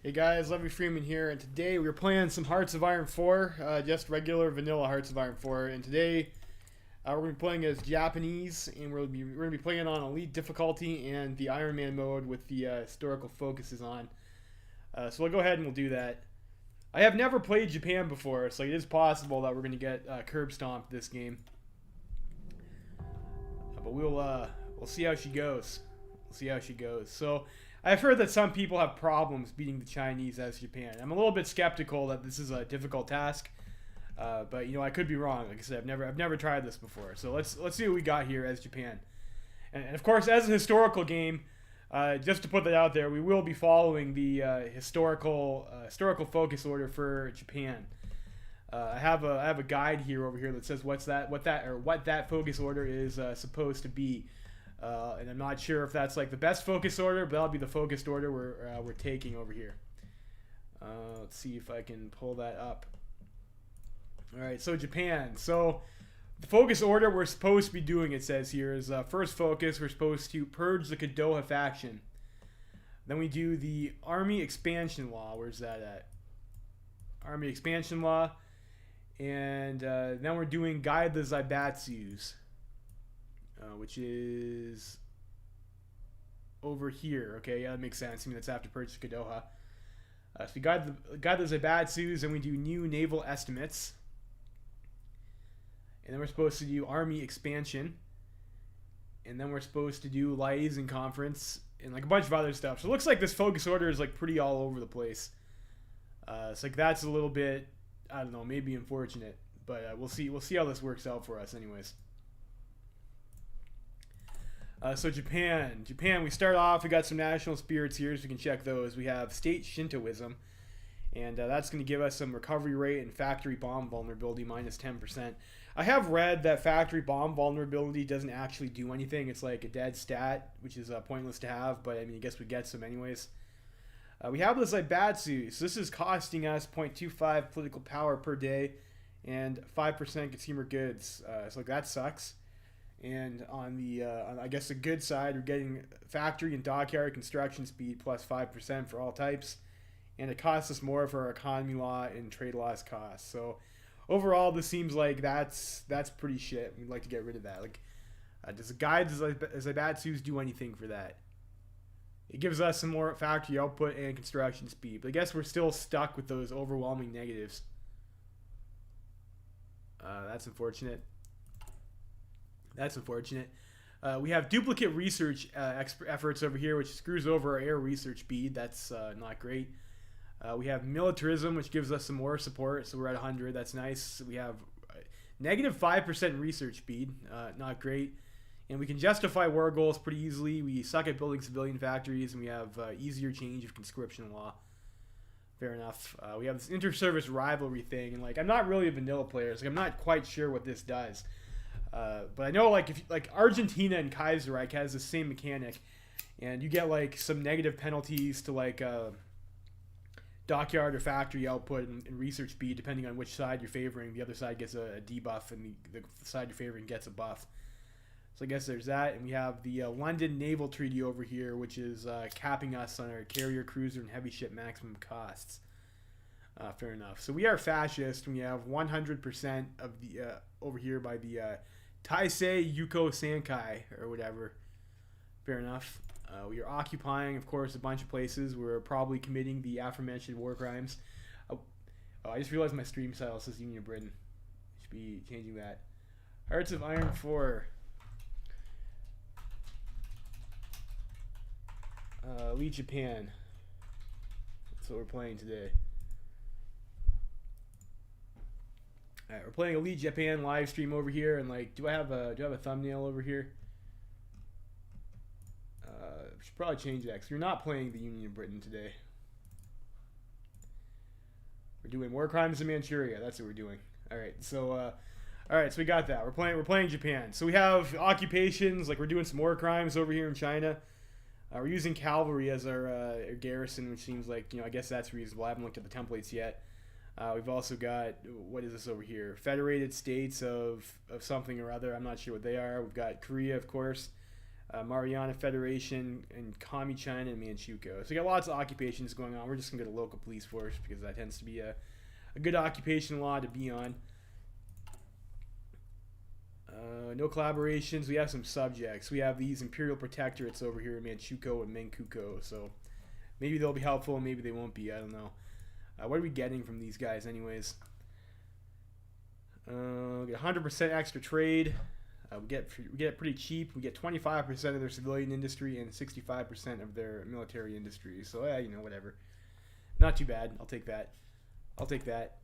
Hey guys, Livestream here, and today we're playing some Hearts of Iron 4, just regular vanilla Hearts of Iron 4. And today we're going to be playing as Japanese, and we're going to be playing on Elite difficulty and the Iron Man mode with the historical focuses on. So we'll go ahead and we'll do that. I have never played Japan before, so it is possible that we're going to get curb stomped this game. But we'll see how she goes. We'll see how she goes. So I've heard that some people have problems beating the Chinese as Japan. I'm a little bit skeptical that this is a difficult task, but you know I could be wrong. Like I said, I've never tried this before. So let's see what we got here as Japan. And of course, as a historical game, just to put that out there, we will be following the historical focus order for Japan. I have a guide here over here that says what that focus order is supposed to be. And I'm not sure if that's like the best focus order, but that'll be the focused order we're taking over here. Let's see if I can pull that up. All right, so Japan. So the focus order we're supposed to be doing, it says here, is first focus. We're supposed to purge the Kadoha faction. Then we do the army expansion law. Where's that at? Army expansion law. And then we're doing guide the Zaibatsus. Which is over here. Okay, yeah, that makes sense. I mean, that's after purchase Kadoha. So we guide the Zaibatsus, and we do new naval estimates. And then we're supposed to do army expansion. And then we're supposed to do liaison conference and like a bunch of other stuff. So it looks like this focus order is like pretty all over the place. It's like that's a little bit, I don't know, maybe unfortunate, but we'll see. We'll see how this works out for us, anyways. So Japan, we start off, we got some national spirits here, so we can check those. We have state Shintoism, and that's going to give us some recovery rate and factory bomb vulnerability minus 10%. I have read that factory bomb vulnerability doesn't actually do anything. It's like a dead stat, which is pointless to have, but I mean, I guess we get some anyways. We have this Zaibatsu, so this is costing us 0.25 political power per day and 5% consumer goods, so like, that sucks. And on the, I guess the good side, we're getting factory and dockyard construction speed plus 5% for all types. And it costs us more for our economy law and trade laws costs. So overall, this seems like that's pretty shit. We'd like to get rid of that. Like, does the guide Zaibatsus do anything for that? It gives us some more factory output and construction speed. But I guess we're still stuck with those overwhelming negatives. That's unfortunate. That's unfortunate. We have duplicate research efforts over here, which screws over our air research speed. That's not great. We have militarism, which gives us some more support, so we're at 100. That's nice. We have negative 5% research speed. Not great. And we can justify war goals pretty easily. We suck at building civilian factories, and we have easier change of conscription law. Fair enough. We have this inter-service rivalry thing, and like I'm not really a vanilla player, so I'm not quite sure what this does. But I know like if like Argentina and Kaiserreich has the same mechanic, and you get like some negative penalties to like dockyard or factory output and research speed depending on which side you're favoring. The other side gets a debuff, and the side you're favoring gets a buff. So I guess there's that, and we have the London Naval Treaty over here, which is capping us on our carrier, cruiser, and heavy ship maximum costs. Fair enough. So we are fascist. We have 100% of the over here by the Taisei Yuko Sankai or whatever. Fair enough. We are occupying, of course, a bunch of places. We're probably committing the aforementioned war crimes. Oh, I just realized my stream style says Union of Britain. Should be changing that. Hearts of Iron 4. Elite Japan. That's what we're playing today. Alright, we're playing Elite Japan live stream over here, and like, do I have a thumbnail over here? Should probably change that because we're not playing the Union of Britain today. We're doing war crimes in Manchuria. That's what we're doing. All right, so we got that. We're playing Japan. So we have occupations, like we're doing some war crimes over here in China. We're using cavalry as our garrison, which seems like, you know, I guess that's reasonable. I haven't looked at the templates yet. We've also got, what is this over here? Federated States of something or other. I'm not sure what they are. We've got Korea, of course. Mariana Federation, and Commie China, and Manchukuo. So we got lots of occupations going on. We're just going to go to local police force because that tends to be a good occupation law to be on. No collaborations. We have some subjects. We have these imperial protectorates over here in Manchukuo and Manchukuo. So maybe they'll be helpful, maybe they won't be. I don't know. What are we getting from these guys anyways? We get 100% extra trade. We get it pretty cheap. We get 25% of their civilian industry and 65% of their military industry. So yeah, you know, whatever. Not too bad. I'll take that. I'll take that.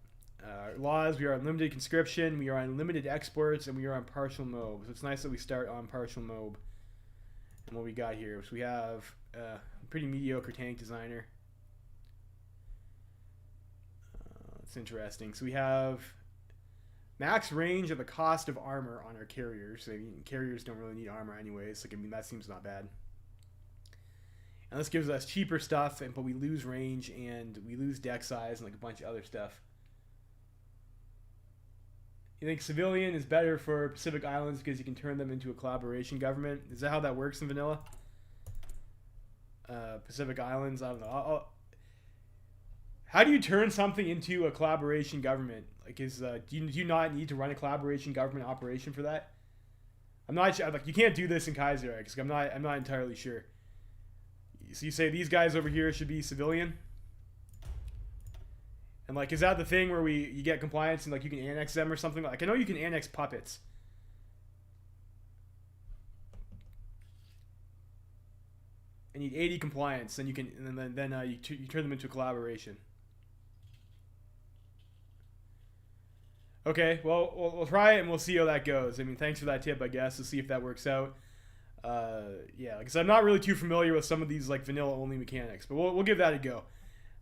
Laws, we are on limited conscription, we are on limited exports, and we are on partial MOB. So it's nice that we start on partial MOB. And what we got here, so we have a pretty mediocre tank designer. It's interesting. So we have max range at the cost of armor on our carriers. So, I mean, carriers don't really need armor anyways. Like, I mean, that seems not bad. And this gives us cheaper stuff, but we lose range and we lose deck size and like a bunch of other stuff. You think civilian is better for Pacific Islands because you can turn them into a collaboration government? Is that how that works in vanilla? Pacific Islands, I don't know. How do you turn something into a collaboration government? Like, do you not need to run a collaboration government operation for that? I'm not sure. Like, you can't do this in Kaiser because I'm not entirely sure. So you say these guys over here should be civilian? And like, is that the thing where you get compliance and like you can annex them or something? Like, I know you can annex puppets. And you need 80 compliance, and you can, and then you turn them into a collaboration. Okay, well, we'll try it and we'll see how that goes. I mean, thanks for that tip, I guess. Let's see if that works out. Yeah, because I'm not really too familiar with some of these like vanilla only mechanics, but we'll give that a go.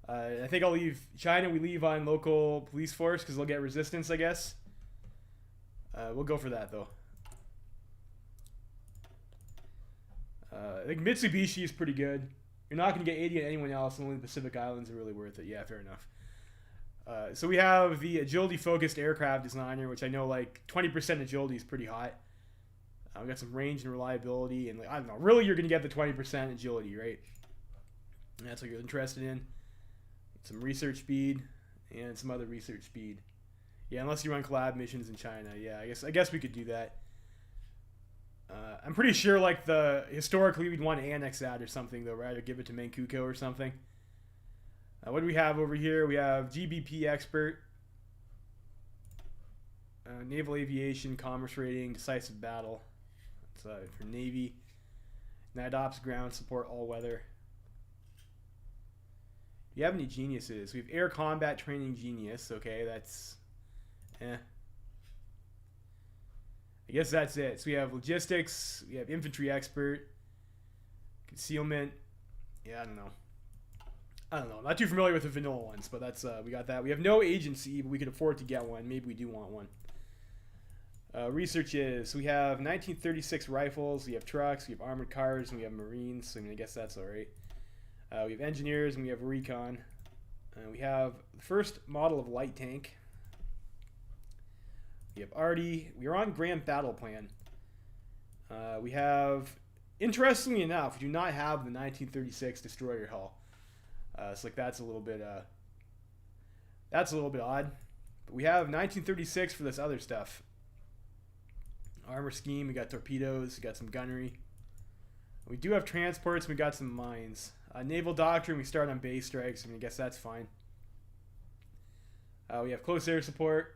I think I'll leave China. We leave on local police force because they'll get resistance, I guess. We'll go for that though. I think Mitsubishi is pretty good. You're not going to get 80 on anyone else, and only the Pacific Islands are really worth it. Yeah, fair enough. So we have the agility-focused aircraft designer, which I know like 20% agility is pretty hot. We got some range and reliability, and like, I don't know. Really, you're going to get the 20% agility, right? And that's what you're interested in. Some research speed and some other research speed. Yeah, unless you run collab missions in China. Yeah, I guess we could do that. I'm pretty sure like historically we'd want to annex that or something though, right? Or give it to Manchukuo or something. What do we have over here? We have GBP expert, naval aviation, commerce rating, decisive battle. It's for Navy. NIDOPS ground support all weather. Do you have any geniuses? We have air combat training genius. Okay, that's I guess that's it. So we have logistics, we have infantry expert, concealment. Yeah, I don't know. I'm not too familiar with the vanilla ones, but that's we got that. We have no agency, but we could afford to get one. Maybe we do want one. Research is, we have 1936 rifles, we have trucks, we have armored cars, and we have marines. So, I mean, I guess that's all right. We have engineers, and we have recon. We have the first model of light tank. We have Artie. We are on Grand Battle Plan. We have, interestingly enough, we do not have the 1936 destroyer hull. So like that's a little bit odd. But we have 1936 for this other stuff. Armor scheme. We got torpedoes. We got some gunnery. We do have transports. And we got some mines. Naval doctrine. We start on base strikes. I mean, I guess that's fine. We have close air support.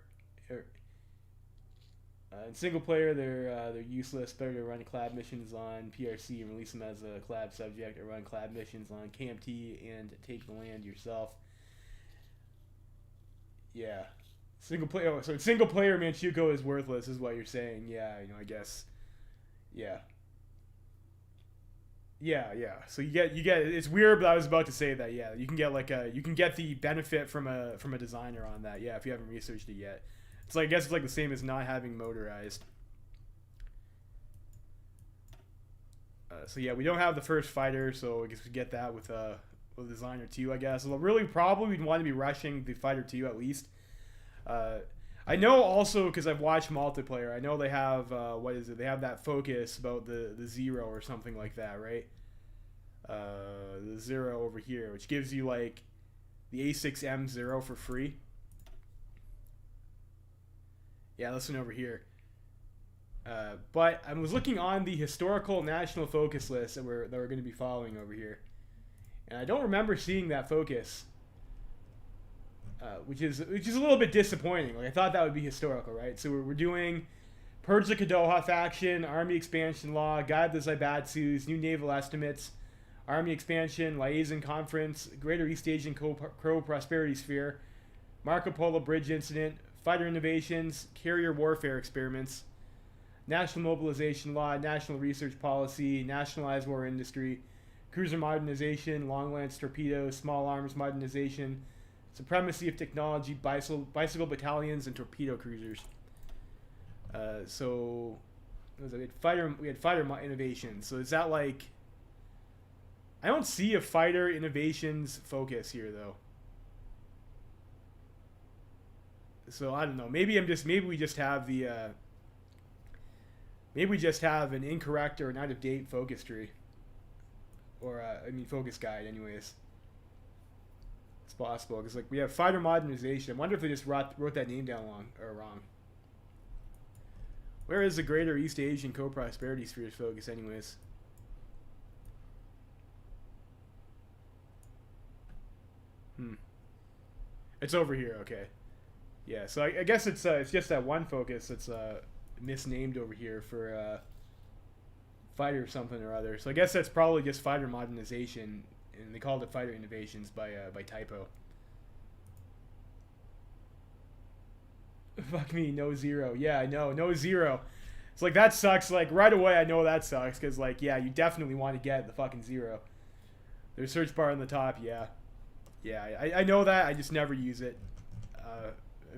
In single player, they're useless. Better to run collab missions on PRC and release them as a collab subject, or run collab missions on KMT and take the land yourself. Yeah, single player. Oh, so single player Manchukuo is worthless, is what you're saying? Yeah, you know, I guess. Yeah. So you get. It's weird, but I was about to say that. Yeah, you can get the benefit from a designer on that. Yeah, if you haven't researched it yet. So I guess it's like the same as not having motorized. So yeah, we don't have the first fighter, so I guess we get that with designer 2, I guess. So really, probably we'd want to be rushing the fighter 2 at least. I know also because I've watched multiplayer. I know they have what is it? They have that focus about the zero or something like that, right? The zero over here, which gives you like the A6M0 for free. Yeah, listen over here. But I was looking on the historical national focus list that we're going to be following over here, and I don't remember seeing that focus, which is a little bit disappointing. Like I thought that would be historical, right? So we're doing Purge the Kadoha faction, Army Expansion Law, Guide the Zaibatsus, New Naval Estimates, Army Expansion, Liaison Conference, Greater East Asian Crow Prosperity Sphere, Marco Polo Bridge Incident, Fighter Innovations, Carrier Warfare Experiments, National Mobilization Law, National Research Policy, Nationalized War Industry, Cruiser Modernization, Long Lance Torpedoes, Small Arms Modernization, Supremacy of Technology, Bicycle Battalions, and Torpedo Cruisers. So what was it? We had fighter innovations. So is that like? I don't see a fighter innovations focus here though. So I don't know. Maybe we just have the maybe we just have an incorrect or an out of date focus tree, or focus guide. Anyways, it's possible because like we have fighter modernization. I wonder if they just wrote that name down wrong. Where is the Greater East Asian Co-Prosperity Spheres focus, anyways? It's over here. Okay. Yeah. So I guess it's just that one focus that's misnamed over here for fighter something or other. So I guess that's probably just fighter modernization, and they called it fighter innovations by typo. Fuck me, no zero. Yeah, I know, no zero. It's like that sucks. Like right away, I know that sucks because like yeah, you definitely want to get the fucking zero. There's search bar on the top. Yeah, yeah, I know that. I just never use it.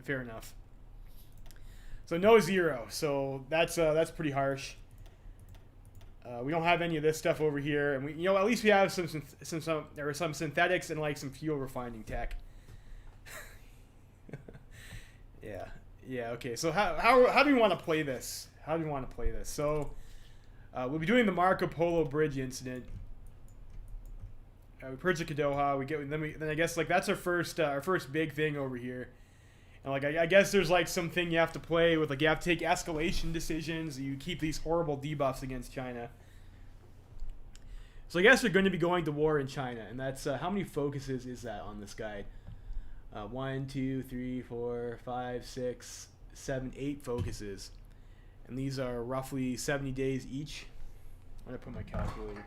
Fair enough. So no zero. So that's pretty harsh. We don't have any of this stuff over here, and we at least we have some synthetics and like some fuel refining tech. Yeah. Yeah, okay. So how do we want to play this? How do we want to play this? So we'll be doing the Marco Polo Bridge incident. We purge the Kadoha. Then I guess like that's our first big thing over here. And like I guess there's like something you have to play with, like you have to take escalation decisions. You keep these horrible debuffs against China. So I guess they're going to be going to war in China, and that's how many focuses is that on this guide? 1, 2, 3, 4, 5, 6, 7, 8 focuses. And these are roughly 70 days each. I'm going to put my calculator.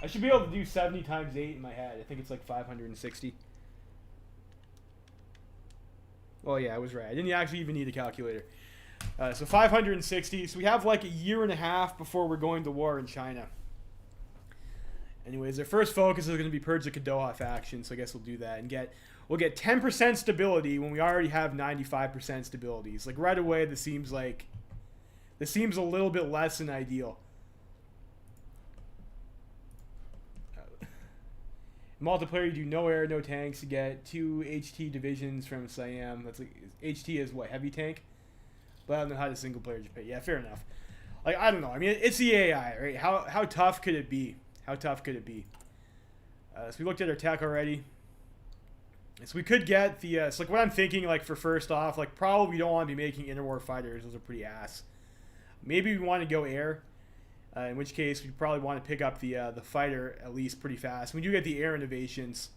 I should be able to do 70 times 8 in my head. I think it's like 560. Oh yeah, I was right. I didn't actually even need a calculator. So 560. So we have like a year and a half before we're going to war in China. Anyways, their first focus is going to be purge the Kadoha faction. So I guess we'll do that and we'll get 10% stability when we already have 95% stability. It's like right away, this seems a little bit less than ideal. Multiplayer, you do no air, no tanks. You get 2 HT divisions from Siam. That's like HT is what, heavy tank? But I don't know how the single player just pay. Yeah, fair enough. Like I don't know. I mean, it's the AI, right? How tough could it be? How tough could it be? So we looked at our tech already. So we could get the so like what I'm thinking, like for first off, like probably we don't want to be making interwar fighters. Those are pretty ass. Maybe we want to go air. In which case, we probably want to pick up the fighter at least pretty fast. We do get the air innovations.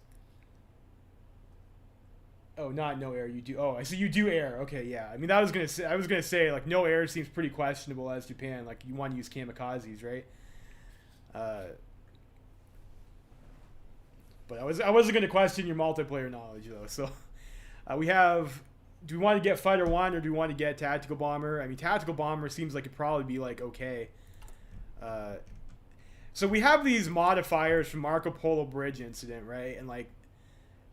Oh, not no air. You do. Oh, I see. You do air. Okay, yeah. I mean, I was gonna say like no air seems pretty questionable as Japan. Like you want to use kamikazes, right? But I wasn't gonna question your multiplayer knowledge though. So we have. Do we want to get fighter 1 or do we want to get tactical bomber? I mean, tactical bomber seems like it'd probably be like okay. So we have these modifiers from Marco Polo Bridge incident, right? And like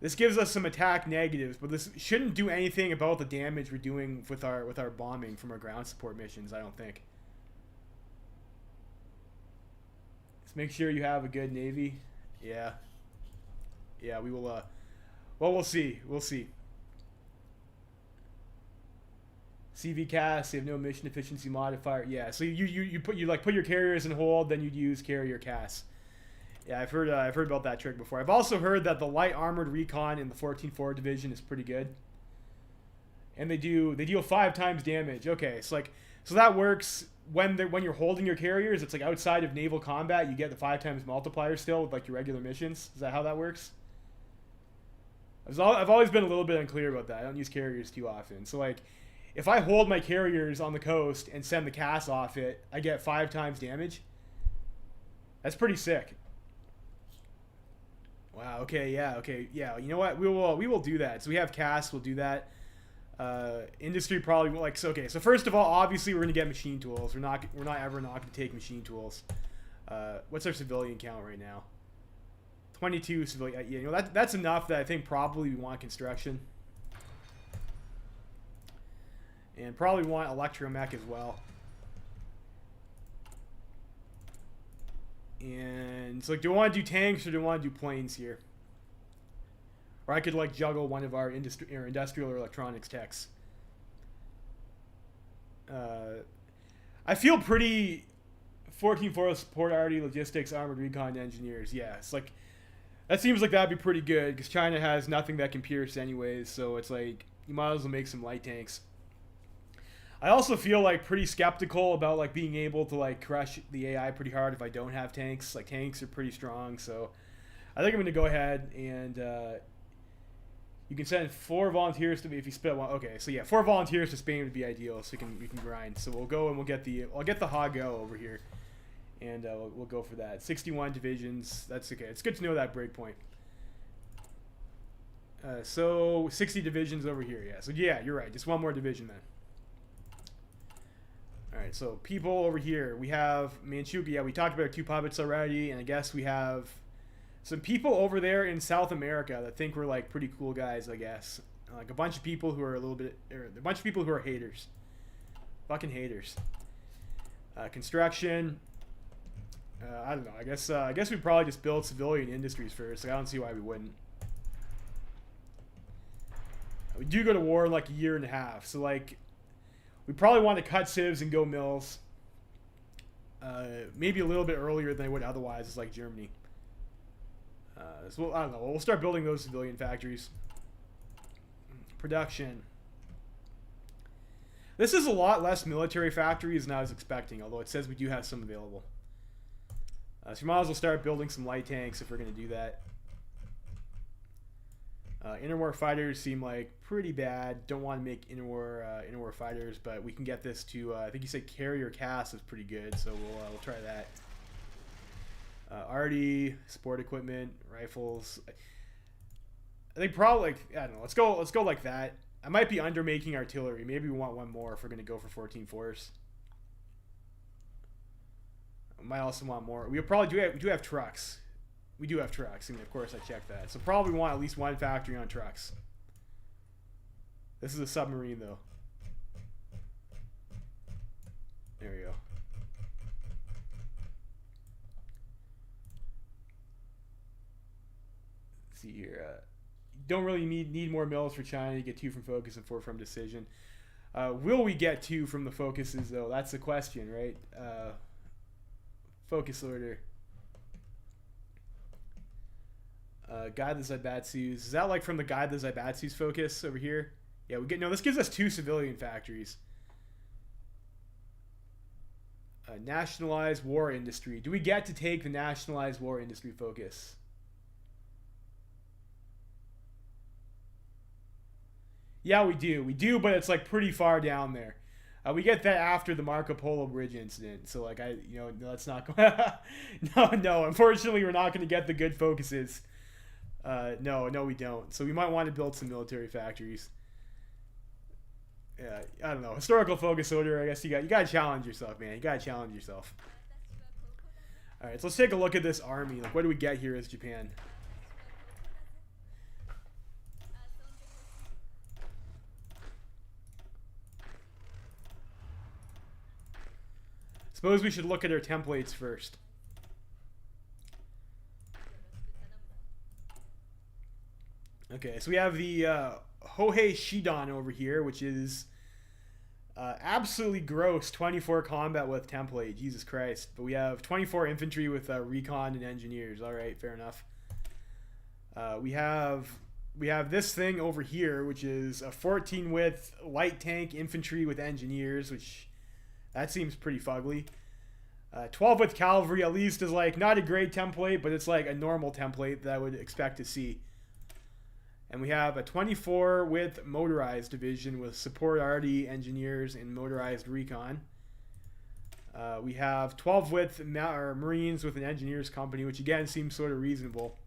this gives us some attack negatives, but this shouldn't do anything about the damage we're doing with our bombing from our ground support missions, I don't think. Let's make sure you have a good navy. Yeah. Yeah, we will well, we'll see. We'll see. CV cast, they have no mission efficiency modifier. Yeah, so you put your carriers in hold, then you'd use carrier cast. Yeah, I've heard about that trick before. I've also heard that the light armored recon in the 14-4 division is pretty good, and they deal 5 times damage. Okay, so that works when you're holding your carriers. It's like outside of naval combat, you get the 5 times multiplier still with like your regular missions. Is that how that works? I've always been a little bit unclear about that. I don't use carriers too often. So like, if I hold my carriers on the coast and send the cast off it, I get 5 times damage. That's pretty sick. Wow. Okay. Yeah. Okay. Yeah. You know what? We will do that. So we have cast. We'll do that. Industry probably will, like. So, okay. So first of all, obviously we're gonna get machine tools. We're not ever not gonna take machine tools. What's our civilian count right now? 22 civilian. Yeah. You know that's enough that I think probably we want construction. And probably want electromech as well. And it's like, do I want to do tanks or do I want to do planes here? Or I could like juggle one of our industrial or electronics techs. I feel pretty 14-4 support already logistics armored recon engineers. Yeah, it's like that seems like that'd be pretty good because China has nothing that can pierce anyways. So it's like you might as well make some light tanks. I also feel like pretty skeptical about like being able to like crush the AI pretty hard if I don't have tanks. Like tanks are pretty strong, so I think I'm gonna go ahead and you can send 4 volunteers to me if you split one. Okay, so yeah, 4 volunteers to Spain would be ideal, so you can grind. So we'll go and I'll get the HOI4 over here, and we'll go for that. 61 divisions. That's okay. It's good to know that breakpoint. So 60 divisions over here. Yeah. So yeah, you're right. Just one more division then. Alright, so people over here, we have Manchukuo. Yeah, we talked about our 2 puppets already, and I guess we have some people over there in South America that think we're like pretty cool guys, I guess. Like a bunch of people who are a bunch of people who are haters. Fucking haters. Construction. I don't know. I guess we'd probably just build civilian industries first. Like, I don't see why we wouldn't. We do go to war in like a year and a half, so like we probably want to cut civs and go mills. Maybe a little bit earlier than they would otherwise. It's like Germany. So I don't know. We'll start building those civilian factories. Production. This is a lot less military factories than I was expecting, although it says we do have some available. So we might as well start building some light tanks if we're going to do that. Interwar fighters seem like pretty bad. Don't want to make interwar fighters, but we can get this to. I think you said carrier cast is pretty good, so we'll try that. Arty, sport equipment, rifles. I think probably I don't know. Let's go like that. I might be undermaking artillery. Maybe we want one more if we're gonna go for 14-4s. I might also want more. We probably do have trucks. We do have trucks, and of course I checked that. So probably want at least one factory on trucks. This is a submarine, though. There we go. Let's see here. Don't really need more mills for China. You get 2 from focus and 4 from decision. Will we get 2 from the focuses, though? That's the question, right? Focus order. Guide the Zaibatsus. Is that like from the Guide the Zaibatsus focus over here? Yeah, we get no. This gives us 2 civilian factories. Nationalized war industry. Do we get to take the nationalized war industry focus? Yeah, we do. We do, but it's like pretty far down there. We get that after the Polo Bridge incident. So like no, that's not going. No. Unfortunately, we're not going to get the good focuses. No, we don't. So we might want to build some military factories. Yeah, I don't know. Historical focus order. I guess you got to challenge yourself, man. You got to challenge yourself. All right, so let's take a look at this army. Like, what do we get here as Japan? Suppose we should look at our templates first. Okay, so we have the Hohei Shidan over here, which is Absolutely gross 24 combat with template. Jesus Christ. But we have 24 infantry with recon and engineers. All right, fair enough. We have this thing over here, which is a 14 width light tank infantry with engineers, which that seems pretty fugly. 12 width cavalry at least is like not a great template, but it's like a normal template that I would expect to see. And we have a 24 width motorized division with support arty engineers and motorized recon. We have 12 width marines with an engineers company, which again seems sort of reasonable.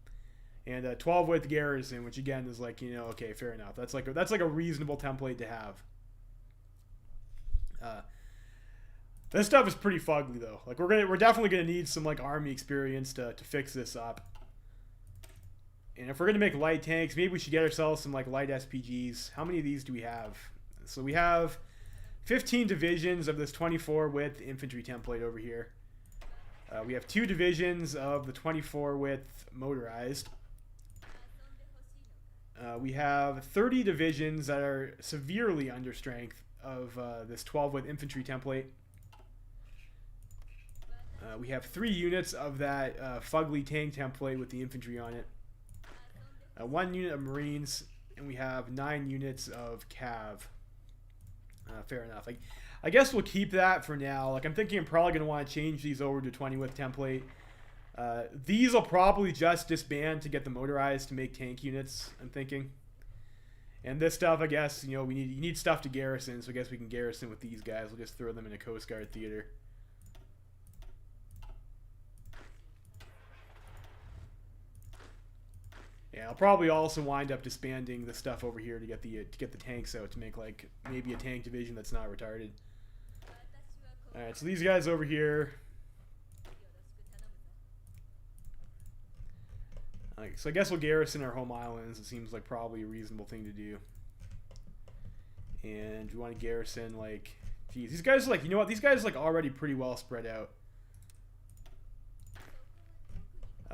And a 12 width garrison, which again is like, you know, okay, fair enough. That's like a reasonable template to have. This stuff is pretty fugly though. Like we're definitely gonna need some like army experience to fix this up. And if we're gonna make light tanks, maybe we should get ourselves some like light SPGs. How many of these do we have? So we have 15 divisions of this 24 width infantry template over here. We have 2 divisions of the 24 width motorized. We have 30 divisions that are severely under strength of this 12 width infantry template. We have 3 units of that fugly tank template with the infantry on it. 1 unit of marines, and we have 9 units of cav. Fair enough. I guess we'll keep that for now. Like I'm thinking I'm probably going to want to change these over to 20 width template. These will probably just disband to get the motorized to make tank units, I'm thinking. And this stuff, I guess, you know, you need stuff to garrison, so I guess we can garrison with these guys. We'll just throw them in a Coast Guard theater. Yeah, I'll probably also wind up disbanding the stuff over here to get the tanks out to make like maybe a tank division that's not retarded. All right, so these guys over here. So I guess we'll garrison our home islands. It seems like probably a reasonable thing to do. And we want to garrison like, geez, these guys are like, you know what? These guys are like already pretty well spread out.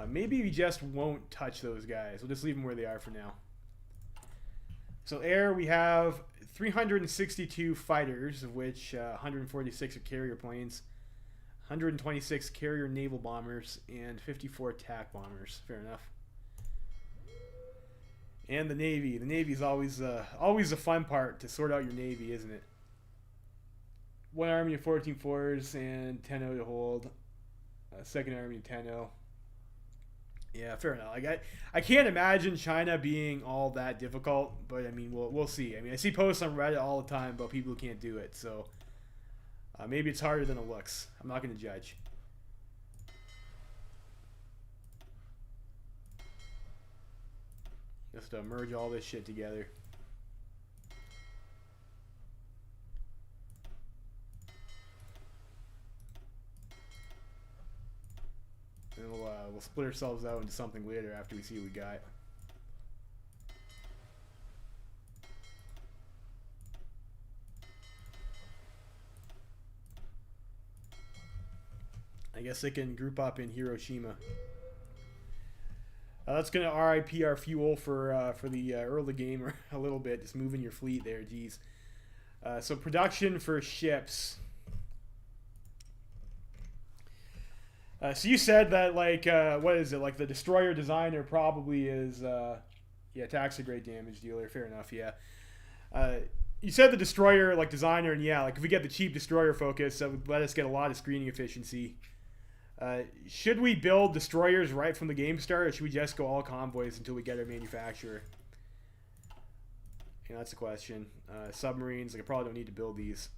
Maybe we just won't touch those guys. We'll just leave them where they are for now. So air, we have 362 fighters, of which 146 are carrier planes, 126 carrier naval bombers, and 54 attack bombers. Fair enough. And the Navy. The Navy is always a fun part to sort out your Navy, isn't it? 1 army of 14 fours and 10-0 to hold. Second army of 10-0. Yeah, fair enough. Like I can't imagine China being all that difficult, but I mean, we'll see. I mean, I see posts on Reddit all the time about people who can't do it, so maybe it's harder than it looks. I'm not going to judge. Just merge all this shit together. And we'll split ourselves out into something later after we see what we got. I guess they can group up in Hiroshima. That's gonna RIP our fuel for the early game a little bit. Just moving your fleet there, geez. So production for ships. So you said that like what is it, like the destroyer designer probably is yeah, tax a great damage dealer. Fair enough. Yeah. You said the destroyer like designer, and yeah, like if we get the cheap destroyer focus, that would let us get a lot of screening efficiency. Should we build destroyers right from the game start, or should we just go all convoys until we get our manufacturer? Yeah, that's the question. Submarines, like I probably don't need to build these.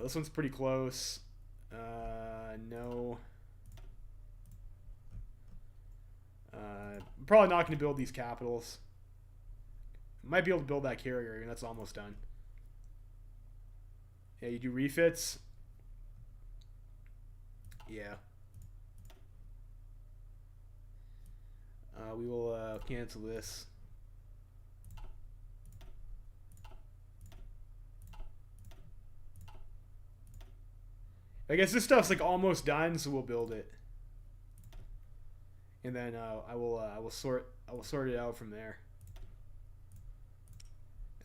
This one's pretty close. No. Probably not going to build these capitals. Might be able to build that carrier, and that's almost done. Yeah, you do refits. Yeah. We will cancel this. I guess this stuff's like almost done, so we'll build it, and then I will sort it out from there.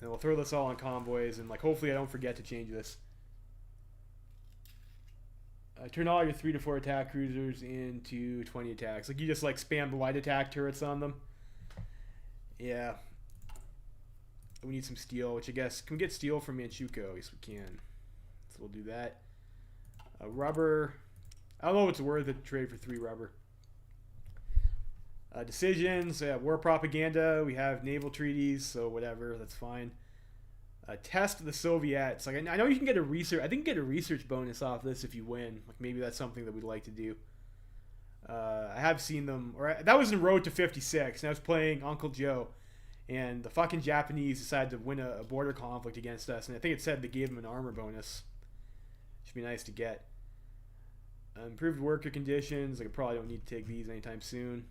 And we'll throw this all on convoys, and like hopefully I don't forget to change this. Turn all your 3 to 4 attack cruisers into 20 attacks. Like you just like spam the light attack turrets on them. Yeah. We need some steel, which I guess, can we get steel from Manchukuo? Yes, we can. So we'll do that. Rubber. I don't know what's worth it to trade for 3 rubber. Decisions. War propaganda. We have naval treaties, so whatever. That's fine. Test the Soviets. Like I know you can get a research. I think you get a research bonus off this if you win. Like maybe that's something that we'd like to do. I have seen them. That was in Road to 56, and I was playing Uncle Joe. And the fucking Japanese decided to win a border conflict against us. And I think it said they gave them an armor bonus. Should be nice to get. Improved worker conditions. I probably don't need to take these anytime soon.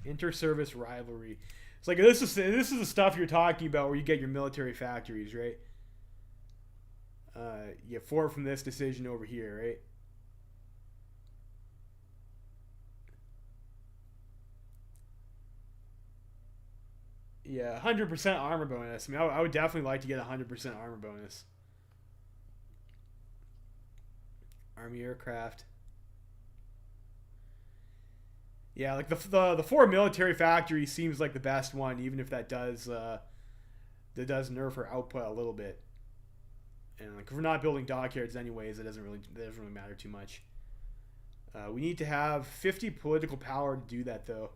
Inter-service rivalry. It's like this is the stuff you're talking about where you get your military factories, right? You get 4 from this decision over here, right? Yeah, 100% armor bonus. I mean, I would definitely like to get 100% armor bonus. Army aircraft. Yeah, like the 4 military factories seems like the best one, even if that does nerf her output a little bit. And like if we're not building dockyards anyways, it doesn't really matter too much. We need to have 50 political power to do that though.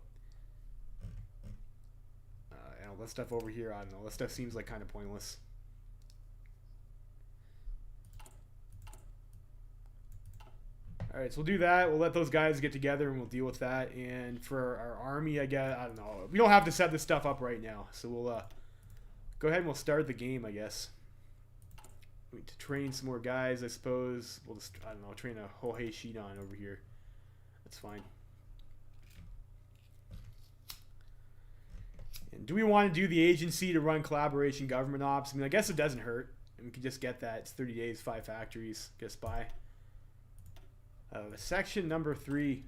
That stuff over here, I don't know. That stuff seems like kind of pointless. Alright, so we'll do that. We'll let those guys get together and we'll deal with that. And for our army, I guess, I don't know. We don't have to set this stuff up right now. So we'll go ahead and we'll start the game, I guess. We need to train some more guys, I suppose. We'll just, I don't know, train a HOI4 over here. That's fine. And do we want to do the agency to run collaboration government ops? I mean, I guess it doesn't hurt. And we could just get that. It's 30 days, 5 factories. Get a spy. Section number 3.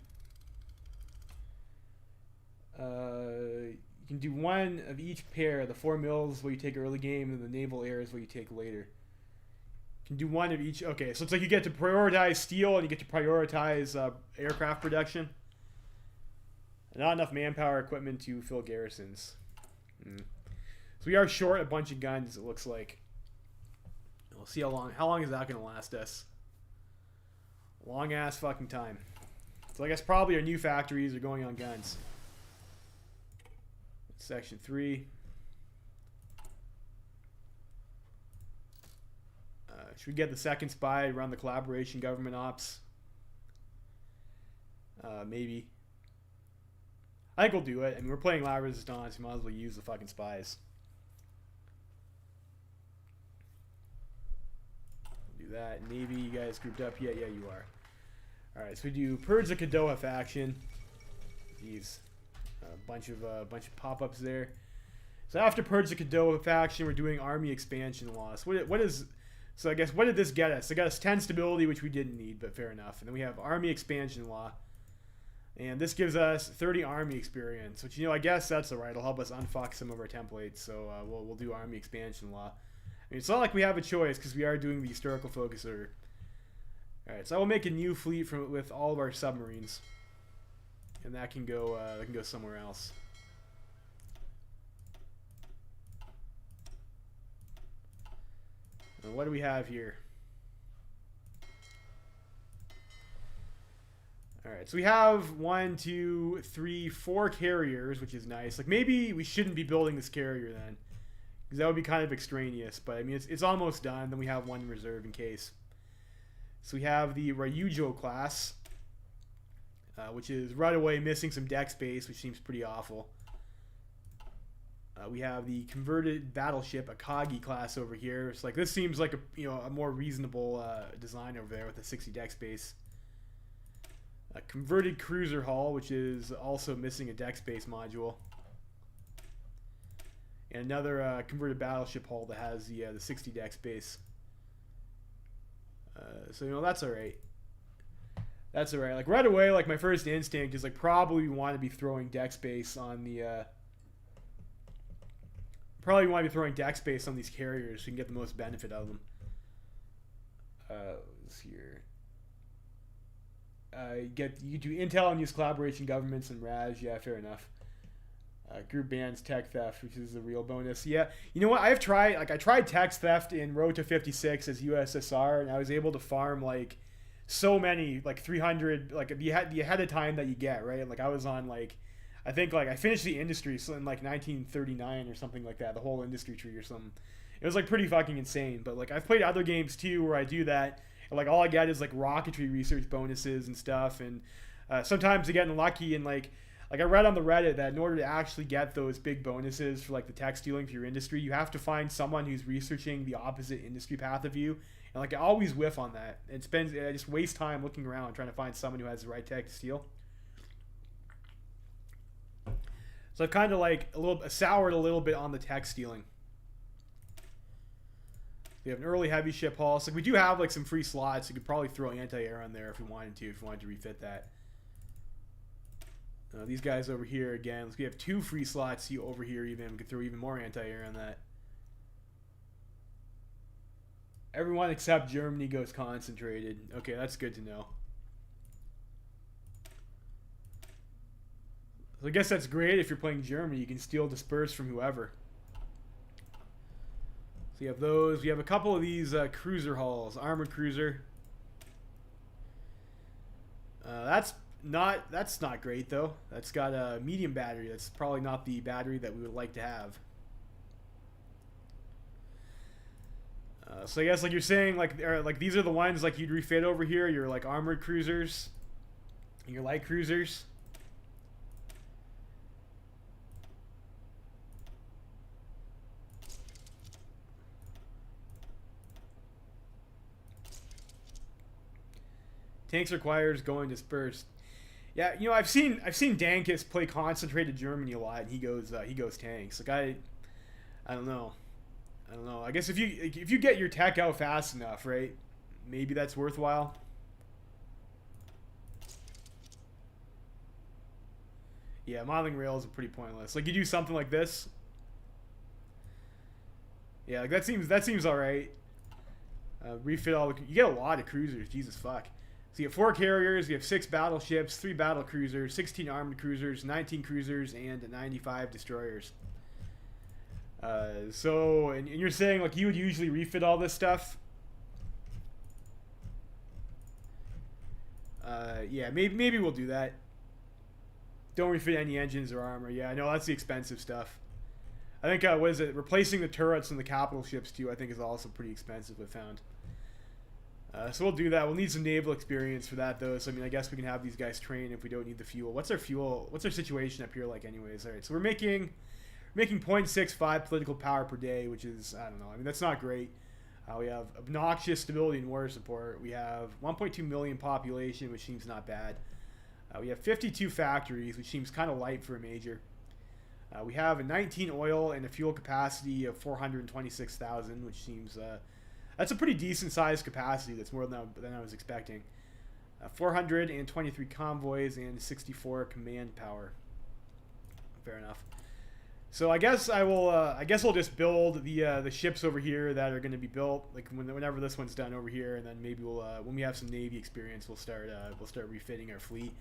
You can do 1 of each pair. The 4 mills where you take early game, and the naval airs where you take later. You can do 1 of each. Okay, so it's like you get to prioritize steel and you get to prioritize aircraft production. Not enough manpower equipment to fill garrisons. So we are short a bunch of guns, it looks like. We'll see how long is that going to last us. Long ass fucking time. So I guess probably our new factories are going on guns. Section 3. Should we get the second spy to run the collaboration government ops? Maybe. I think we'll do it. I mean, we're playing La Resistance. You might as well use the fucking spies. We'll do that. Navy, you guys grouped up? Yeah, you are. Alright, so we do Purge the Kadoha faction. These bunch of pop-ups there. So after Purge the Kadoha faction, we're doing army expansion loss. So I guess what did this get us? It got us 10 stability, which we didn't need, but fair enough. And then we have army expansion law. And this gives us 30 army experience, which, you know, I guess that's alright. It'll help us unfuck some of our templates. So we'll do army expansion law. I mean, it's not like we have a choice because we are doing the historical focus order. Alright, so I will make a new fleet with all of our submarines. And that can go somewhere else. And what do we have here? Alright, so we have 1, 2, 3, 4 carriers, which is nice. Like, maybe we shouldn't be building this carrier then. Because that would be kind of extraneous. But, I mean, it's almost done. Then we have 1 in reserve in case. So we have the Ryujo class. Which is right away missing some deck space, which seems pretty awful. We have the converted battleship Akagi class over here. It's like, this seems like a more reasonable design over there with the 60 deck space. A converted cruiser hull, which is also missing a deck space module. And another converted battleship hull that has the 60 deck space. So, you know, that's alright. That's alright. Like, right away, like, my first instinct is, like, probably we want to be throwing deck space on the Probably want to be throwing deck space on these carriers so you can get the most benefit out of them. Let's see here. You do intel and use collaboration, governments, and RAS. Yeah, fair enough. Group bans tech theft, which is the real bonus. Yeah, you know what? I tried tech theft in Road to 56 as USSR, and I was able to farm like so many, like 300, like the ahead of time that you get, right? Like I was on like, I think like I finished the industry in like 1939 or something like that, the whole industry tree or something. It was like pretty fucking insane. But like I've played other games too where I do that, and like all I get is like rocketry research bonuses and stuff, and sometimes I get lucky and like I read on the Reddit that in order to actually get those big bonuses for like the tech stealing for your industry, you have to find someone who's researching the opposite industry path of you. And like I always whiff on that. I just waste time looking around trying to find someone who has the right tech to steal. So I've kind of like soured a little bit on the tech stealing. We have an early heavy ship haul. So we do have like some free slots. You could probably throw anti-air on there if we wanted to refit that. These guys over here again. We have 2 free slots over here even. We could throw even more anti-air on that. Everyone except Germany goes concentrated. Okay, that's good to know. So I guess that's great if you're playing Germany. You can steal disperse from whoever. So you have those. We have a couple of these cruiser hulls. Armored cruiser. That's not great though. That's got a medium battery. That's probably not the battery that we would like to have. So I guess like you're saying like these are the ones like you'd refit over here. Your like armored cruisers and your light cruisers. Tanks requires going dispersed. Yeah, you know I've seen Dankus play concentrated Germany a lot, and he goes tanks. Like I don't know. I guess if you get your tech out fast enough, right? Maybe that's worthwhile. Yeah, modeling rails are pretty pointless. Like you do something like this. Yeah, like that seems all right. Refit all. You get a lot of cruisers. Jesus fuck. So you have 4 carriers, you have 6 battleships, 3 battle cruisers, 16 armored cruisers, 19 cruisers, and 95 destroyers. And you're saying like you would usually refit all this stuff? Yeah, maybe we'll do that. Don't refit any engines or armor. Yeah, I know that's the expensive stuff. I think what is it? Replacing the turrets and the capital ships too. I think is also pretty expensive. I found. So we'll do that. We'll need some naval experience for that, though. So, I mean, I guess we can have these guys train if we don't need the fuel. What's our fuel? What's our situation up here like anyways? All right, so we're making 0.65 political power per day, which is, I don't know. I mean, that's not great. We have obnoxious stability and water support. We have 1.2 million population, which seems not bad. We have 52 factories, which seems kind of light for a major. We have a 19 oil and a fuel capacity of 426,000, which seems... that's a pretty decent sized capacity. That's more than I was expecting. 423 convoys and 64 command power. Fair enough. So I guess I will. I guess I'll just build the ships over here that are going to be built like whenever this one's done over here, and then maybe we'll when we have some Navy experience, we'll start refitting our fleet,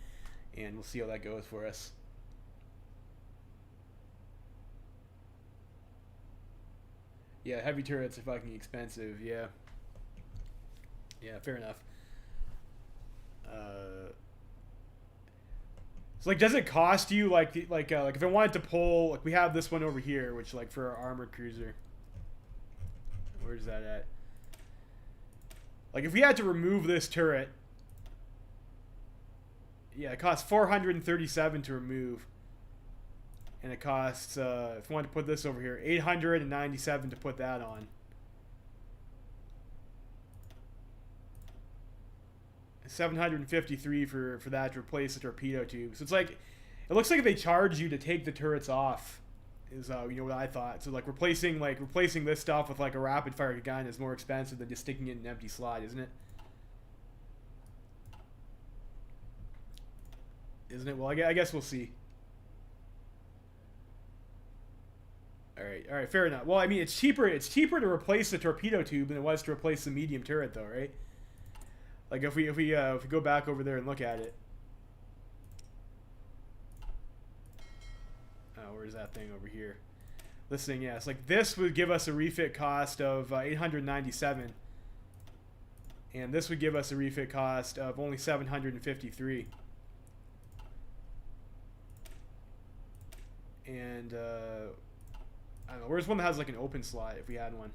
and we'll see how that goes for us. Yeah, heavy turrets are fucking expensive. Yeah. Yeah, fair enough. So like, does it cost you like if I wanted to pull like we have this one over here, which like for our armored cruiser, where's that at? Like if we had to remove this turret, yeah, it costs 437 to remove. And it costs, if you want to put this over here, 897 to put that on. 753 for that to replace the torpedo tube. So it's like, it looks like they charge you to take the turrets off. Is you know what I thought. So like replacing this stuff with like a rapid fire gun is more expensive than just sticking it in an empty slot, isn't it? Isn't it? Well, I guess we'll see. All right, fair enough. Well, I mean, it's cheaper to replace the torpedo tube than it was to replace the medium turret, though, right? Like if we go back over there and look at it. Oh, where's that thing over here? This thing, yeah. It's like this would give us a refit cost of 897, and this would give us a refit cost of only 753. And I don't know. Where's one that has like an open slot? If we had one.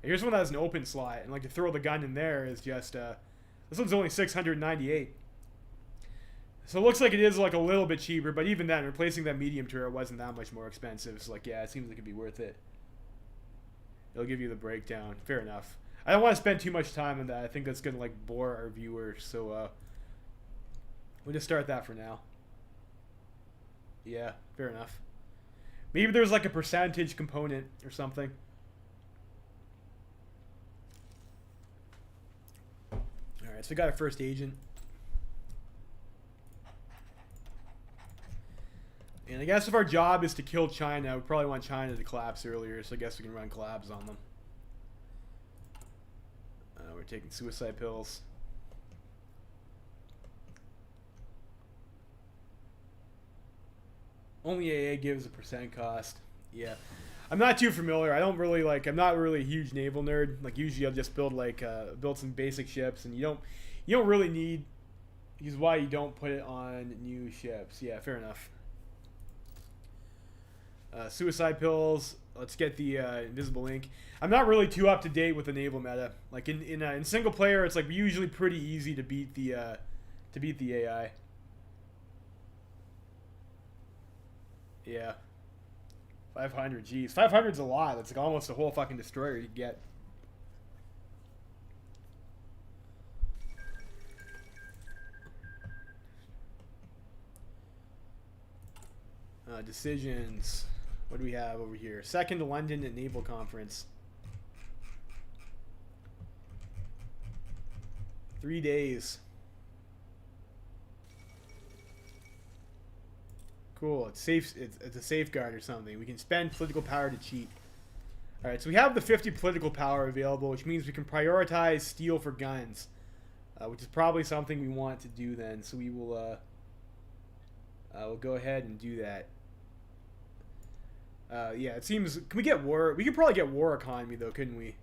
Here's one that has an open slot, and like to throw the gun in there is just this one's only 698. So it looks like it is like a little bit cheaper, but even then, replacing that medium turret wasn't that much more expensive. So like, yeah, it seems like it'd be worth it. It'll give you the breakdown. Fair enough. I don't want to spend too much time on that. I think that's gonna like bore our viewers. So we'll just start that for now. Yeah, fair enough. Maybe there's like a percentage component or something. Alright, so we got our first agent. And I guess if our job is to kill China, we probably want China to collapse earlier, so I guess we can run collabs on them. We're taking suicide pills. Only AA gives a percent cost. Yeah. I'm not too familiar. I'm not really a huge naval nerd. Like usually I'll just build build some basic ships, and you don't really need, which is why you don't put it on new ships. Yeah, fair enough. Suicide pills. Let's get the invisible ink. I'm not really too up to date with the naval meta. Like in single player, it's like usually pretty easy to beat the AI. Yeah. 500, geez. 500's a lot. That's like almost a whole fucking destroyer you get. Decisions. What do we have over here? Second London Naval Conference. 3 days. Cool. It's safe. It's a safeguard or something. We can spend political power to cheat. All right. So we have the 50 political power available, which means we can prioritize steel for guns, which is probably something we want to do then. So we will. We'll go ahead and do that. Yeah, it seems. Can we get war? We could probably get war economy though, couldn't we?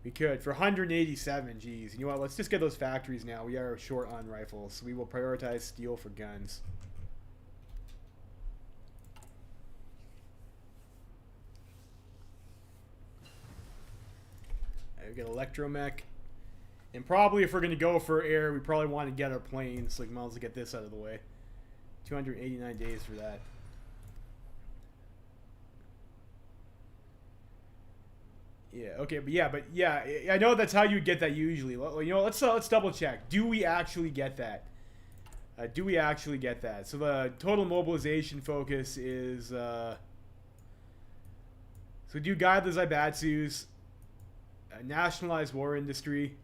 We could for 187. Geez, you know what? Let's just get those factories now. We are short on rifles, so we will prioritize steel for guns. We got electromech, and probably if we're gonna go for air, we probably want to get our planes. So we might as well get this out of the way. 289 days for that. Yeah. Okay. But yeah. I know that's how you get that usually. You know, let's double check. Do we actually get that? Do we actually get that? So the total mobilization focus is. So do guide the Zaibatsus. Nationalized war industry.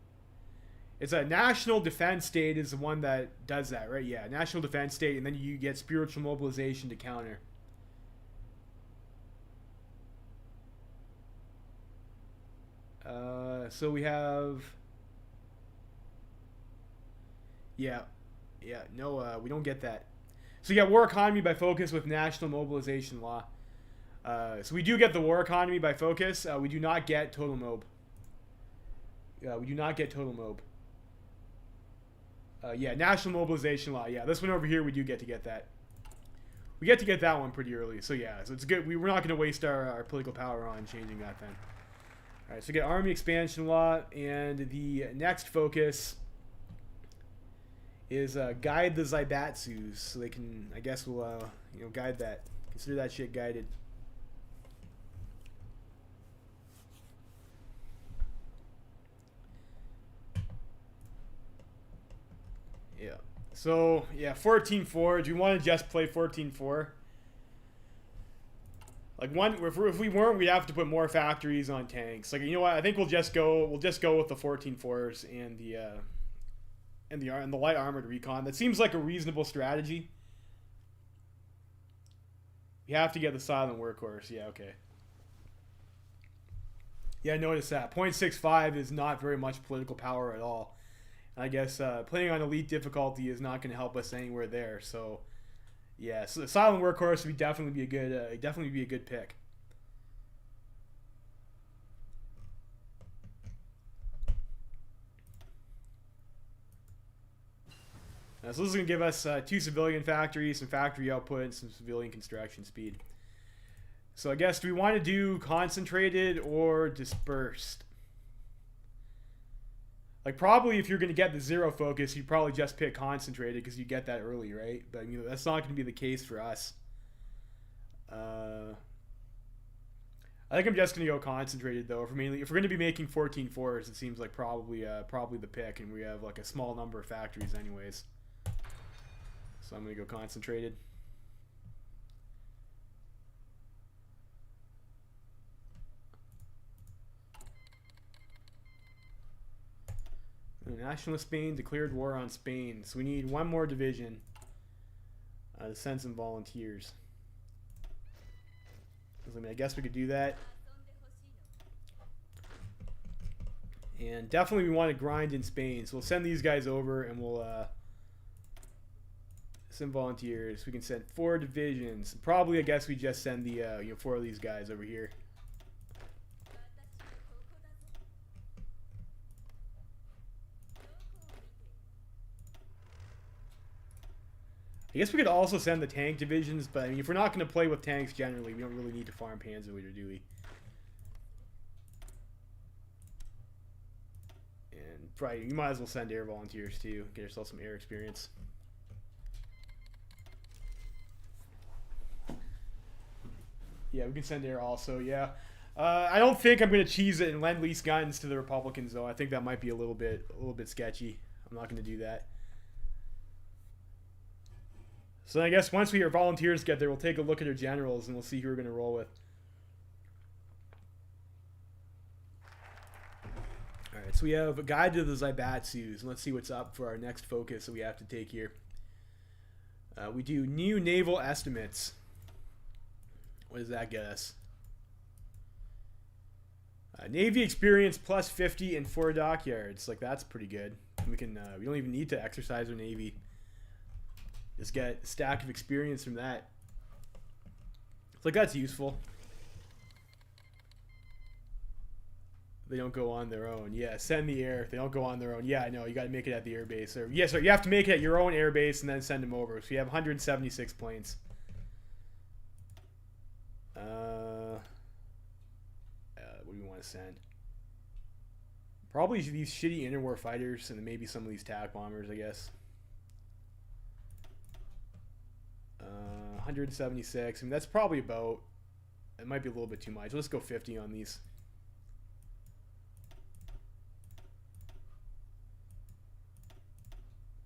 It's a national defense state is the one that does that, right? Yeah, national defense state, and then you get spiritual mobilization to counter. So we have. Yeah, no, we don't get that. So you got war economy by focus with national mobilization law. So we do get the war economy by focus. We do not get total mob. We do not get total mob. Yeah, national mobilization law. Yeah, this one over here we do get that. We get to get that one pretty early. So yeah, so it's good. We're not going to waste our political power on changing that then. All right, so get army expansion law, and the next focus is guide the Zaibatsus, so they can. I guess we'll guide that. Consider that shit guided. Yeah. So yeah, 14-4. Do you want to just play 14-4? Like if we weren't, we'd have to put more factories on tanks. Like, you know what? I think we'll just go with the 14-4s and the light armored recon. That seems like a reasonable strategy. You have to get the silent workhorse. Yeah, okay. Yeah, I noticed that. 0.65 is not very much political power at all. And I guess playing on elite difficulty is not going to help us anywhere there. So, yeah, so the silent workhorse would definitely be a good pick. So this is going to give us 2 civilian factories, some factory output, and some civilian construction speed. So I guess, do we want to do concentrated or dispersed? Like, probably if you're going to get the 0 focus, you probably just pick concentrated because you get that early, right? But that's not going to be the case for us. I think I'm just going to go concentrated, though. If we're going to be making 14-4s, it seems like probably the pick, and we have like a small number of factories anyways. So I'm going to go concentrated. Nationalist Spain declared war on Spain. So we need 1 more division to send some volunteers. I mean, I guess we could do that. And definitely we want to grind in Spain. So we'll send these guys over and we'll send volunteers. We can send 4 divisions. Probably, I guess we just send the 4 of these guys over here. I guess we could also send the tank divisions, but I mean, if we're not going to play with tanks generally, we don't really need to farm Panzerleader, do we? And probably, you might as well send air volunteers too. Get yourself some air experience. Yeah, we can send air also, yeah. I don't think I'm going to cheese it and lend lease guns to the Republicans, though. I think that might be a little bit sketchy. I'm not going to do that. So I guess once our volunteers get there, we'll take a look at our generals and we'll see who we're going to roll with. Alright, so we have a guide to the Zaibatsus. Let's see what's up for our next focus that we have to take here. We do new naval estimates. What does that get us? Navy experience plus 50 and 4 dockyards. Like, that's pretty good. We don't even need to exercise our Navy. Just get a stack of experience from that. It's like, that's useful. They don't go on their own. Yeah, send the air. They don't go on their own. Yeah, I know. You got to make it at the air base. Or, yeah, so you have to make it at your own air base and then send them over. So you have 176 planes. What do we want to send? Probably these shitty interwar fighters and then maybe some of these TAC bombers, I guess. 176. I mean, that's probably about... It might be a little bit too much. Let's go 50 on these.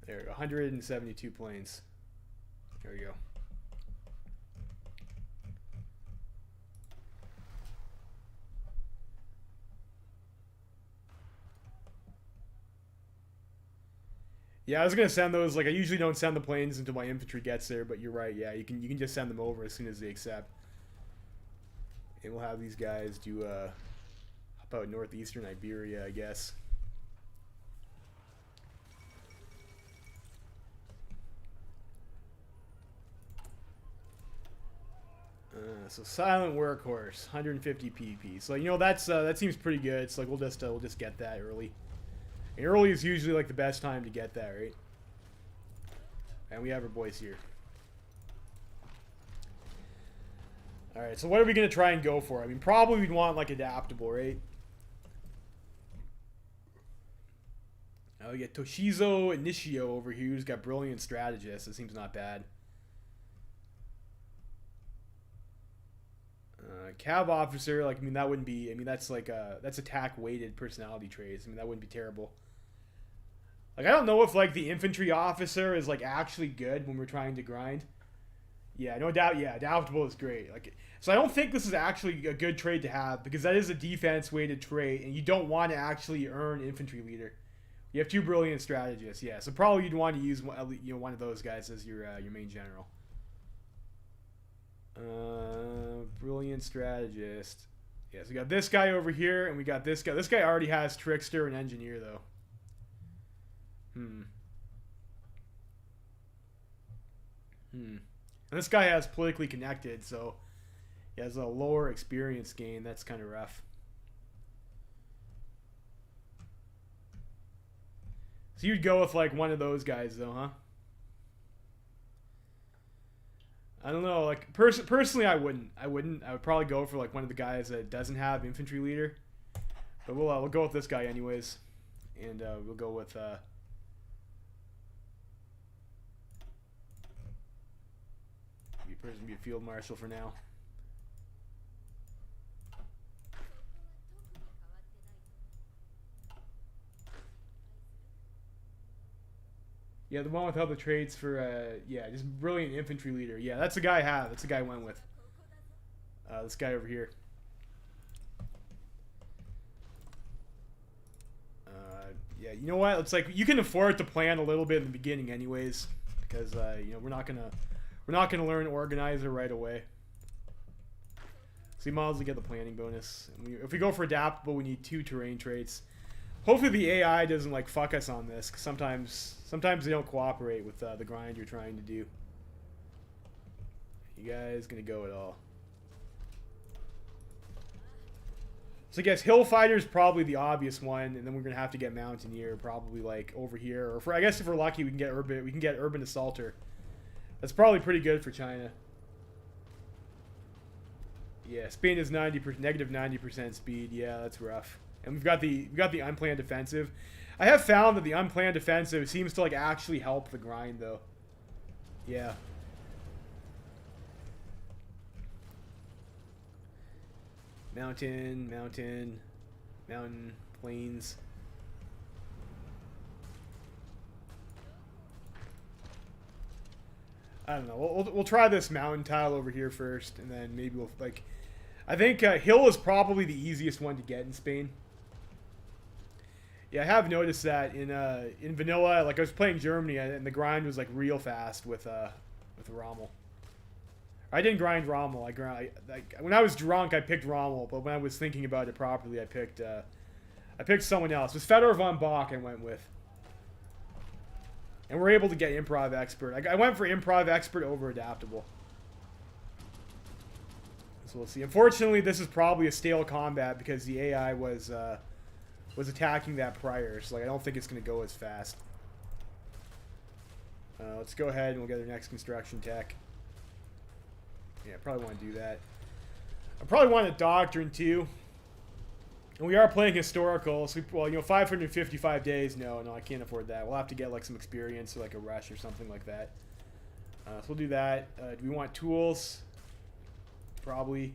There we go. 172 planes. There we go. Yeah, I was gonna send those. Like, I usually don't send the planes until my infantry gets there, but you're right. Yeah, you can just send them over as soon as they accept. And we'll have these guys do how about northeastern Iberia, I guess. So silent workhorse, 150 PP. So that seems pretty good. So like we'll just get that early. And early is usually like the best time to get that, right? And we have our boys here. Alright, so what are we going to try and go for? I mean, probably we'd want like adaptable, right? We get Toshizo Inishio over here who's got brilliant strategist. It seems not bad. Cav officer, like, I mean, that wouldn't be, I mean, that's like that's attack weighted personality traits. I mean, that wouldn't be terrible. Like, I don't know if like the infantry officer is like actually good when we're trying to grind. Yeah, no doubt. Yeah, adaptable is great. Like, so I don't think this is actually a good trait to have because that is a defense weighted trait, and you don't want to actually earn infantry leader. You have 2 brilliant strategists. Yeah, so probably you'd want to use one of those guys as your main general. Brilliant strategist. Yeah, so we got this guy over here, and we got this guy. This guy already has Trickster and Engineer, though. And this guy has Politically Connected, so he has a lower experience gain. That's kind of rough. So you'd go with like one of those guys, though, huh? I don't know. Like personally, I wouldn't. I would probably go for like one of the guys that doesn't have infantry leader. But we'll go with this guy anyways, and we'll go with. Be a field marshal for now. Yeah, the one without the traits for yeah, just brilliant infantry leader. Yeah, that's the guy I have. That's the guy I went with. This guy over here. Yeah, you know what? It's like you can afford to plan a little bit in the beginning, anyways, because you know we're not gonna learn organizer right away. So you might as well get the planning bonus. And if we go for adaptable, we need 2 terrain traits. Hopefully the AI doesn't like fuck us on this, because sometimes they don't cooperate with the grind you're trying to do. You guys gonna go at all? So I guess Hill Fighter is probably the obvious one, and then we're gonna have to get Mountaineer probably like over here, or I guess if we're lucky we can get Urban Assaulter. That's probably pretty good for China. Yeah, Spain is negative 90% speed. Yeah, that's rough. And we've got the unplanned defensive. I have found that the unplanned defensive seems to like actually help the grind though. Yeah. Mountain, plains. I don't know. We'll try this mountain tile over here first, and then maybe we'll like. I think hill is probably the easiest one to get in Spain. Yeah, I have noticed that in vanilla. Like I was playing Germany, and the grind was like real fast with Rommel. I didn't grind Rommel. Like when I was drunk, I picked Rommel, but when I was thinking about it properly, I picked someone else. It was Fedor von Bock I went with. And we're able to get Improv Expert. I went for Improv Expert over Adaptable. So we'll see. Unfortunately, this is probably a stale combat because the AI was attacking that prior. So like, I don't think it's going to go as fast. Let's go ahead and we'll get our next construction tech. Yeah, I probably want to do that. I probably want a Doctrine too. And we are playing historical, so well, you know, 555 days. No, I can't afford that. We'll have to get like some experience or like a rush or something like that. So we'll do that. Do we want tools? Probably.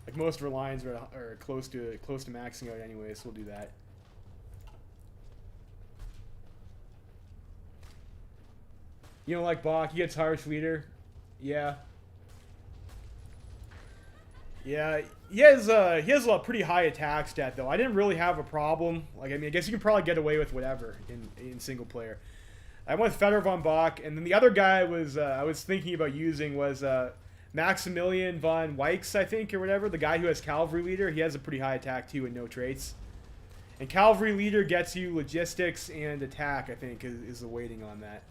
Like most of our lines are close to maxing out anyway, so we'll do that. You know, like Bach, he gets harsh leader. Yeah. Yeah, he has a pretty high attack stat though. I didn't really have a problem. Like I mean, I guess you can probably get away with whatever in single player. I went with Fedor von Bock, and then the other guy I was thinking about using was Maximilian von Wykes, I think, or whatever. The guy who has cavalry leader. He has a pretty high attack too and no traits. And cavalry leader gets you logistics and attack. I think is the weighting on that.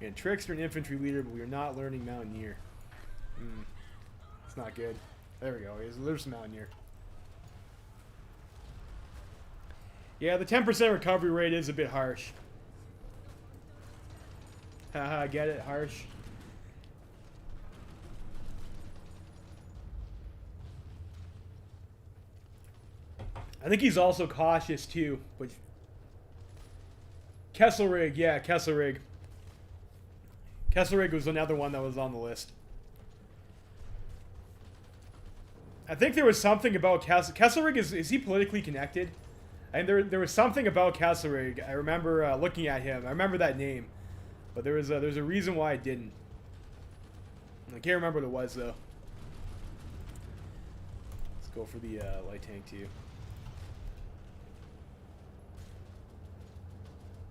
And Trickster and infantry leader, but we are not learning Mountaineer. It's not good. There we go. There's some Mountaineer. Yeah, the 10% recovery rate is a bit harsh. Haha, get it? Harsh. I think he's also cautious too. But Kesselrig, yeah, Kesselrig. Kesselrig was another one that was on the list. I think there was something about Kesselrig. Is he politically connected? And there was something about Kesselrig. I remember looking at him. I remember that name, but there's a reason why I didn't. I can't remember what it was though. Let's go for the light tank too.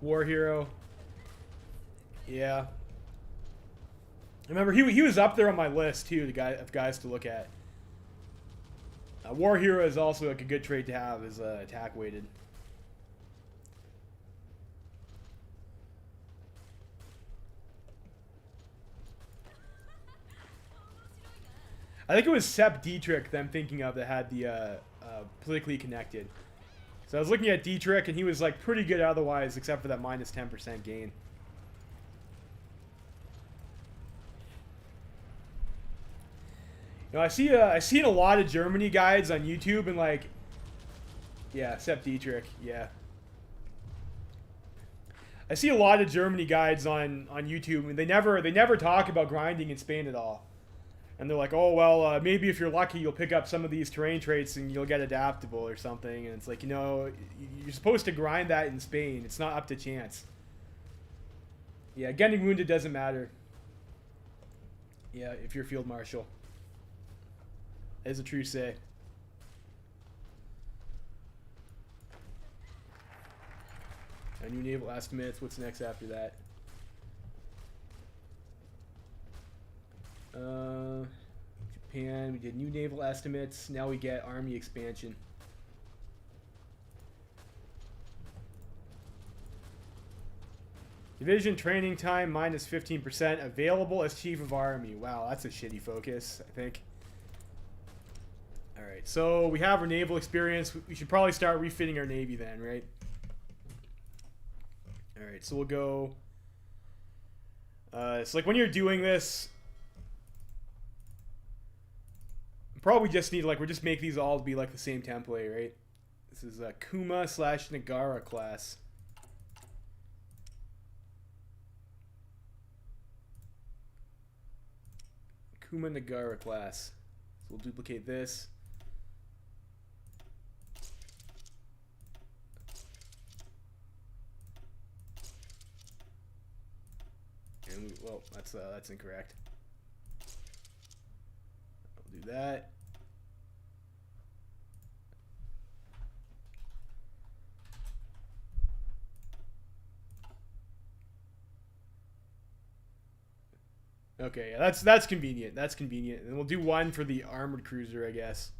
War hero. Yeah. Remember, he was up there on my list too, of guys to look at. War hero is also like a good trait to have, is attack weighted. I think it was Sepp Dietrich that I'm thinking of that had the politically connected. So I was looking at Dietrich and he was like pretty good otherwise, except for that minus 10% gain. You know, I've seen a lot of Germany guides on YouTube and like, yeah, Sepp Dietrich, yeah. I see a lot of Germany guides on YouTube and they never talk about grinding in Spain at all. And they're like, oh, well, maybe if you're lucky, you'll pick up some of these terrain traits and you'll get adaptable or something. And it's like, you know, you're supposed to grind that in Spain. It's not up to chance. Yeah, getting wounded doesn't matter. Yeah, if you're field marshal. That is a true say. A new naval estimates. What's next after that? Japan, we did new naval estimates. Now we get army expansion. Division training time minus 15%. Available as chief of army. Wow, that's a shitty focus, I think. Alright, so we have our naval experience. We should probably start refitting our navy then, right? Alright, so we'll go... it's like when you're doing this... Probably just need, like, we'll just make these all be, like, the same template, right? This is a Kuma/Nagara class. Kuma/Nagara class. So we'll duplicate this. And, well, that's incorrect. I'll do that. Okay, yeah, that's convenient. That's convenient. And we'll do one for the armored cruiser, I guess.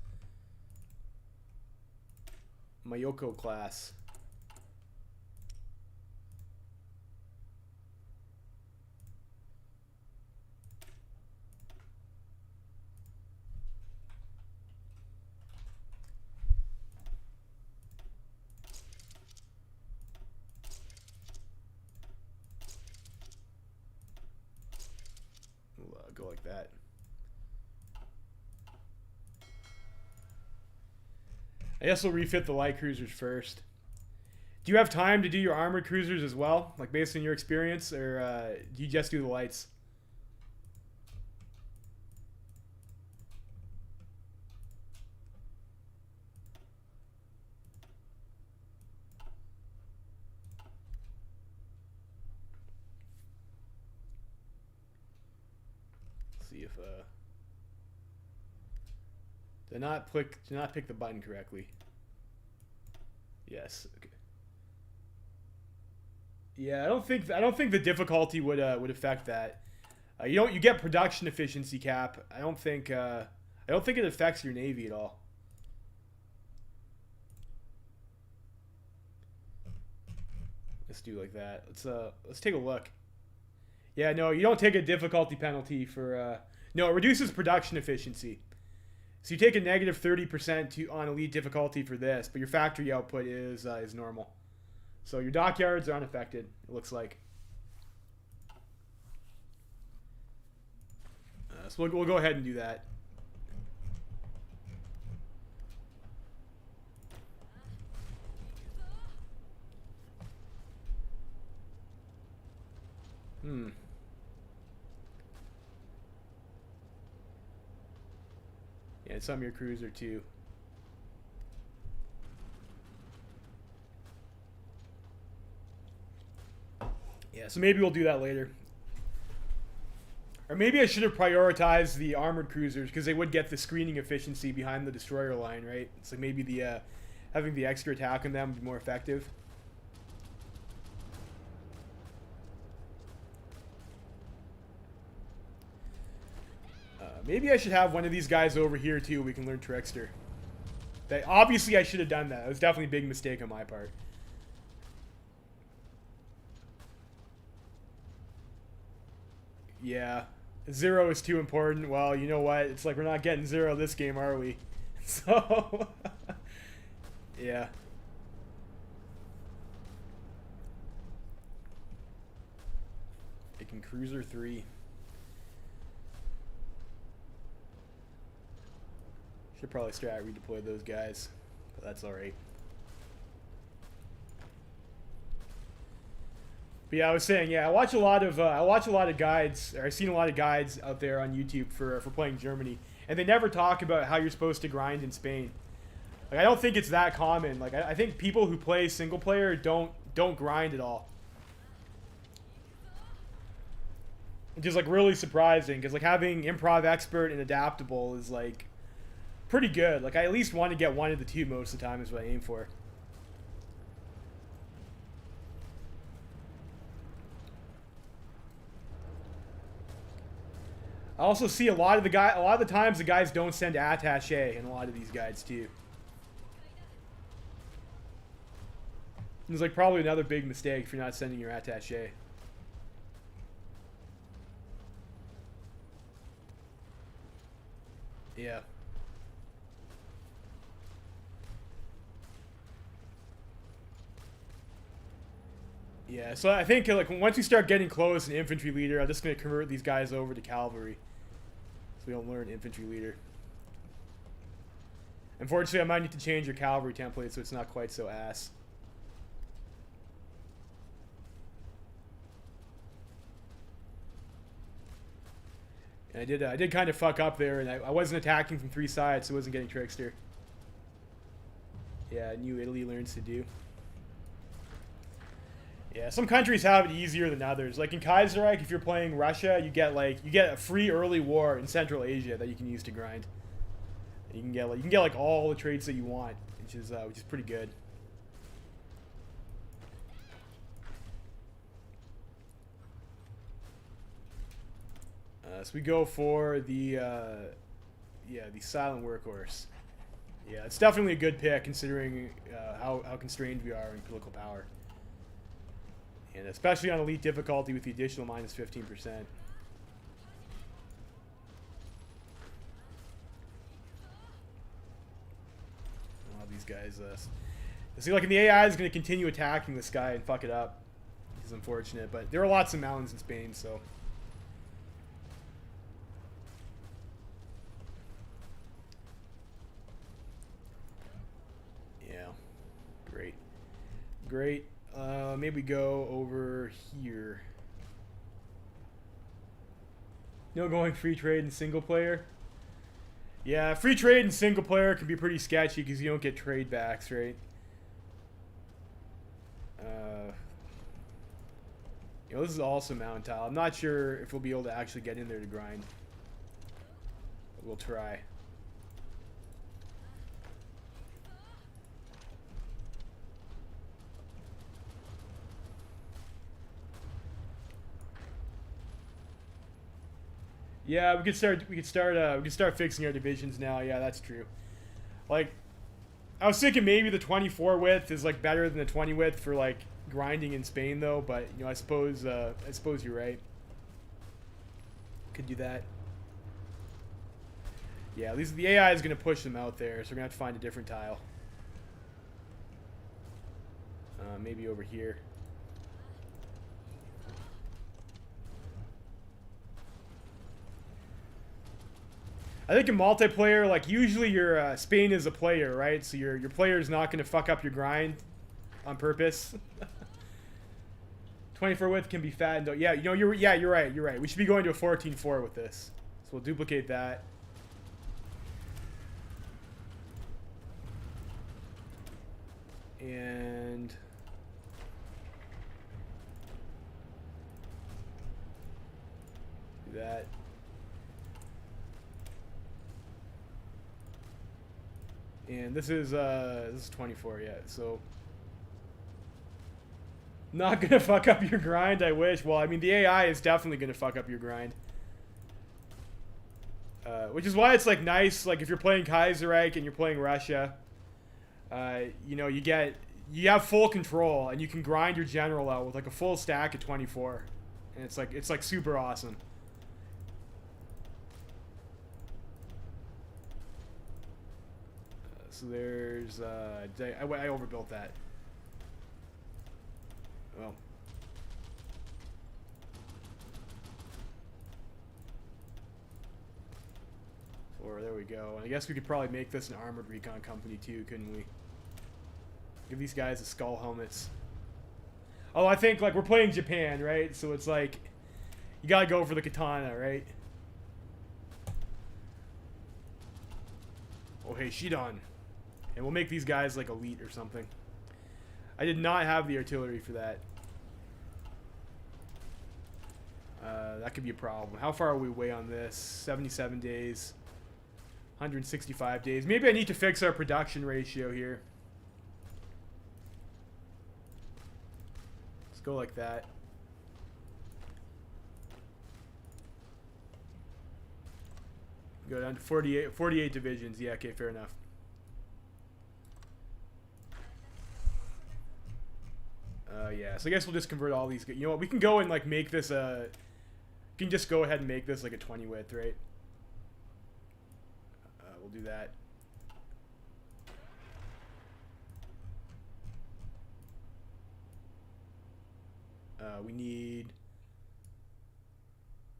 Mayoko class. Go like that. I guess we'll refit the light cruisers first. Do you have time to do your armored cruisers as well? Like based on your experience? Or do you just do the lights? See if did not pick the button correctly. Yes. Okay. Yeah, I don't think the difficulty would affect that. You get production efficiency cap. I don't think it affects your navy at all. Let's do like that. Let's take a look. Yeah, no, you don't take a difficulty penalty for... no, it reduces production efficiency. So you take a negative 30% on elite difficulty for this, but your factory output is normal. So your dockyards are unaffected, it looks like. So we'll go ahead and do that. Yeah, it's on your cruiser too. Yeah, so maybe we'll do that later. Or maybe I should have prioritized the armored cruisers because they would get the screening efficiency behind the destroyer line, right? It's like maybe the having the extra attack on them would be more effective. Maybe I should have one of these guys over here too. We can learn Trickster. Obviously, I should have done that. It was definitely a big mistake on my part. Yeah. 0 is too important. Well, you know what? It's like we're not getting 0 this game, are we? So, yeah. Taking Cruiser 3. Should probably strat redeploy those guys, but that's all right. But yeah, I was saying, yeah, I watch a lot of guides, or I've seen a lot of guides out there on YouTube for playing Germany, and they never talk about how you're supposed to grind in Spain. Like, I don't think it's that common. Like, I think people who play single player don't grind at all. Which is like really surprising, because like having improv expert and adaptable is like pretty good. Like, I at least want to get one of the two most of the time is what I aim for. I also see a lot of the times the guys don't send attaché in a lot of these guides too. It's like probably another big mistake if you're not sending your attaché. Yeah. Yeah, so I think like once we start getting close in infantry leader, I'm just gonna convert these guys over to cavalry, so we don't learn infantry leader. Unfortunately, I might need to change your cavalry template so it's not quite so ass. And I did kind of fuck up there, and I wasn't attacking from 3 sides, so I wasn't getting Trickster. Yeah, New Italy learns to do. Yeah, some countries have it easier than others. Like in Kaiserreich, if you're playing Russia, you get a free early war in Central Asia that you can use to grind. You can get like all the traits that you want, which is pretty good. So we go for the silent workhorse. Yeah, it's definitely a good pick considering how constrained we are in political power. And especially on elite difficulty with the additional minus 15%. A lot of these guys, see, like, the AI is going to continue attacking this guy and fuck it up. Which is unfortunate, but there are lots of mountains in Spain, so. Yeah. Great. Great. Maybe go over here. No going free trade in single player. Yeah, free trade in single player can be pretty sketchy because you don't get trade backs, right? You know, this is also mountain tile. I'm not sure if we'll be able to actually get in there to grind. But we'll try. Yeah, we could start fixing our divisions now. Yeah, that's true. Like, I was thinking maybe the 24 width is like better than the 20 width for like grinding in Spain though, but you know, I suppose you're right. Could do that. Yeah, at least the AI is going to push them out there, so we're going to have to find a different tile. Maybe over here. I think in multiplayer, like usually your Spain is a player, right? So your player is not going to fuck up your grind on purpose. 24 width can be fat. And yeah, you know, you're right. You're right. We should be going to a 14.4 with this. So we'll duplicate that. And do that. And this is 24, yeah. So not gonna fuck up your grind, I wish. Well, I mean, the AI is definitely gonna fuck up your grind. Which is why it's like nice, like if you're playing Kaiserreich and you're playing Russia, you know, you have full control and you can grind your general out with like a full stack at 24, and it's like super awesome. So there's I overbuilt that. Well. Or there we go. And I guess we could probably make this an armored recon company too, couldn't we? Give these guys the skull helmets. Oh, I think like we're playing Japan, right? So it's like you gotta go for the katana, right? Oh hey, Shidan. And we'll make these guys like elite or something. I did not have the artillery for that. That could be a problem. How far are we away on this? 77 days. 165 days. Maybe I need to fix our production ratio here. Let's go like that. Go down to 48 divisions. Yeah, okay, fair enough. Yeah, so I guess we'll just convert all these. You know what? We can go and like make this a. We can just go ahead and make this like a 20 width, right? We'll do that. We need.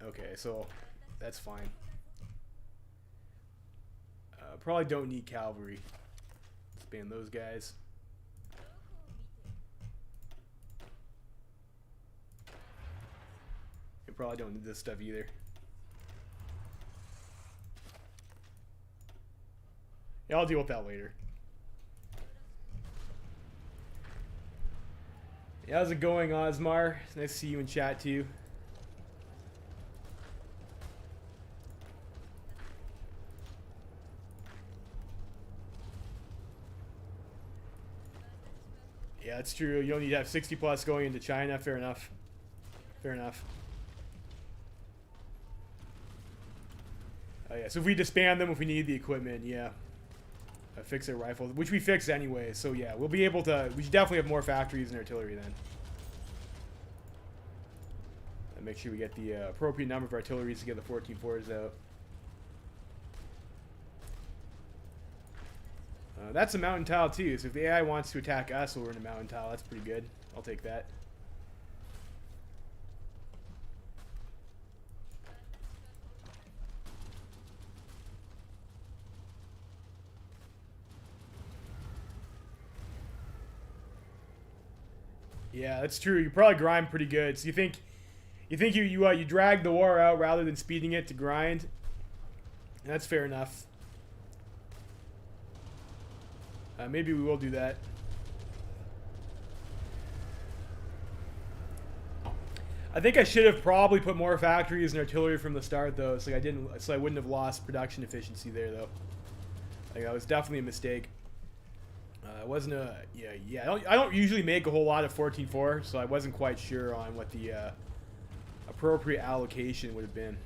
Okay, so that's fine. Probably don't need cavalry. Let's ban those guys. You probably don't need this stuff either. Yeah, I'll deal with that later. Yeah, how's it going, Osmar? It's nice to see you in chat too. Yeah, that's true. You don't need to have 60 plus going into China. Fair enough. Fair enough. Oh yeah, so if we disband them if we need the equipment, yeah. Fix their rifles, which we fix anyway, so yeah, we'll be able to, we should definitely have more factories and artillery then. And make sure we get the appropriate number of artilleries to get the 14-4s out. That's a mountain tile too, so if the AI wants to attack us while we're in a mountain tile, that's pretty good. I'll take that. Yeah, that's true. You probably grind pretty good. So you think you drag the war out rather than speeding it to grind. And that's fair enough. Maybe we will do that. I think I should have probably put more factories and artillery from the start though, so I wouldn't have lost production efficiency there though. Like that was definitely a mistake. It wasn't a yeah. I don't usually make a whole lot of 14-4, so I wasn't quite sure on what the appropriate allocation would have been.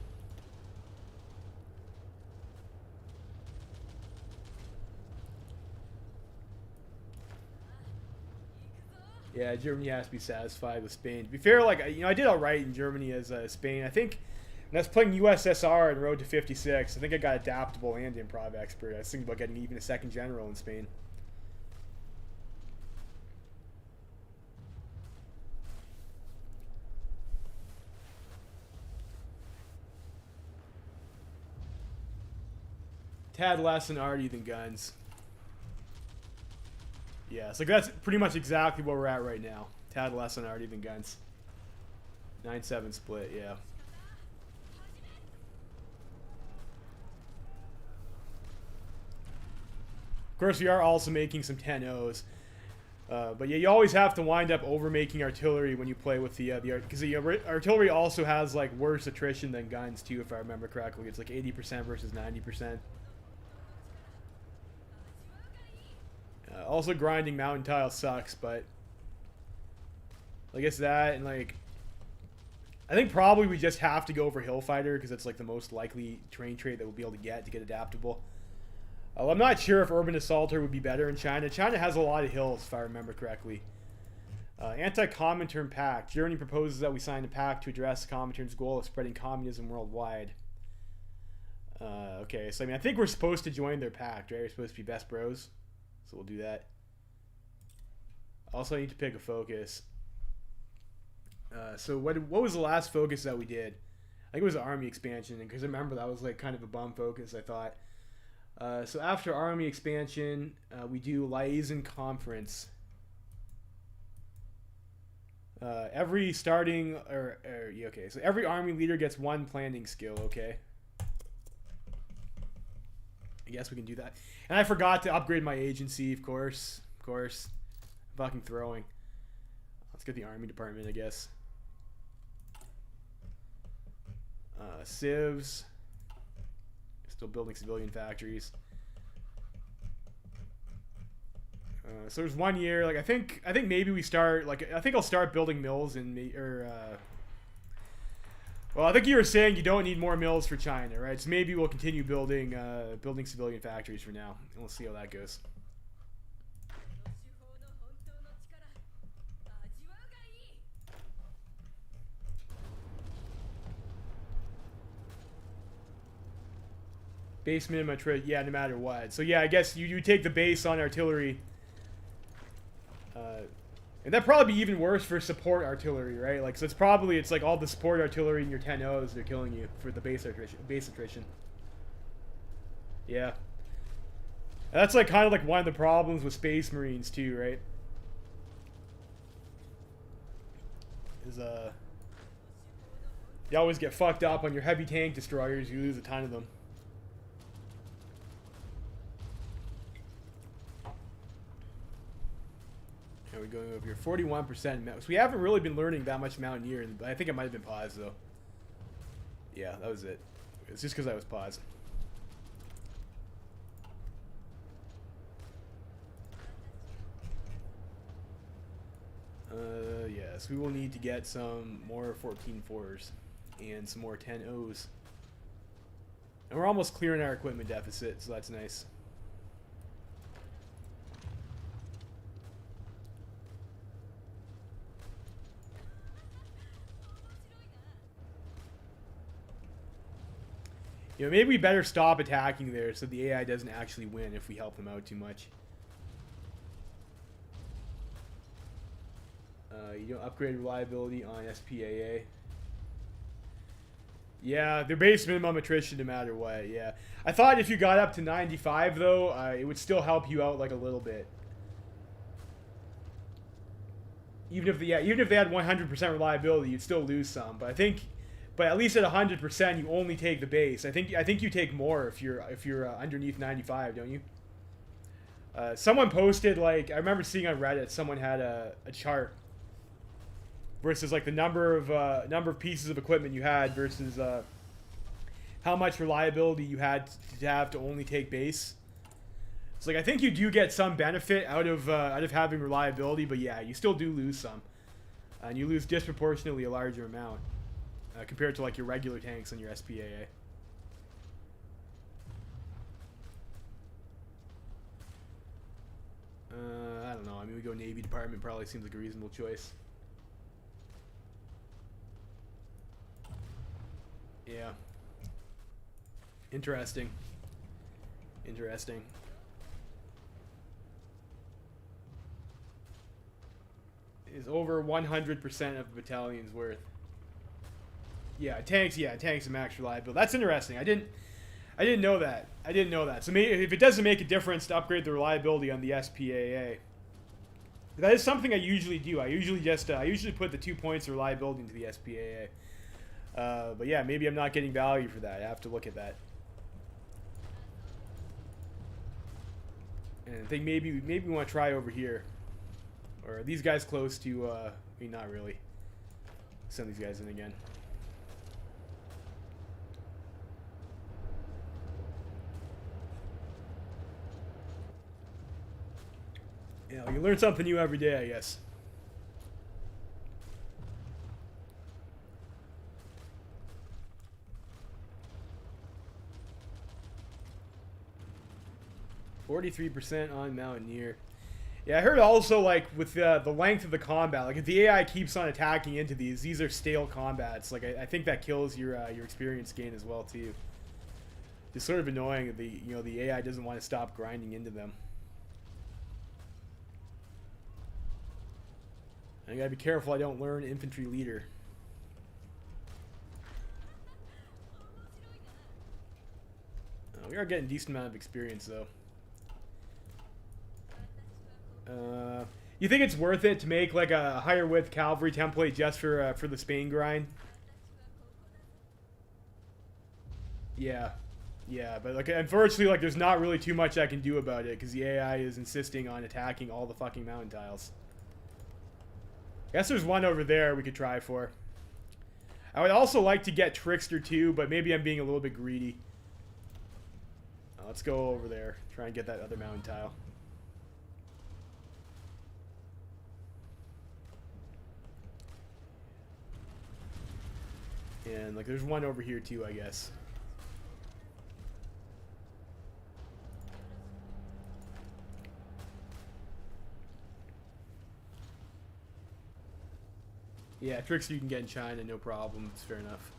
Yeah, Germany has to be satisfied with Spain. To be fair, like I did all right in Germany as Spain. I think when I was playing USSR and Road to 56, I think I got adaptable and improv expert. I was thinking about getting even a second general in Spain. Tad less than arty than guns. Yeah, so that's pretty much exactly where we're at right now. Tad less than arty than guns. 9-7 split, yeah. Of course, we are also making some 10-0s. But yeah, you always have to wind up over-making artillery when you play with the because the artillery also has like worse attrition than guns too, if I remember correctly. It's like 80% versus 90%. Also, grinding mountain tile sucks, but I guess that and like I think probably we just have to go for Hill Fighter because it's like the most likely terrain trait that we'll be able to get adaptable. I'm not sure if Urban Assaulter would be better in China. China has a lot of hills, if I remember correctly. Anti-Comintern Pact. Germany proposes that we sign a pact to address the Comintern's goal of spreading communism worldwide. Okay, so I mean, I think we're supposed to join their pact, right? We're supposed to be best bros. So we'll do that. Also, I need to pick a focus. So what was the last focus that we did? I think it was army expansion, because I remember that was like kind of a bum focus, I thought. So after army expansion, we do liaison conference. Every starting yeah, okay. So every army leader gets one planning skill. Okay. I guess we can do that. And I forgot to upgrade my agency, of course. Of course. Fucking throwing. Let's get the army department, I guess. Civs. Still building civilian factories. So there's 1 year. Like I think maybe we start. Like I think I'll start building mills well, I think you were saying you don't need more mills for China, right? So maybe we'll continue building civilian factories for now, and we'll see how that goes. Base minimum trade, yeah, no matter what. So yeah, I guess you take the base on artillery. And that'd probably be even worse for support artillery, right? Like, so it's like all the support artillery in your 10-0s, they're killing you for the base attrition. Yeah. And that's like kind of like one of the problems with Space Marines too, right? Is you always get fucked up on your heavy tank destroyers, you lose a ton of them. We're going over here, 41%. So we haven't really been learning that much Mountaineer. I think it might have been paused though. Yeah, that was it. It's just because I was paused. Yes, we will need to get some more 14-4s and some more 10-0s. And we're almost clearing our equipment deficit, so that's nice. You know, maybe we better stop attacking there so the AI doesn't actually win if we help them out too much. You don't upgrade reliability on SPAA. Yeah, their base minimum attrition no matter what, yeah. I thought if you got up to 95 though, it would still help you out like a little bit. Even if they had 100% reliability, you'd still lose some, but at least at 100%, you only take the base. I think you take more if you're underneath 95, don't you? Someone posted, like, I remember seeing on Reddit, someone had a chart versus like the number of pieces of equipment you had versus how much reliability you had to have to only take base. It's like I think you do get some benefit out of having reliability, but yeah, you still do lose some, and you lose disproportionately a larger amount. Compared to like your regular tanks on your SPAA. I don't know. I mean, we go Navy Department, probably seems like a reasonable choice. Yeah. Interesting. Interesting. Is over 100% of the battalion's worth. Yeah, tanks and max reliability. That's interesting. I didn't know that. So maybe if it doesn't make a difference to upgrade the reliability on the SPAA, that is something I usually do. I usually put the 2 points of reliability into the SPAA. But yeah, maybe I'm not getting value for that. I have to look at that. And I think maybe we want to try over here, or are these guys close to? I mean, not really. Send these guys in again. Yeah, you learn something new every day, I guess. %on Mountaineer. Yeah, I heard also, like, with the length of the combat, like, if the AI keeps on attacking into these are stale combats. Like, I think that kills your experience gain as well, too. It's sort of annoying that the AI doesn't want to stop grinding into them. I gotta be careful I don't learn infantry leader. We are getting a decent amount of experience, though. You think it's worth it to make like a higher width cavalry template just for the Spain grind? Yeah, but like unfortunately, like there's not really too much I can do about it because the AI is insisting on attacking all the fucking mountain tiles. I guess there's one over there we could try for. I would also like to get Trickster too, but maybe I'm being a little bit greedy. Let's go over there, try and get that other mountain tile. And like there's one over here too, I guess. Yeah, Trickster you can get in China, no problem. It's fair enough.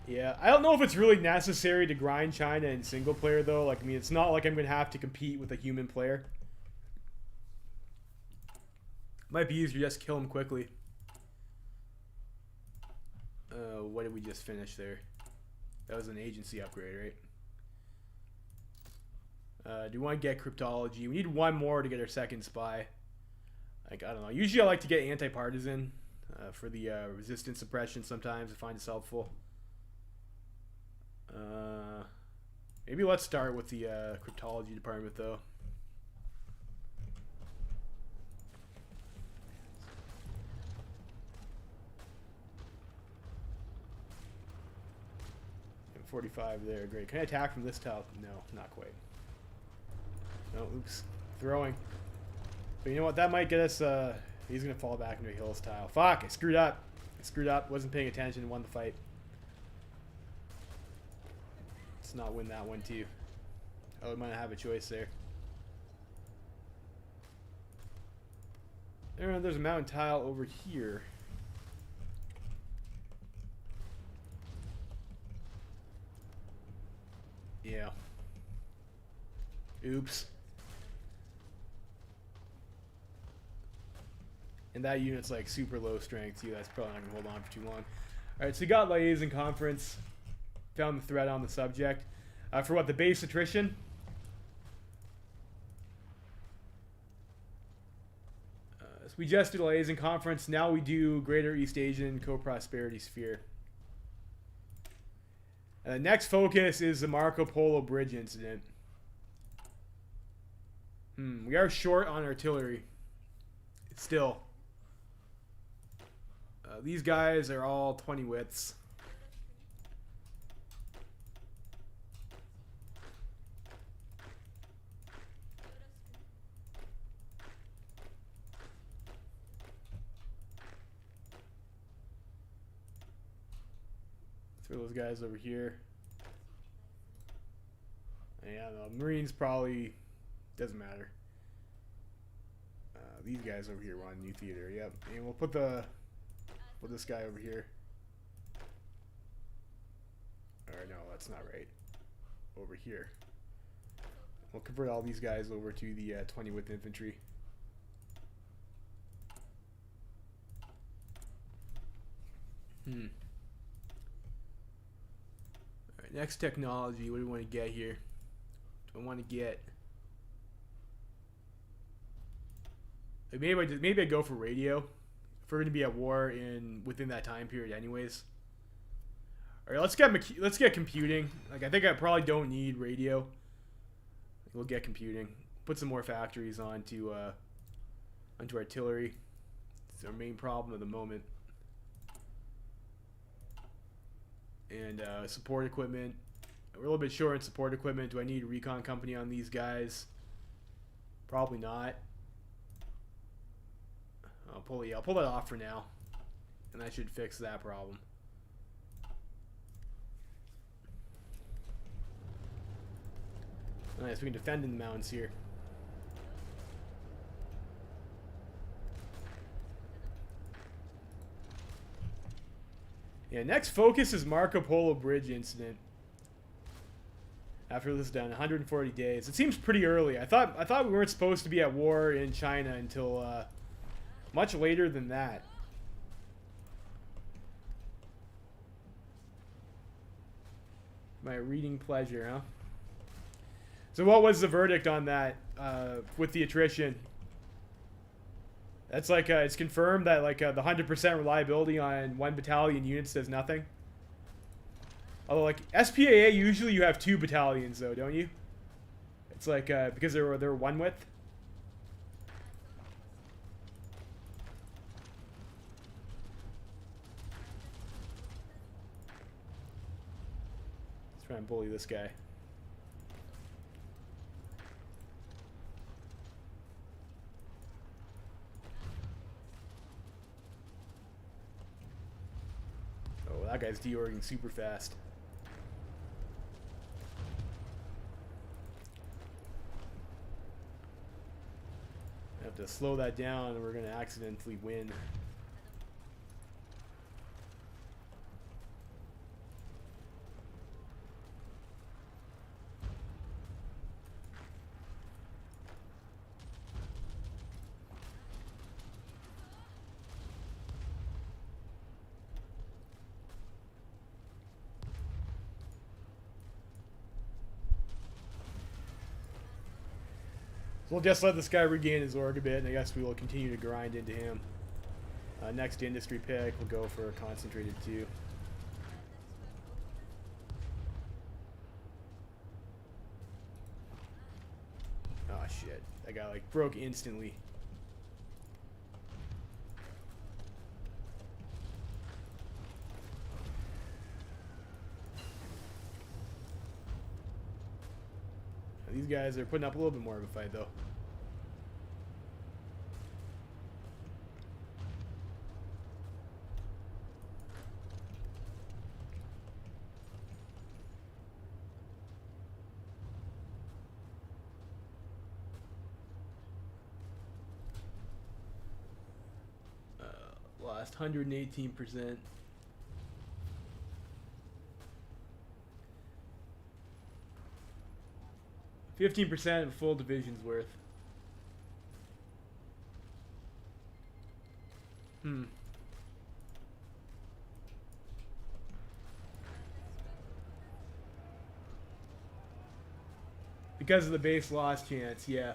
Yeah, I don't know if it's really necessary to grind China in single player though. Like, I mean, it's not like I'm gonna have to compete with a human player. Might be easier to just kill him quickly. What did we just finish there? That was an agency upgrade, right? Do we want to get cryptology? We need one more to get our second spy. Like, I don't know. Usually I like to get anti-partisan for the resistance suppression sometimes. I find it's helpful. Maybe let's start with the cryptology department, though. And 45 there. Great. Can I attack from this tile? No, not quite. No, oops. Throwing. But you know what? That might get us... he's going to fall back into a hills tile. Fuck! I screwed up. Wasn't paying attention. Won the fight. Let's not win that one, too. Oh, we might have a choice there. There's a mountain tile over here. Yeah. Oops. And that unit's like super low strength too. That's probably not gonna hold on for too long. Alright, so we got liaison conference. Found the thread on the subject. For what, the base attrition? So we just did a liaison conference. Now we do Greater East Asian Co-Prosperity Sphere. The next focus is the Marco Polo Bridge incident. We are short on artillery. Still. These guys are all 20 widths. Throw those guys over here. Yeah, the Marines probably doesn't matter. These guys over here want a new theater. Yep, and we'll put this guy over here. Or no, that's not right. Over here. We'll convert all these guys over to the 20 width infantry. Alright, next technology. What do we want to get here? Do I want to get... Maybe I go for radio. If we're going to be at war within that time period anyways. Alright, let's get computing. Like, I think I probably don't need radio. We'll get computing. Put some more factories onto artillery. It's our main problem at the moment. And support equipment. We're a little bit short in support equipment. Do I need a recon company on these guys? Probably not. I'll pull that off for now, and that should fix that problem. Nice, we can defend in the mountains here. Yeah, next focus is Polo Bridge incident. After this is done, 140 days. It seems pretty early. I thought we weren't supposed to be at war in China until much later than that. My reading pleasure, huh? So what was the verdict on that with the attrition? That's like it's confirmed that like the 100% reliability on 1 battalion units does nothing. Although like SPAA usually you have 2 battalions though, don't you? It's like because they're one width. Let's try and bully this guy. Oh, that guy's deorging super fast. I have to slow that down or we're going to accidentally win. We'll just let this guy regain his org a bit, and I guess we will continue to grind into him. Next industry pick, we'll go for a concentrated 2. Oh shit, that guy like broke instantly. These guys are putting up a little bit more of a fight, though. Lost 118%. %, of full division's worth. Because of the base loss chance, yeah.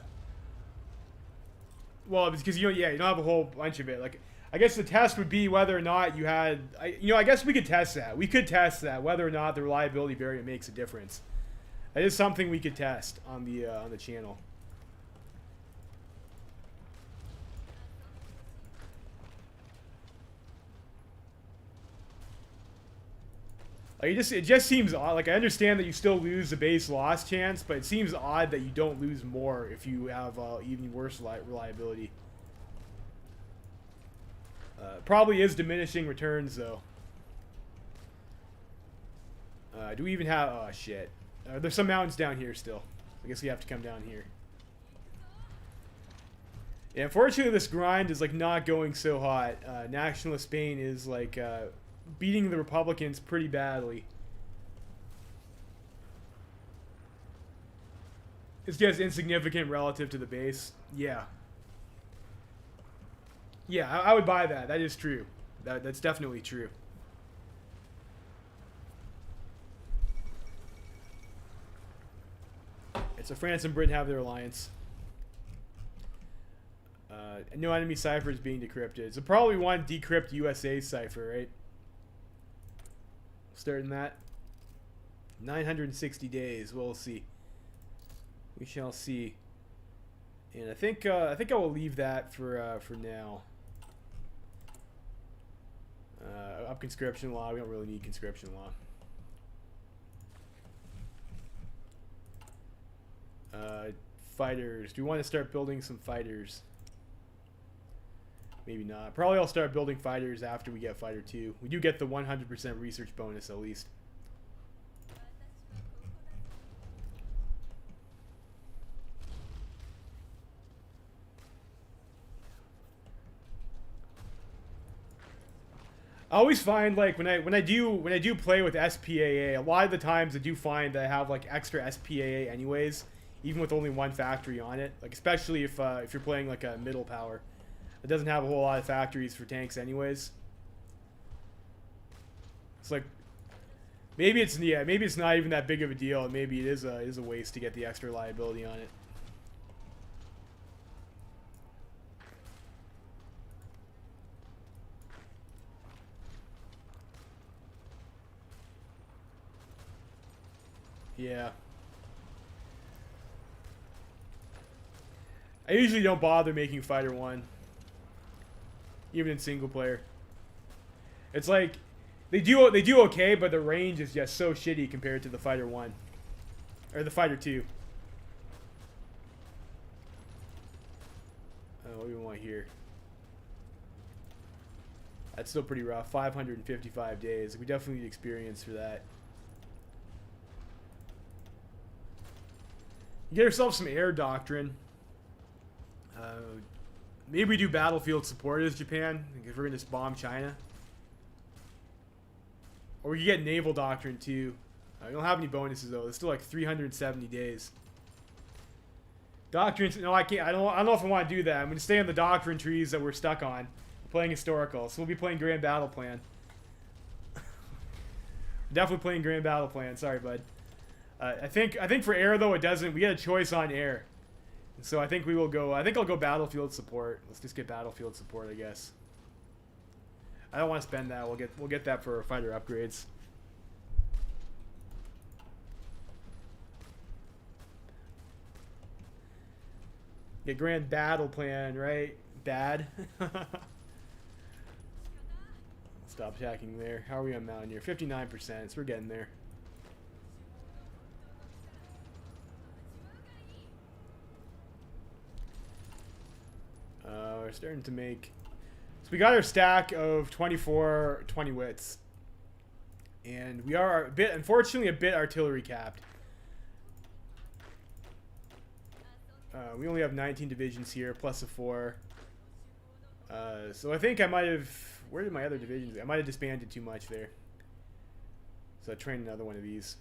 Well, it's because you don't have a whole bunch of it. Like, I guess the test would be whether or not you had, I guess we could test that. We could test that whether or not the reliability variant makes a difference. That is something we could test on the channel. Like it just seems odd. Like I understand that you still lose the base loss chance, but it seems odd that you don't lose more if you have even worse reliability. Probably is diminishing returns though. Do we even have? Oh shit. There's some mountains down here still. I guess we have to come down here. Yeah, unfortunately this grind is like not going so hot. Nationalist Spain is like beating the Republicans pretty badly. It's just insignificant relative to the base. Yeah. Yeah, I would buy that. That is true. That's definitely true. So France and Britain have their alliance. No enemy cipher is being decrypted. So probably one decrypt USA cipher, right? Starting that. 960 days. We'll see. We shall see. And I think I will leave that for now. Up conscription law. We don't really need conscription law. Fighters. Do we want to start building some fighters? Maybe not. Probably I'll start building fighters after we get fighter 2. We do get the 100% research bonus at least. I always find like when I do play with SPAA, a lot of the times I do find that I have like extra SPAA anyways, even with only one factory on it. Like especially if you're playing like a middle power, it doesn't have a whole lot of factories for tanks anyways. It's like maybe it's not even that big of a deal. Maybe it is a waste to get the extra liability on it. Yeah. I usually don't bother making fighter 1. Even in single player. It's like they do okay, but the range is just so shitty compared to the fighter 1. Or the fighter 2. What do we want here? That's still pretty rough. 555 days. We definitely need experience for that. Get ourselves some air doctrine. Maybe we do battlefield support as Japan, if we're going to just bomb China. Or we can get naval doctrine too. We don't have any bonuses though. It's still like 370 days. Doctrines, no, I can't. I don't know if I want to do that. I'm going to stay on the doctrine trees that we're stuck on. Playing historical, so we'll be playing Grand Battle Plan. Definitely playing Grand Battle Plan. Sorry, bud. I think for air though it doesn't. We get a choice on air, so I think we will go. I think I'll go battlefield support. Let's just get battlefield support, I guess. I don't want to spend that. We'll get that for fighter upgrades. Get Grand Battle Plan, right? Bad. Stop attacking there. How are we on Mountaineer? 59%, so we're getting there. We're starting to make... So we got our stack of 24 20 wits. And we are, unfortunately, a bit artillery capped. We only have 19 divisions here, plus a 4. So I think I might have... Where did my other divisions go? I might have disbanded too much there. So I train another one of these.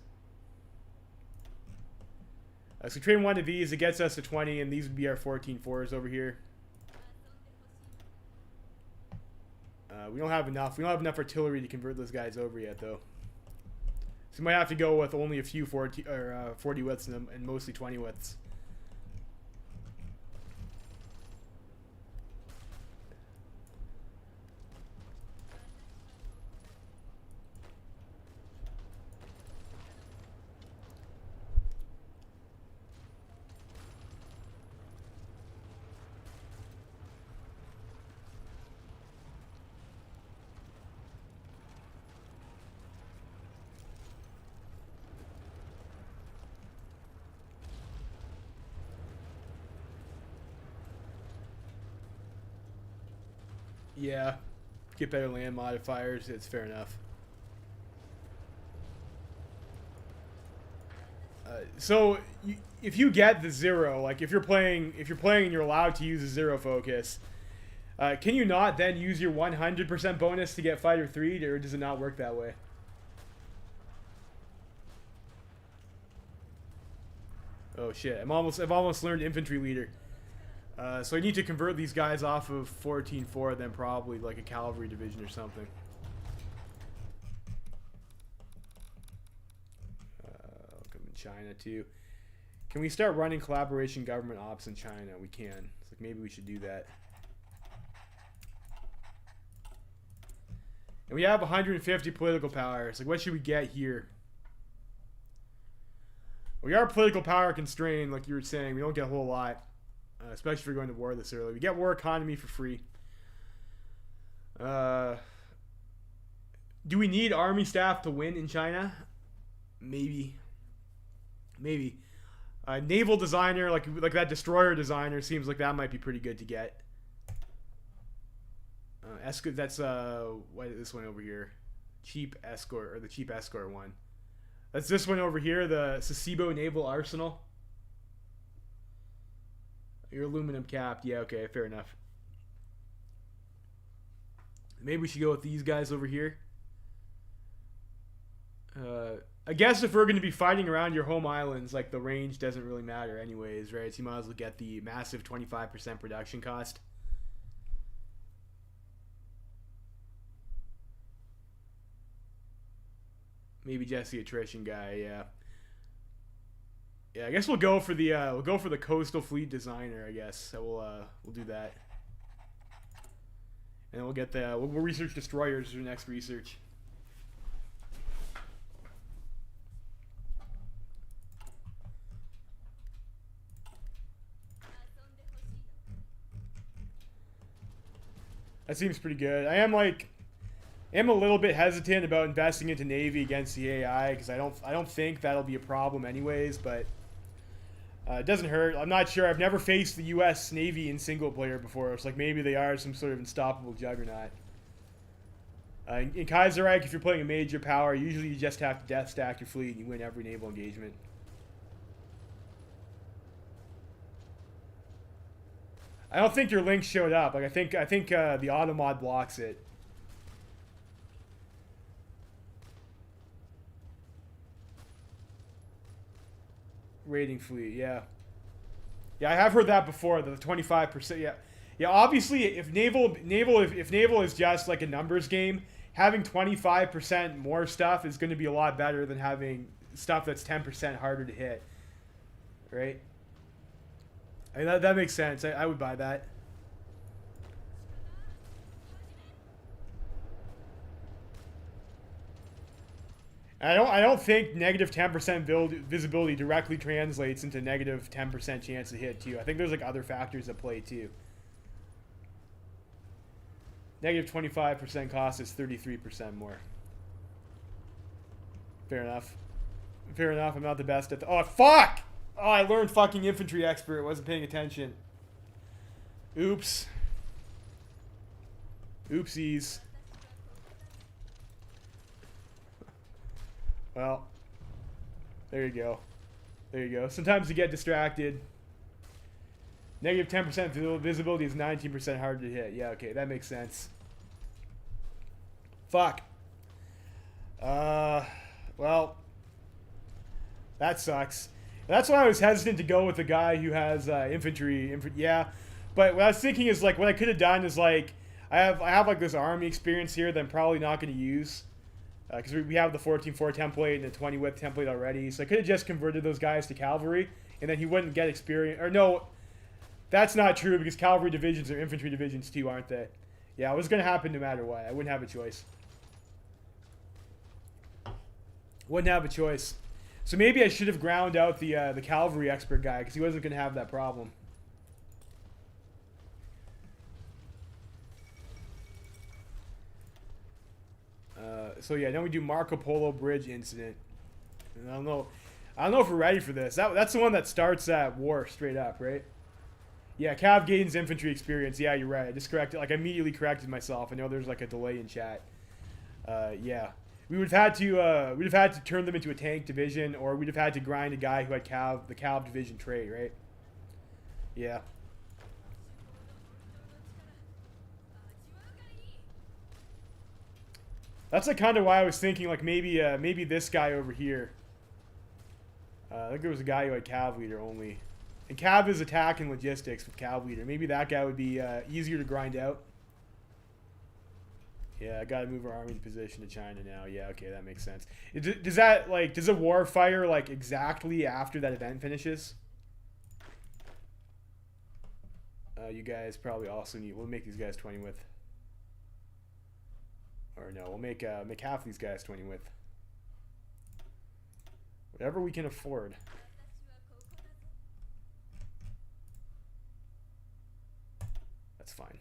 So train one of these, it gets us to 20, and these would be our 14 4s over here. We don't have enough. We don't have enough artillery to convert those guys over yet, though. So we might have to go with only a few 40 widths and mostly 20 widths. Yeah, get better land modifiers. It's fair enough. So if you get the 0, like if you're playing and you're allowed to use a 0 focus, can you not then use your 100% bonus to get fighter 3, or does it not work that way? Oh shit! I've almost learned infantry leader. So I need to convert these guys off of 14-4, then probably like a cavalry division or something. I'll come in China too. Can we start running collaboration government ops in China? We can. It's like maybe we should do that. And we have 150 political power. It's like, what should we get here? We are political power constrained, like you were saying. We don't get a whole lot. Especially if we're going to war this early. We get war economy for free. Do we need army staff to win in China? Maybe. Maybe. Naval designer, like that destroyer designer, seems like that might be pretty good to get. That's this one over here, cheap escort, or the cheap escort one. That's this one over here, the Sasebo Naval Arsenal. You're aluminum capped, yeah, okay, fair enough. Maybe we should go with these guys over here. I guess if we're going to be fighting around your home islands, like, the range doesn't really matter anyways, right? So you might as well get the massive 25% production cost. Maybe just the attrition guy, yeah. Yeah, I guess we'll go for the coastal fleet designer, I guess. So we'll do that. And then we'll research destroyers for next research. That seems pretty good. I am a little bit hesitant about investing into Navy against the AI because I don't think that'll be a problem anyways, but it doesn't hurt. I'm not sure. I've never faced the U.S. Navy in single player before. It's like maybe they are some sort of unstoppable juggernaut. In Kaiserreich, if you're playing a major power, usually you just have to death stack your fleet and you win every naval engagement. I don't think your link showed up. Like I think the auto mod blocks it. Raiding fleet, yeah. Yeah, I have heard that before. The 25%, yeah. Yeah, obviously, if naval is just like a numbers game, having 25% more stuff is going to be a lot better than having stuff that's 10% harder to hit, right? I mean, that makes sense. I would buy that. I don't think negative 10% visibility directly translates into negative 10% chance to hit too. I think there's like other factors at play too. Negative 25% cost is 33% more. Fair enough. Fair enough. I'm not the best at the... Oh, fuck! Oh, I learned fucking infantry expert. Wasn't paying attention. Oops. Oopsies. Well, there you go. There you go. Sometimes you get distracted. Negative 10% visibility is 19% harder to hit. Yeah, okay, that makes sense. Fuck. Well, that sucks. That's why I was hesitant to go with the guy who has infantry. Yeah, but what I was thinking is like what I could have done is like I have like this army experience here that I'm probably not going to use because we have the 14-4 template and the 20 width template already. So I could have just converted those guys to cavalry, and then he wouldn't get experience. Or no, that's not true because cavalry divisions are infantry divisions too, aren't they? Yeah, it was going to happen no matter what. I wouldn't have a choice. Wouldn't have a choice. So maybe I should have ground out the cavalry expert guy because he wasn't going to have that problem. So yeah, then we do Polo Bridge incident. And I don't know if we're ready for this. That's the one that starts at war straight up, right? Yeah, Cav gains infantry experience. Yeah, you're right. I just corrected, like I immediately corrected myself. I know there's like a delay in chat. Yeah. We would have had to turn them into a tank division, or we'd have had to grind a guy who had the Cav division trait, right? Yeah. That's like kind of why I was thinking like maybe this guy over here. I think there was a guy who had Cav leader only, and Cav is attack and logistics with Cav leader. Maybe that guy would be easier to grind out. Yeah, I gotta move our army position to China now. Yeah, okay, that makes sense. Does a war fire like exactly after that event finishes? You guys probably also need. We'll make these guys 20 width. Or no, we'll make half these guys 20 width. Whatever we can afford. That's fine.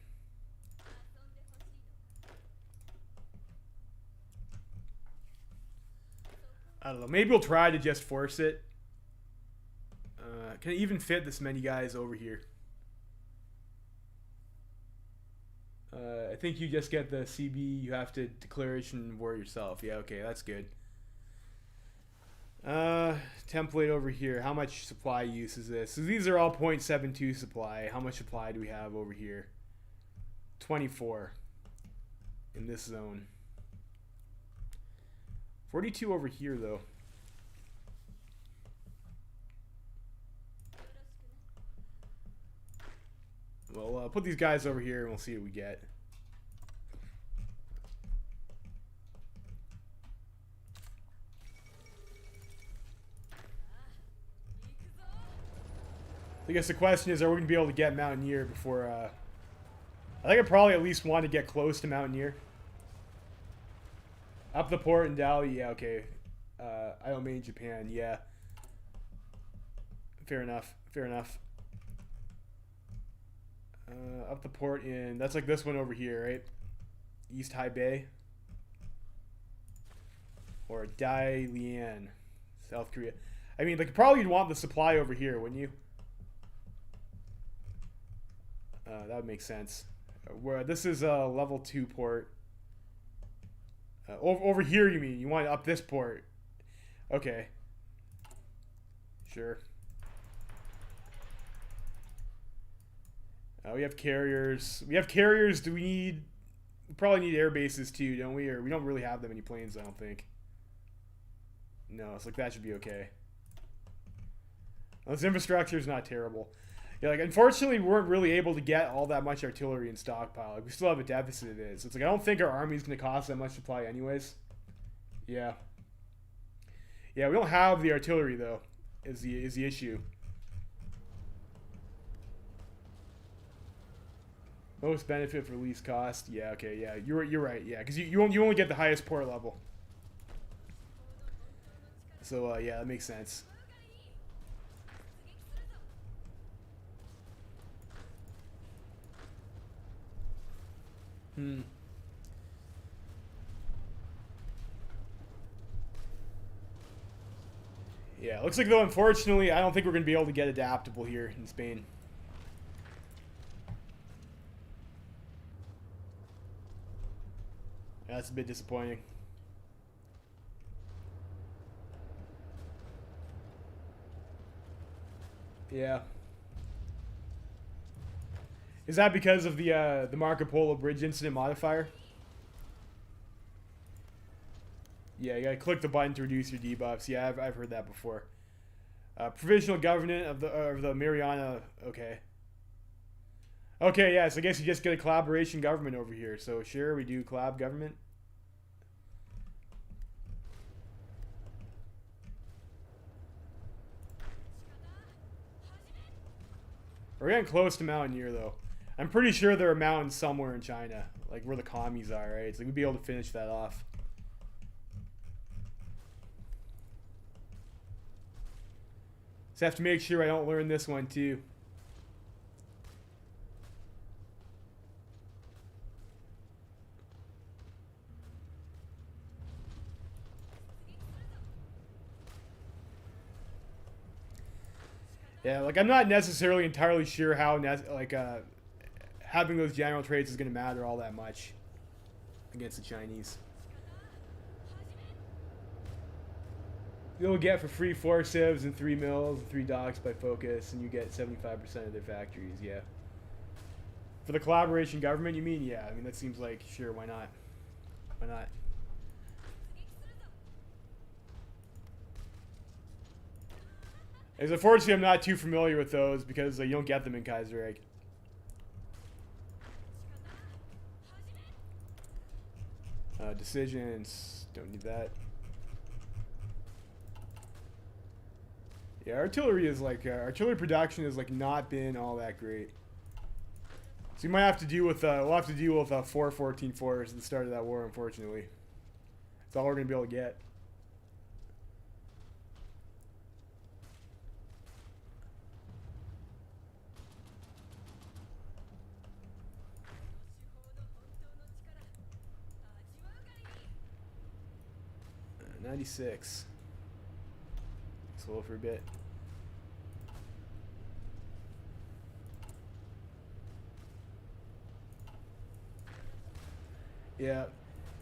I don't know. Maybe we'll try to just force it. Can it even fit this many guys over here? I think you just get the CB. You have to declaration of war yourself. Yeah, okay, that's good. Template over here. How much supply use is this? So these are all 0.72 supply. How much supply do we have over here? 24 in this zone. 42 over here, though. Well, put these guys over here and we'll see what we get. I guess the question is, are we going to be able to get Mountaineer before... I think I probably at least want to get close to Mountaineer. Up the port in Dali, yeah, okay. I don't mean Japan, yeah. Fair enough, fair enough. Up the port in... That's like this one over here, right? East High Bay. Or Dalian, South Korea. I mean, like, probably you'd want the supply over here, wouldn't you? That would make sense. Where this is a level 2 port. Over here, you mean? You want it up this port? Okay. Sure. We have carriers. We have carriers. Do we need... We probably need air bases too, don't we? Or we don't really have that many planes, I don't think. No, it's like that should be okay. This infrastructure is not terrible. Yeah, like, unfortunately, we weren't really able to get all that much artillery in stockpile. Like, we still have a deficit of it. So it's like, I don't think our army is going to cost that much supply anyways. Yeah. Yeah, we don't have the artillery, though, is the issue. Most benefit for least cost. Yeah, okay, yeah. You're right, yeah. Because you only get the highest port level. So, yeah, that makes sense. Yeah, looks like, though, unfortunately, I don't think we're going to be able to get adaptable here in Spain. Yeah, that's a bit disappointing. Yeah. Is that because of the Marco Polo Bridge incident modifier? Yeah, you gotta click the button to reduce your debuffs. Yeah, I've heard that before. Provisional government of the Mariana. Okay. Okay, yeah, so I guess you just get a collaboration government over here. So sure, we do collab government. We're getting close to Mountaineer, though. I'm pretty sure there are mountains somewhere in China, like where the commies are, right? So we'd be able to finish that off. Just have to make sure I don't learn this one, too. Yeah, like, I'm not necessarily entirely sure how, having those general traits is going to matter all that much against the Chinese. You'll get for free 4 civs and 3 mills and 3 docks by focus, and you get 75% of their factories, yeah. For the collaboration government, you mean? Yeah, I mean, that seems like, sure, why not? Why not? As unfortunately, I'm not too familiar with those because you don't get them in Kaiserreich. Decisions, don't need that. Yeah, artillery is like artillery production has like not been all that great. So you might have to deal with we'll have to deal with 4-14-4s at the start of that war. Unfortunately, that's all we're gonna be able to get. '96. Slow for a bit. Yeah.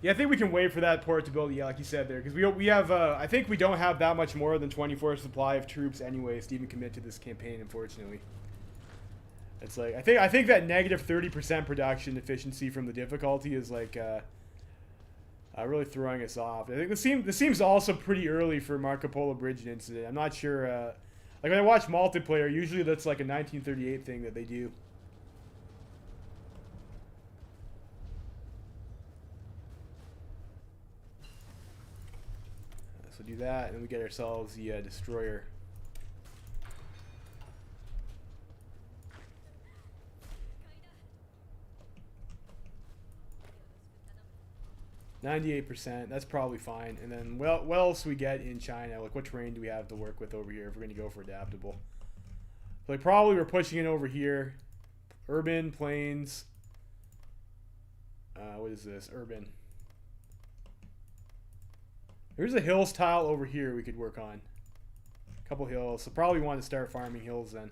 Yeah, I think we can wait for that port to build, yeah, like you said there, because we have, I think we don't have that much more than 24 supply of troops anyways to even commit to this campaign, unfortunately. It's like, I think that negative 30% production efficiency from the difficulty is like, really throwing us off. I think this seems also pretty early for Marco Polo Bridge incident. I'm not sure, like when I watch multiplayer, usually that's like a 1938 thing that they do. So do that, and then we get ourselves the destroyer. %. That's probably fine. And then what else we get in China? Like what terrain do we have to work with over here if we're going to go for adaptable? So like probably we're pushing it over here. Urban, plains. What is this? Urban. There's a hills tile over here we could work on. A couple hills. So probably want to start farming hills then.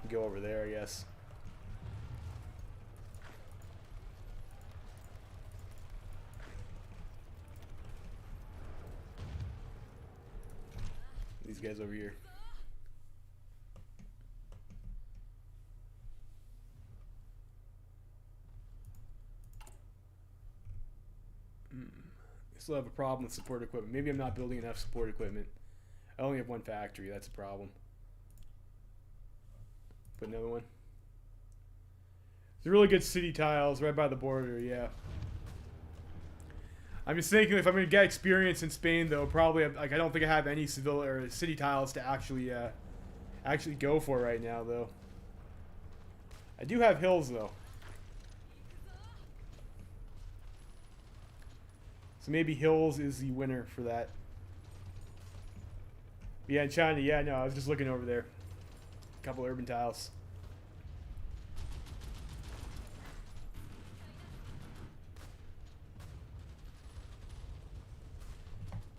Go over there, I guess. These guys over here. I still have a problem with support equipment. Maybe I'm not building enough support equipment. I only have one factory. That's a problem. Put another one. There's really good city tiles right by the border, yeah. I'm just thinking if I'm going to get experience in Spain, though, probably like I don't think I have any civil or city tiles to actually go for right now, though. I do have hills, though. So maybe hills is the winner for that. But yeah, in China, yeah, no, I was just looking over there. A couple urban tiles.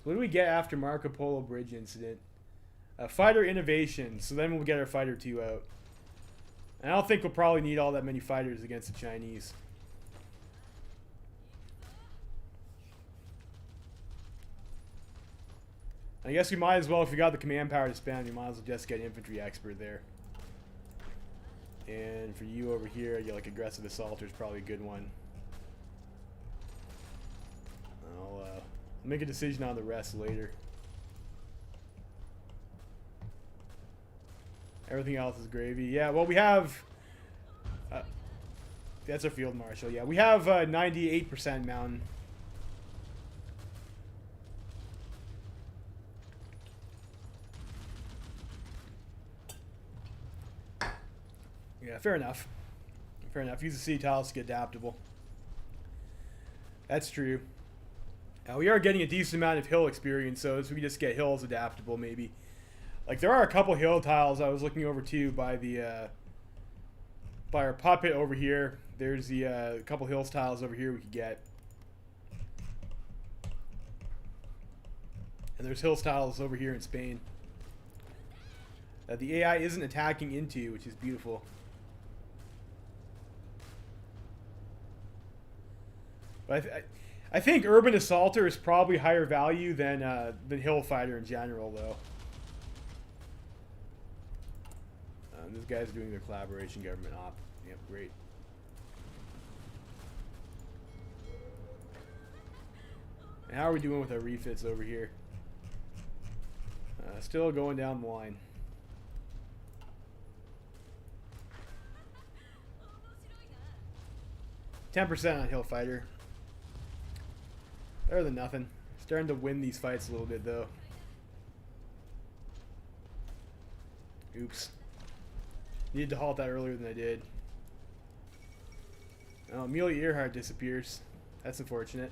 What do we get after Marco Polo Bridge incident? Fighter innovation. So then we'll get our fighter 2 out. And I don't think we'll probably need all that many fighters against the Chinese. I guess we might as well, if we got the command power to spam, we might as well just get infantry expert there. And for you over here, you like aggressive assaulter is probably a good one. I'll make a decision on the rest later. Everything else is gravy. Yeah, well, we have... that's our field marshal. Yeah, we have 98% mountain. Yeah, fair enough. Fair enough. Use the city tiles to get adaptable. That's true. We are getting a decent amount of hill experience, so we just get hills adaptable, maybe. Like, there are a couple hill tiles I was looking over, too, by the... by our puppet over here. There's the couple hills tiles over here we could get. And there's hills tiles over here in Spain. The AI isn't attacking into, which is beautiful. But I think Urban Assaulter is probably higher value than Hill Fighter in general, though. This guy's doing their collaboration government op. Yep, great. And how are we doing with our refits over here? Still going down the line. 10% on Hill Fighter. Better than nothing. Starting to win these fights a little bit, though. Oops. Needed to halt that earlier than I did. Oh, Amelia Earhart disappears. That's unfortunate.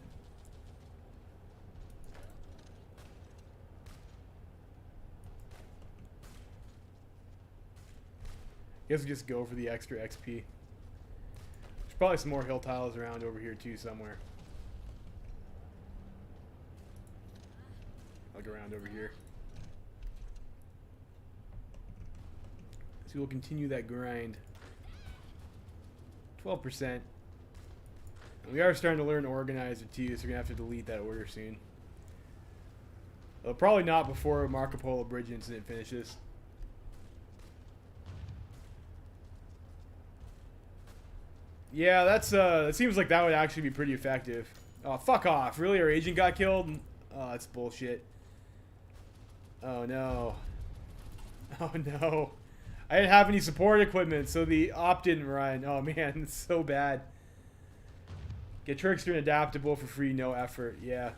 Guess we just go for the extra XP. There's probably some more hill tiles around over here too somewhere. Like around over here. So we'll continue that grind. 12%. We are starting to learn Organizer too, so we're gonna have to delete that order soon. Well, probably not before Marco Polo Bridge incident finishes. Yeah, that's it seems like that would actually be pretty effective. Oh, fuck off. Really? Our agent got killed? Oh, that's bullshit. Oh no. Oh no. I didn't have any support equipment, so the op didn't run. Oh man, it's so bad. Get Trickster and Adaptable for free, no effort. Yeah.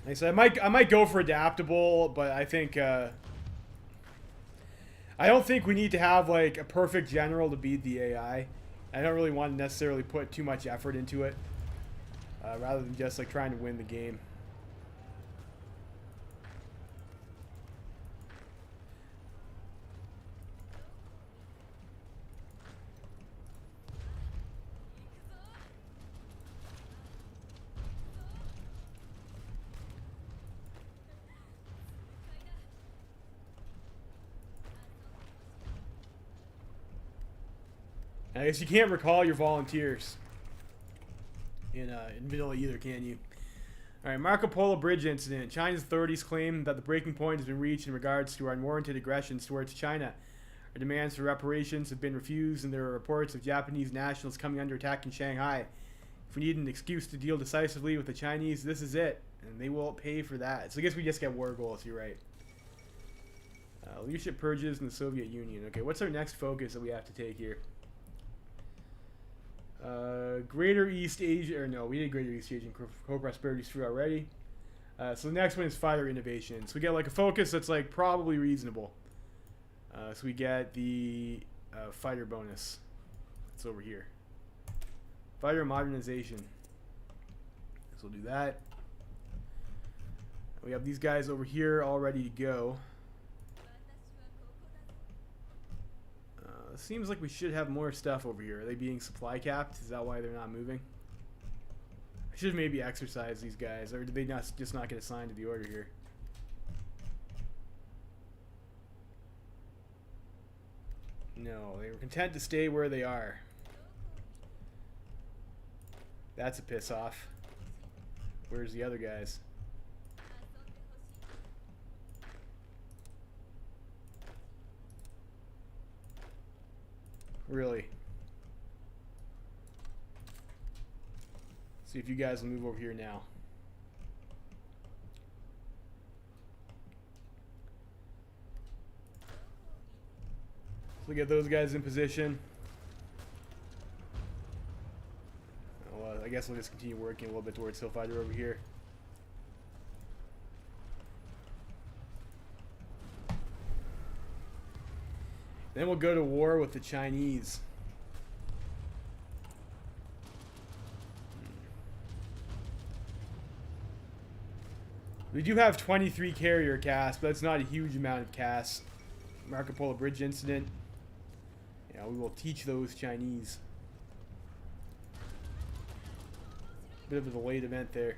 Like I said, I might go for Adaptable, but I think I don't think we need to have like a perfect general to beat the AI. I don't really want to necessarily put too much effort into it, rather than just like trying to win the game. I guess you can't recall your volunteers in vanilla either, can you? All right, Marco Polo Bridge incident. China's authorities claim that the breaking point has been reached in regards to our unwarranted aggressions towards China. Our demands for reparations have been refused, and there are reports of Japanese nationals coming under attack in Shanghai. If we need an excuse to deal decisively with the Chinese, this is it, and they will pay for that. So I guess we just get war goals. You're right. Leadership purges in the Soviet Union. Okay, what's our next focus that we have to take here? Greater East Asia, or no, we did Greater East Asian co-prosperity sphere already. So the next one is fighter innovation. So we get like a focus that's like probably reasonable. So we get the fighter bonus. It's over here. Fighter modernization. So we'll do that. We have these guys over here all ready to go. Seems like we should have more stuff over here. Are they being supply capped? Is that why they're not moving? I should maybe exercise these guys, or did they just not get assigned to the order here? No, they were content to stay where they are. That's a piss off. Where's the other guys? Really? See if you guys will move over here now. So get those guys in position. Well, I guess we'll just continue working a little bit towards Hillfighter over here. Then we'll go to war with the Chinese. We do have 23 carrier casts, but that's not a huge amount of casts. Marco Polo Bridge incident. Yeah, we will teach those Chinese. Bit of a delayed event there.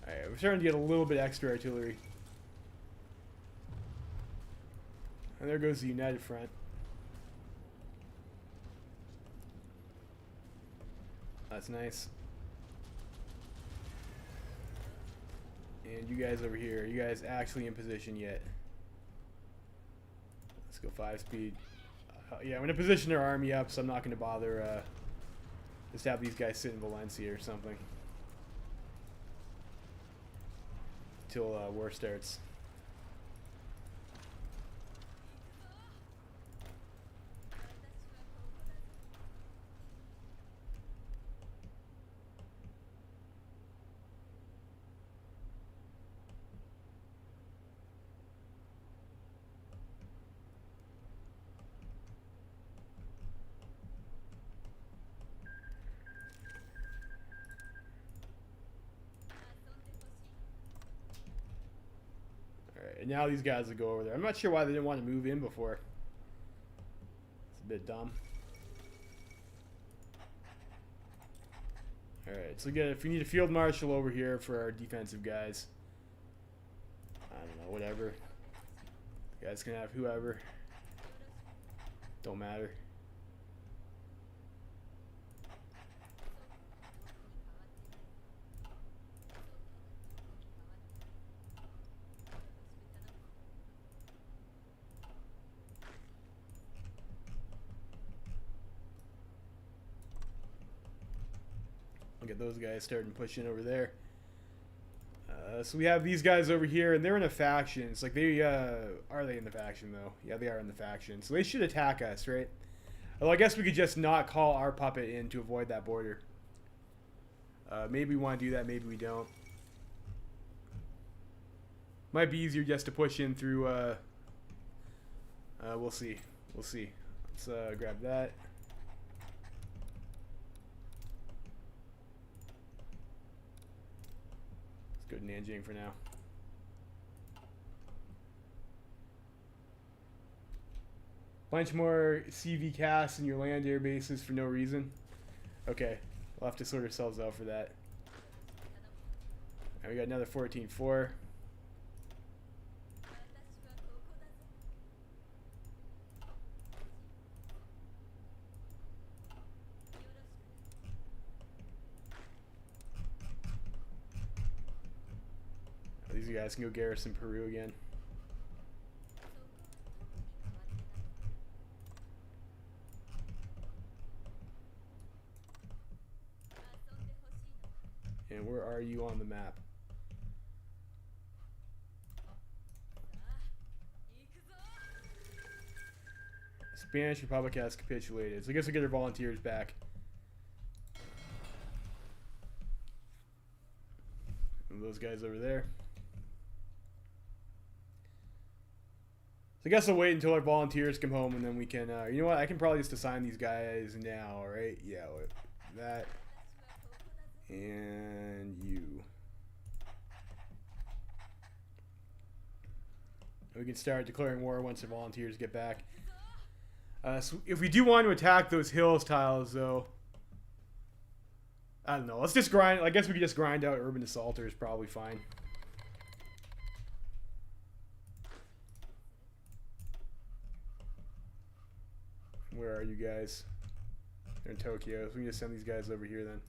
Alright, we're starting to get a little bit extra artillery. And there goes the United Front. That's nice. And you guys over here, are you guys actually in position yet? Let's go 5-speed. Yeah, I'm going to position their army up, so I'm not going to bother just have these guys sit in Valencia or something. Till war starts. And now these guys will go over there. I'm not sure why they didn't want to move in before. It's a bit dumb. Alright, so again, if we need a field marshal over here for our defensive guys. I don't know, whatever. You guys can have whoever. Don't matter. I'll get those guys starting pushing over there. So we have these guys over here, and they're in a faction. It's like they, are they in the faction, though? Yeah, they are in the faction. So they should attack us, right? Well, I guess we could just not call our puppet in to avoid that border. Maybe we want to do that, maybe we don't. Might be easier just to push in through, we'll see. We'll see. Let's grab that. Let's go to Nanjing for now. Bunch more CV casts in your land air bases for no reason. Okay, we'll have to sort ourselves out for that. And we got another 14-4. These guys can go garrison Peru again. And where are you on the map? Spanish Republic has capitulated. So I guess we'll get our volunteers back. And those guys over there. So I guess I'll wait until our volunteers come home, and then we can, you know what, I can probably just assign these guys now, right? Yeah, that. And you. We can start declaring war once the volunteers get back. So if we do want to attack those hills tiles, though, I don't know. Let's just grind. I guess we could just grind out urban assaulters. Probably fine. Where are you guys? They're in Tokyo. So we can just send these guys over here then.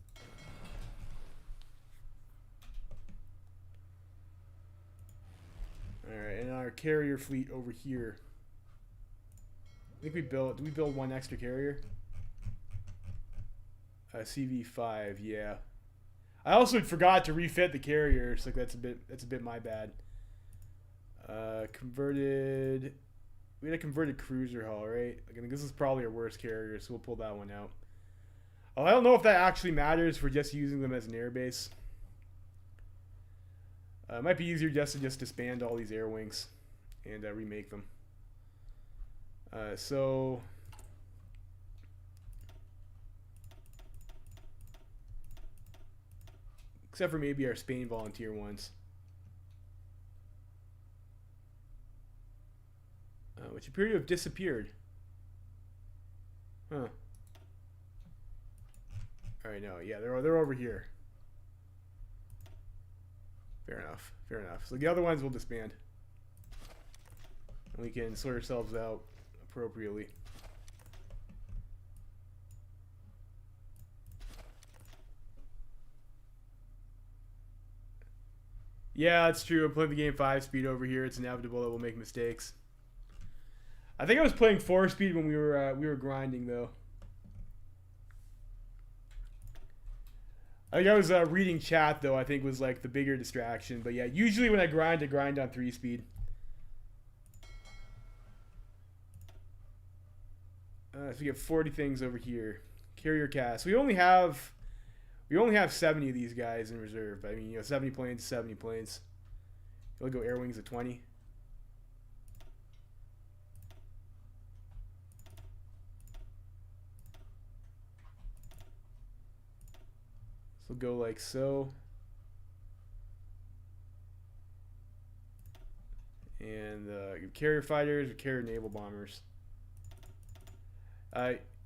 Alright, and our carrier fleet over here. I think we built... Did we build one extra carrier? CV5, yeah. I also forgot to refit the carriers. Like that's a bit my bad. Converted... We had a converted cruiser hull, right? Like, I think this is probably our worst carrier, so we'll pull that one out. Oh, I don't know if that actually matters for just using them as an airbase. It might be easier just to disband all these air wings and remake them. So except for maybe our Spain volunteer ones, which appear to have disappeared. Huh. All right, no, yeah, they're over here. Fair enough. Fair enough. So the other ones will disband. And we can sort ourselves out appropriately. Yeah, it's true. I'm playing the game 5 speed over here. It's inevitable that we'll make mistakes. I think I was playing 4 speed when we were grinding though. I think I was reading chat though. I think was like the bigger distraction. But yeah, usually when I grind on 3 speed. So we get 40 things over here. Carrier cast. We only have 70 of these guys in reserve. I mean, 70 planes, 70 planes. We'll go air wings at 20. So we'll go like so. And carrier fighters or carrier naval bombers.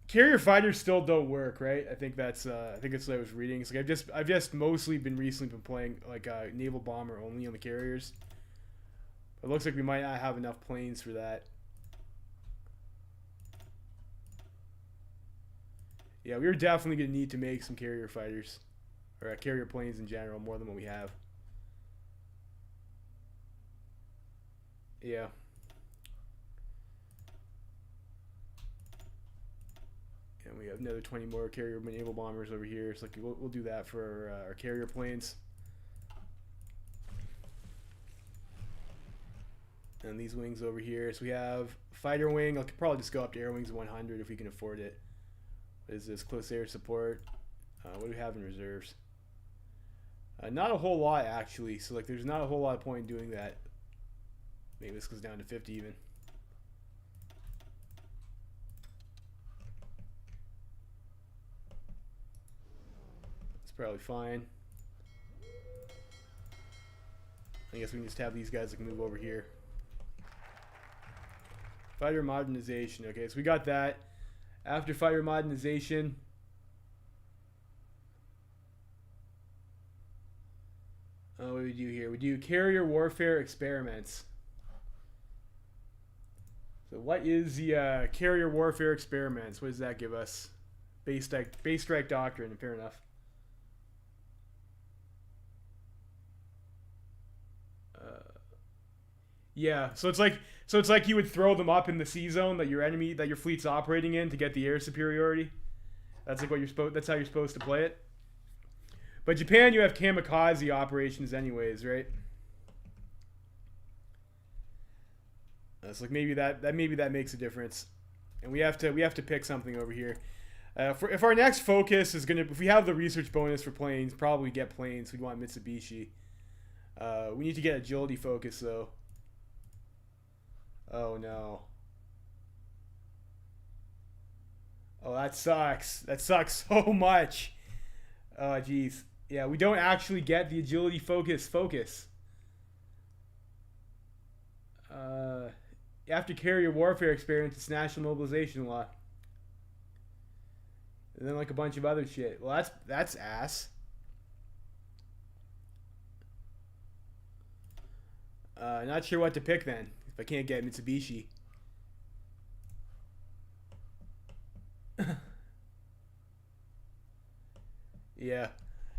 carrier fighters still don't work, right? I think that's what I was reading. It's like I've just mostly recently been playing like naval bomber only on the carriers. It looks like we might not have enough planes for that. Yeah, we're definitely gonna need to make some carrier fighters, or carrier planes in general, more than what we have. Yeah. And we have another 20 more carrier naval bombers over here. So like we'll do that for our carrier planes. And these wings over here. So we have fighter wing. I could probably just go up to air wings 100 if we can afford it. What is this? Close air support. What do we have in reserves? Not a whole lot actually. So like there's not a whole lot of point in doing that. Maybe this goes down to 50 even. Probably fine. I guess we can just have these guys that can move over here. Fighter modernization. Okay, so we got that. After fighter modernization, what do we do here? We do carrier warfare experiments. So what is the carrier warfare experiments? What does that give us? Base strike doctrine. Fair enough. Yeah, so it's like you would throw them up in the C zone that your fleet's operating in to get the air superiority. That's like that's how you're supposed to play it. But Japan, you have kamikaze operations anyways, right? So like maybe that makes a difference, and we have to pick something over here. If our next focus is if we have the research bonus for planes, probably get planes. We want Mitsubishi. We need to get agility focus though. Oh no. Oh, that sucks. That sucks so much. Oh, jeez. Yeah, we don't actually get the agility focus. After carrier warfare experience, it's national mobilization law. And then like a bunch of other shit. Well, that's ass. Not sure what to pick then. If I can't get Mitsubishi. Yeah.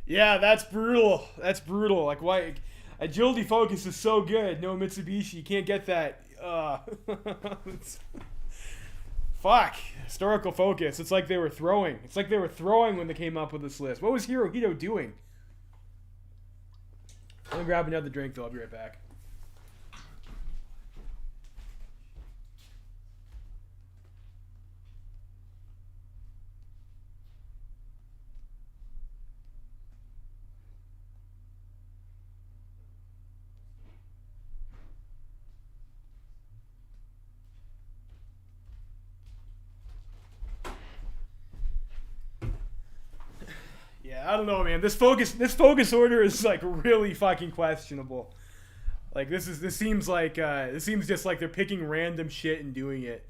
Yeah, that's brutal. That's brutal. Like, why? Agility focus is so good. No Mitsubishi. You can't get that. Fuck. Historical focus. It's like they were throwing. It's like they were throwing when they came up with this list. What was Hirohito doing? I'm gonna grab another drink, though. I'll be right back. I don't know, man. This focus order is like really fucking questionable. Like this seems just like they're picking random shit and doing it.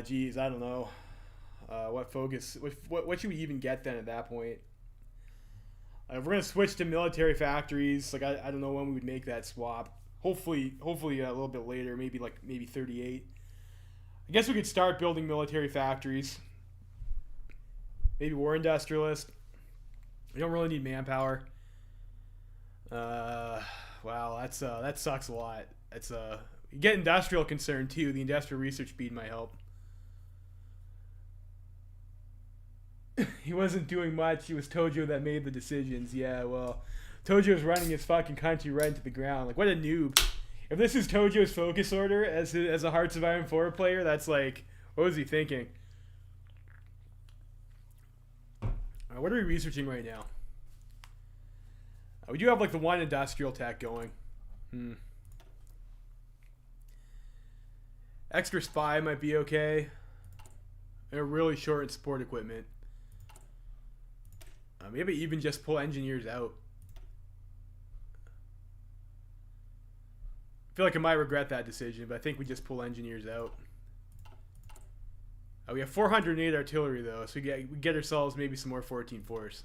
Geez, I don't know. What focus? What should we even get then at that point? We're gonna switch to military factories. Like I don't know when we would make that swap. Hopefully a little bit later. Maybe 38. I guess we could start building military factories. Maybe war industrialist. We don't really need manpower. Wow, that sucks a lot. That's you get industrial concern too. The industrial research speed might help. He wasn't doing much. It was Tojo that made the decisions. Yeah, well, Tojo's running his fucking country right into the ground. Like, what a noob. If this is Tojo's focus order as a Hearts of Iron 4 player, that's like, what was he thinking? What are we researching right now? We do have like the one industrial tech going. Extra spy might be okay. They're really short in support equipment. Maybe even just pull engineers out. I feel like I might regret that decision, but I think we just pull engineers out. We have 408 artillery though, so we get ourselves maybe some more 14-4s.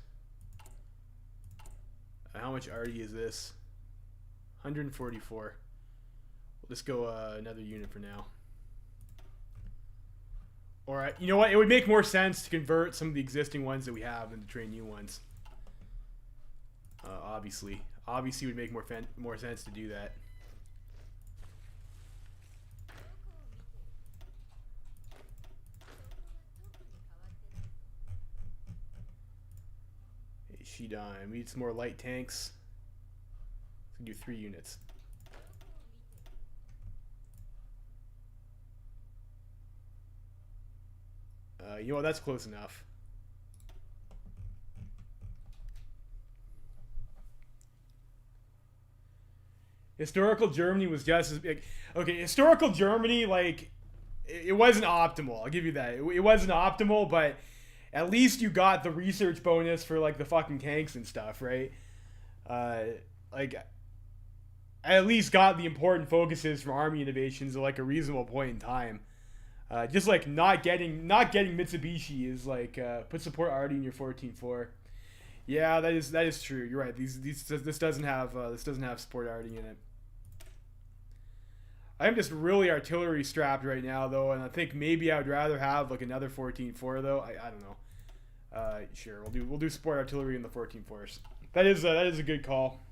How much arty is this? 144. We'll just go another unit for now. Or you know what? It would make more sense to convert some of the existing ones that we have and to train new ones. Obviously, it would make more sense to do that. Shidan, we need some more light tanks. Let's do 3 units. You know what? That's close enough. Historical Germany was just as big. Okay, historical Germany, like, it wasn't optimal. I'll give you that. It wasn't optimal, but at least you got the research bonus for, like, the fucking tanks and stuff, right? Like, I at least got the important focuses from army innovations at, like, a reasonable point in time. Just, like, not getting Mitsubishi is, like, put support already in your 14-4. Yeah, that is true. You're right. This doesn't have support already in it. I'm just really artillery strapped right now, though, and I think maybe I would rather have like another 14-4 though. I don't know. Sure, we'll do support artillery in the 14-4s. That is a good call.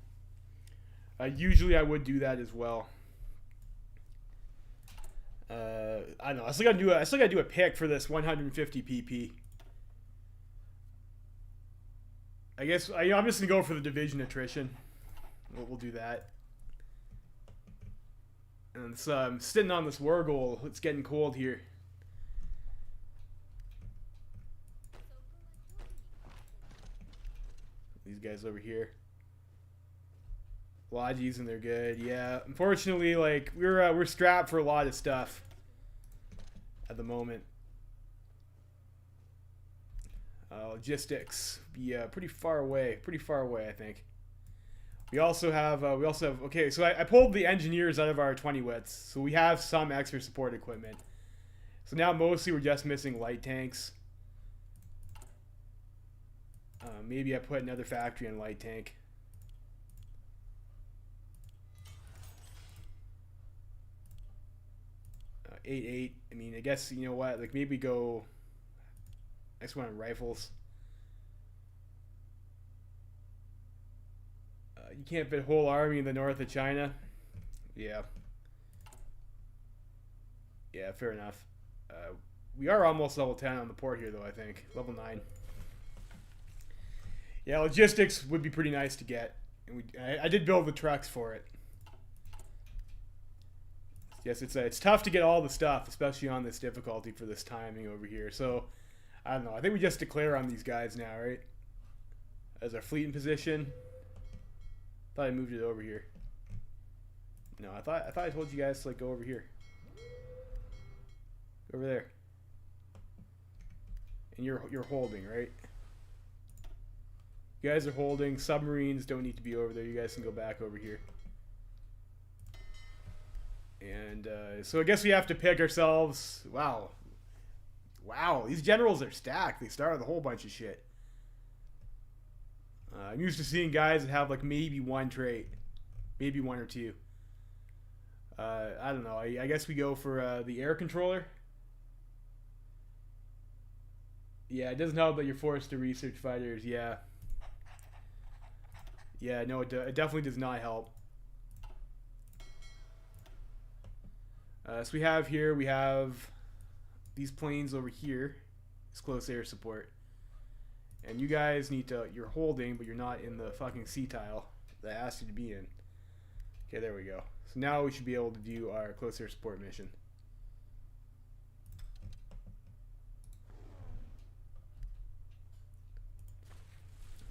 Usually I would do that as well. I don't know. I still gotta do a pick for this 150 PP. I guess I'm just gonna go for the division attrition. We'll do that. And it's sitting on this war goal. It's getting cold here. These guys over here. Lodgies and they're good. Yeah, unfortunately, like we're strapped for a lot of stuff at the moment. Logistics be pretty far away. I think. We also have okay, so I pulled the engineers out of our 20 wits, so we have some extra support equipment. So now mostly we're just missing light tanks. Maybe I put another factory in light tank. $8-8. I mean, I guess you know what? Like maybe go next one on rifles. You can't fit a whole army in the north of China. Yeah. Yeah, fair enough. We are almost level 10 on the port here, though, I think. Level 9. Yeah, logistics would be pretty nice to get. And I did build the trucks for it. Yes, it's tough to get all the stuff, especially on this difficulty for this timing over here. So, I don't know. I think we just declare on these guys now, right? As our fleet in position. Thought I moved it over here. No, I thought I told you guys to like go over here. Over there. And you're holding, right? You guys are holding. Submarines don't need to be over there. You guys can go back over here. And so I guess we have to pick ourselves. Wow. Wow, these generals are stacked. They start with a whole bunch of shit. I'm used to seeing guys that have like maybe one trait, maybe one or two. I don't know. I guess we go for the air controller. Yeah, it doesn't help that you're forced to research fighters. Yeah. Yeah, no, it definitely does not help. So we have these planes over here. It's close air support. And you guys you're holding, but you're not in the fucking sea tile that I asked you to be in. Okay, there we go. So now we should be able to do our close air support mission.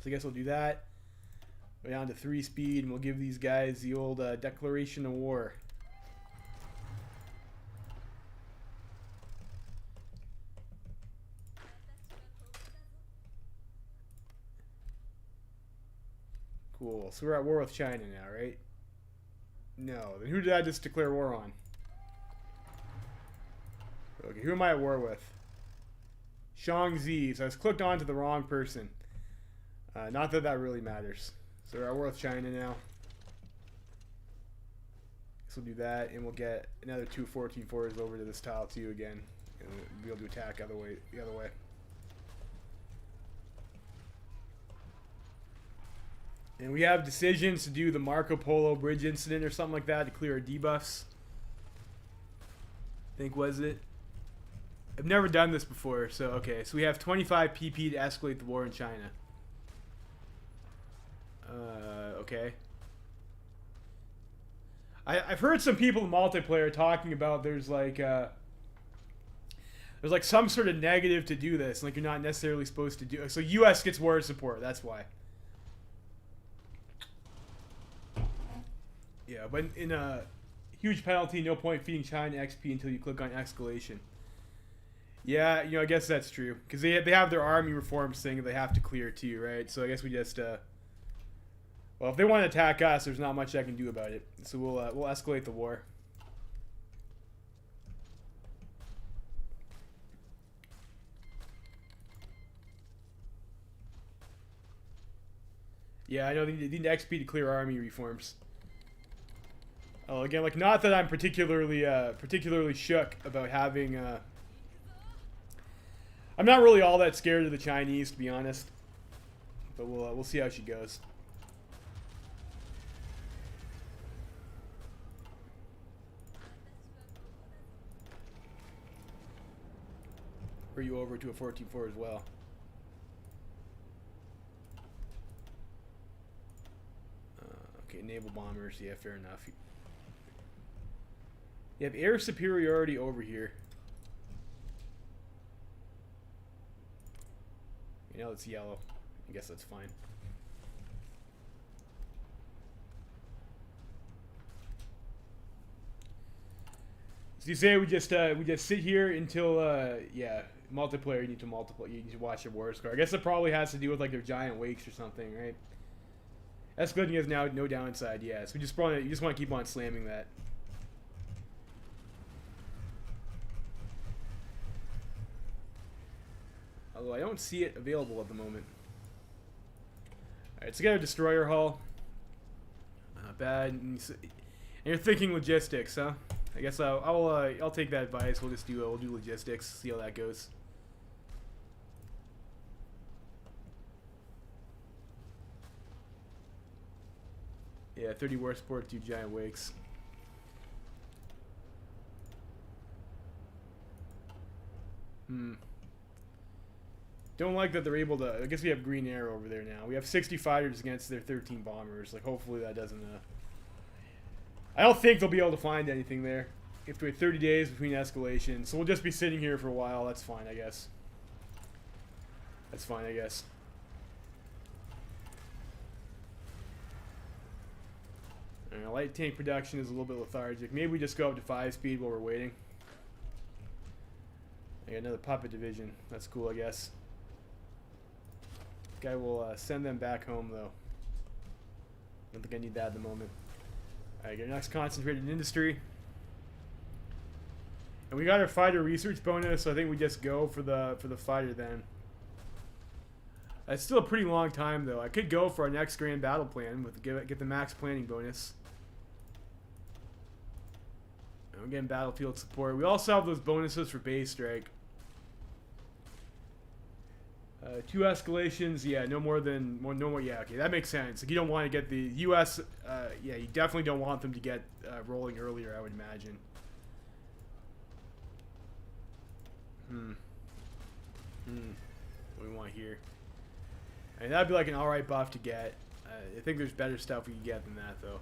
So I guess we'll do that. Go down to 3 speed, and we'll give these guys the old declaration of war. Cool. So we're at war with China now, right? No. Then who did I just declare war on? Okay, who am I at war with? Shangzi. So I was clicked on to the wrong person. Not that that really matters. So we're with China now. So we'll do that, and we'll get another 2 14-4s over to this tile too again, and we'll be able to attack the other way. And we have decisions to do the Marco Polo Bridge incident or something like that to clear our debuffs. I think was it. I've never done this before, so okay. So we have 25 PP to escalate the war in China. Okay. I've heard some people in multiplayer talking about there's like some sort of negative to do this, like you're not necessarily supposed to do it. So US gets war support, that's why. Yeah, but in a huge penalty, no point feeding China XP until you click on escalation. Yeah, you know, I guess that's true because they have their army reforms thing that they have to clear too, right? So I guess we just well, if they want to attack us, there's not much I can do about it. So we'll escalate the war. Yeah, I know they need XP to clear army reforms. Oh, again, like not that I'm particularly shook about having. I'm not really all that scared of the Chinese, to be honest. But we'll see how she goes. Or you over to a 14-4 as well. Okay, naval bombers. Yeah, fair enough. You have air superiority over here. You know, it's yellow. I guess that's fine. So you say we just sit here until yeah, multiplayer. You need to multiply. You need to watch your war score. I guess it probably has to do with like their giant wakes or something, right? Escalating has now no downside. Yeah, so you just want to keep on slamming that. Although I don't see it available at the moment. Alright, so get a destroyer hull. Not bad. And you're thinking logistics, huh? I guess I'll take that advice. We'll do logistics. See how that goes. Yeah, 30 war support, 2 giant wakes. Don't like that they're able to. I guess we have green air over there now. We have 60 fighters against their 13 bombers. Like, hopefully that doesn't. I don't think they'll be able to find anything there. You have to wait 30 days between escalations, so we'll just be sitting here for a while. That's fine, I guess. That's fine, I guess. Light tank production is a little bit lethargic. Maybe we just go up to 5 speed while we're waiting. I got another puppet division. That's cool, I guess. Guy will send them back home, though. Don't think I need that at the moment. Alright, get our next concentrated industry. And we got our fighter research bonus, so I think we just go for the fighter then. It's still a pretty long time, though. I could go for our next grand battle plan with get the max planning bonus. And again, battlefield support. We also have those bonuses for base strike. 2 escalations, yeah, no more. Yeah, okay, that makes sense. Like, you don't want to get the U.S. Yeah, you definitely don't want them to get rolling earlier, I would imagine. What do we want here? And that'd be like an alright buff to get. I think there's better stuff we can get than that, though.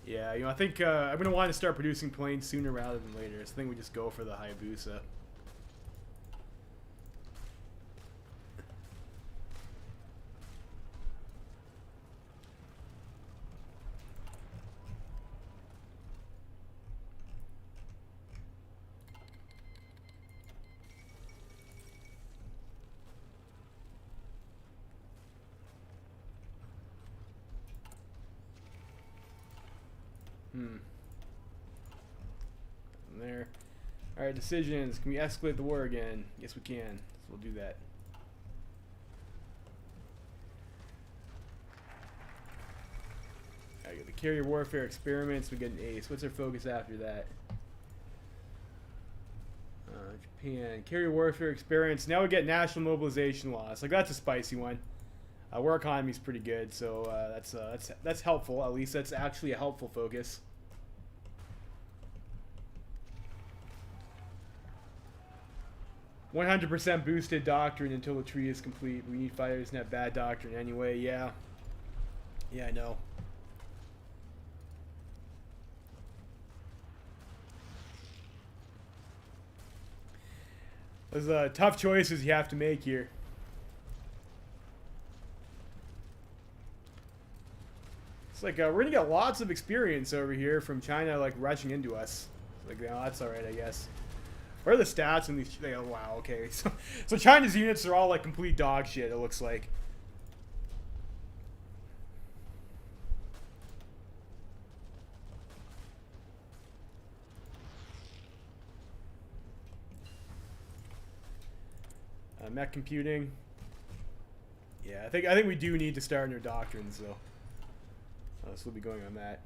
Yeah, you know, I think I'm going to want to start producing planes sooner rather than later. So I think we just go for the Hayabusa. there. Alright, decisions. Can we escalate the war again? Yes, we can. So we'll do that. Alright, the carrier warfare experiments. We get an ace. What's our focus after that? Japan. Carrier warfare experience. Now we get national mobilization laws. Like, that's a spicy one. War economy is pretty good, so that's helpful. At least that's actually a helpful focus. "100% boosted doctrine until the tree is complete. We need fighters and have bad doctrine anyway." Yeah. Yeah, I know. There's tough choices you have to make here. It's like we're gonna get lots of experience over here from China, like rushing into us. Like, you know, that's all right, I guess. What are the stats in these? Oh, wow, okay. So China's units are all like complete dog shit, it looks like. Mech computing. Yeah, I think we do need to start in our doctrines though. So we'll be going on that.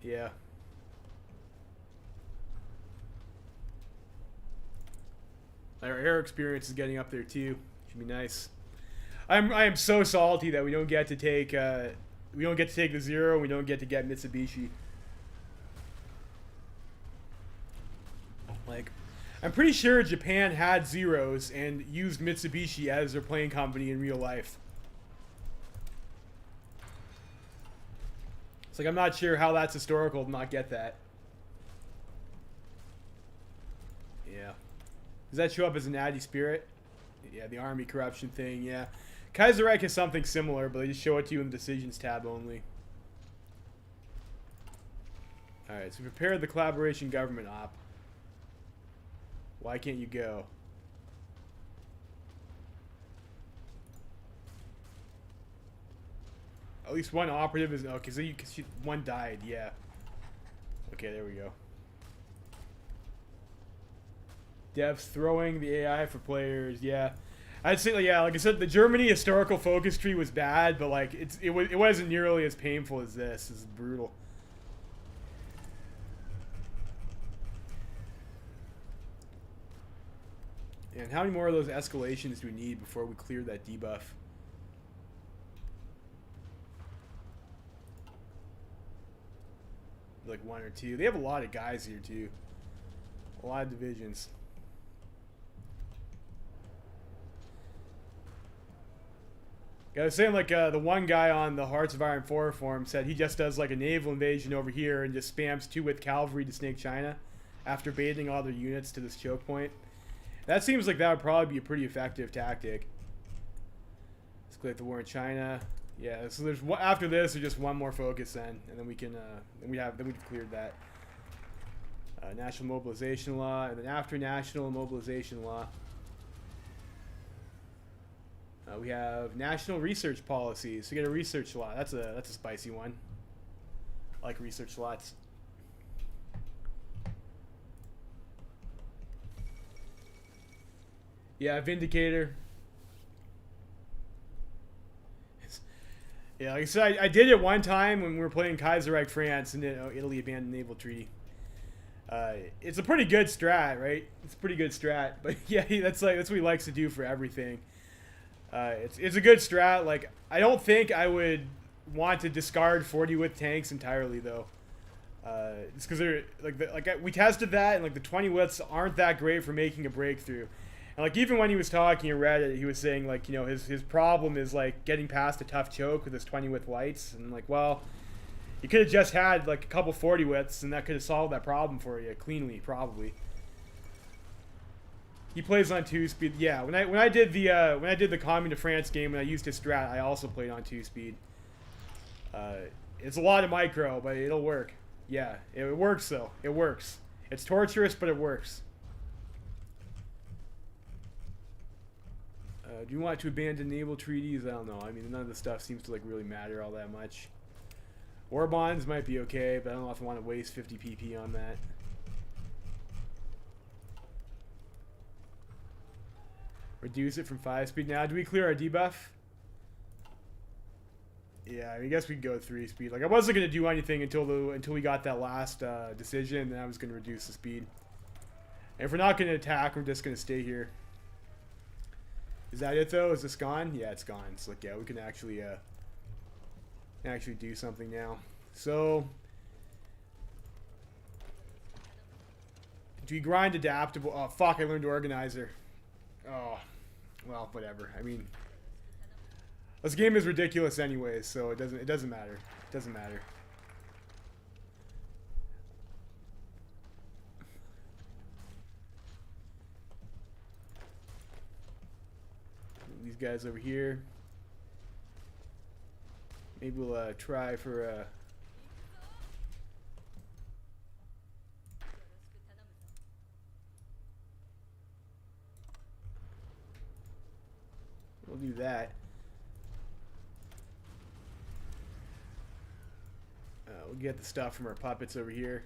Yeah. Our air experience is getting up there too. Should be nice. I am so salty that we don't get to take the Zero. We don't get to get Mitsubishi. Like, I'm pretty sure Japan had Zeros and used Mitsubishi as their plane company in real life. It's like, I'm not sure how that's historical to not get that. Yeah. Does that show up as an Addy Spirit? Yeah, the army corruption thing, yeah. Kaiserreich has something similar, but they just show it to you in the decisions tab only. Alright, so prepare the collaboration government op. Why can't you go? At least one operative is... Oh, because one died, yeah. Okay, there we go. Devs throwing the AI for players, yeah. I'd say, yeah, like I said, the Germany historical focus tree was bad, but like it wasn't nearly as painful as this. This is brutal. And how many more of those escalations do we need before we clear that debuff? Like one or two. They have a lot of guys here too. A lot of divisions. I was saying, like, the one guy on the Hearts of Iron 4 forum said he just does like a naval invasion over here and just spams 2-width cavalry to snake China after baiting all their units to this choke point. That seems like that would probably be a pretty effective tactic. Let's clear the war in China. Yeah, so there's after this, there's just one more focus then, and then we can we've cleared that. National mobilization law, and then after national mobilization law, we have national research policies. So we get a research law. That's a spicy one. I like research lots. Yeah, Vindicator. Yeah, like I said, I did it one time when we were playing Kaiserreich France and Italy abandoned naval treaty. It's a pretty good strat, right? It's a pretty good strat, but yeah, that's what he likes to do for everything. It's a good strat. Like, I don't think I would want to discard 40 with tanks entirely though. It's because they're we tested that and like the 20 widths aren't that great for making a breakthrough. And like even when he was talking in Reddit, he was saying like, you know, his problem is like getting past a tough choke with his 20 width lights, and like, well, you could have just had like a couple 40 widths and that could have solved that problem for you cleanly, probably. He plays on 2-speed. Yeah, when I did the Commune de France game and I used his strat, I also played on 2-speed. It's a lot of micro, but it'll work. Yeah, it works though. It works. It's torturous, but it works. Do you want to abandon naval treaties? I don't know. I mean, none of the stuff seems to like really matter all that much. War bonds might be okay, but I don't know if I want to waste 50 PP on that. Reduce it from 5 speed. Now, do we clear our debuff? Yeah, I guess we could go 3 speed. Like, I wasn't going to do anything until we got that last decision, then I was going to reduce the speed. And if we're not going to attack, we're just going to stay here. Is that it, though? Is this gone? Yeah, it's gone. So, like, yeah, we can actually do something now. So, do we grind adaptable? Oh, fuck, I learned organizer. Oh, well, whatever. I mean, this game is ridiculous anyways, so it doesn't matter. It doesn't matter. These guys over here. Maybe we'll try for we'll do that. We'll get the stuff from our puppets over here.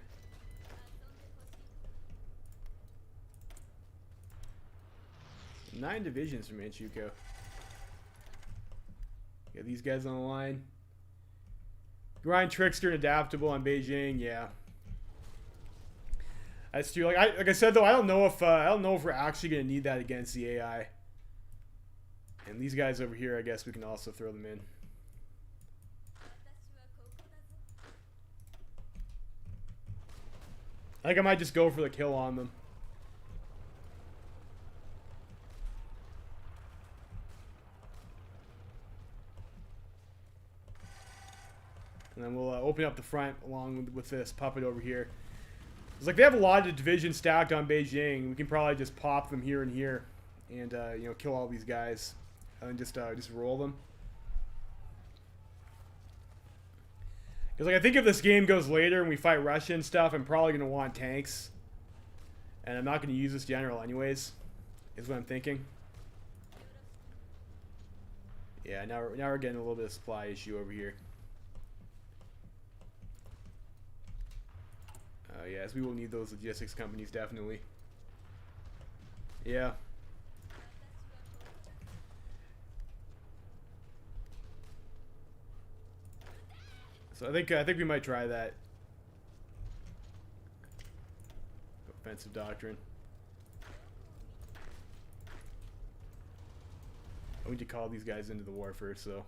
Nine divisions from Manchukuo. Get these guys on the line. Grind Trickster and Adaptable on Beijing, yeah. That's true. Like I said though, I don't know if we're actually gonna need that against the AI. And these guys over here, I guess we can also throw them in. I think I might just go for the kill on them. And then we'll open up the front along with this puppet over here. It's like they have a lot of divisions stacked on Beijing. We can probably just pop them here and here, and you know, kill all these guys, and just roll them. Because like I think if this game goes later and we fight Russia and stuff, I'm probably gonna want tanks, and I'm not gonna use this general anyways. Is what I'm thinking. Yeah, now we're getting a little bit of supply issue over here. Yes, we will need those logistics companies, definitely. Yeah. So I think we might try that. Offensive doctrine. I need to call these guys into the war first, so.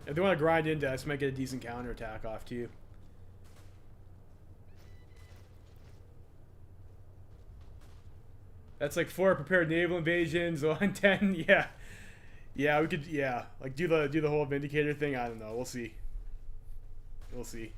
If they want to grind into us, might get a decent counterattack off too. That's like 4 prepared naval invasions on 10. Yeah, yeah, we could. Yeah, like do the whole Vindicator thing. I don't know. We'll see. We'll see.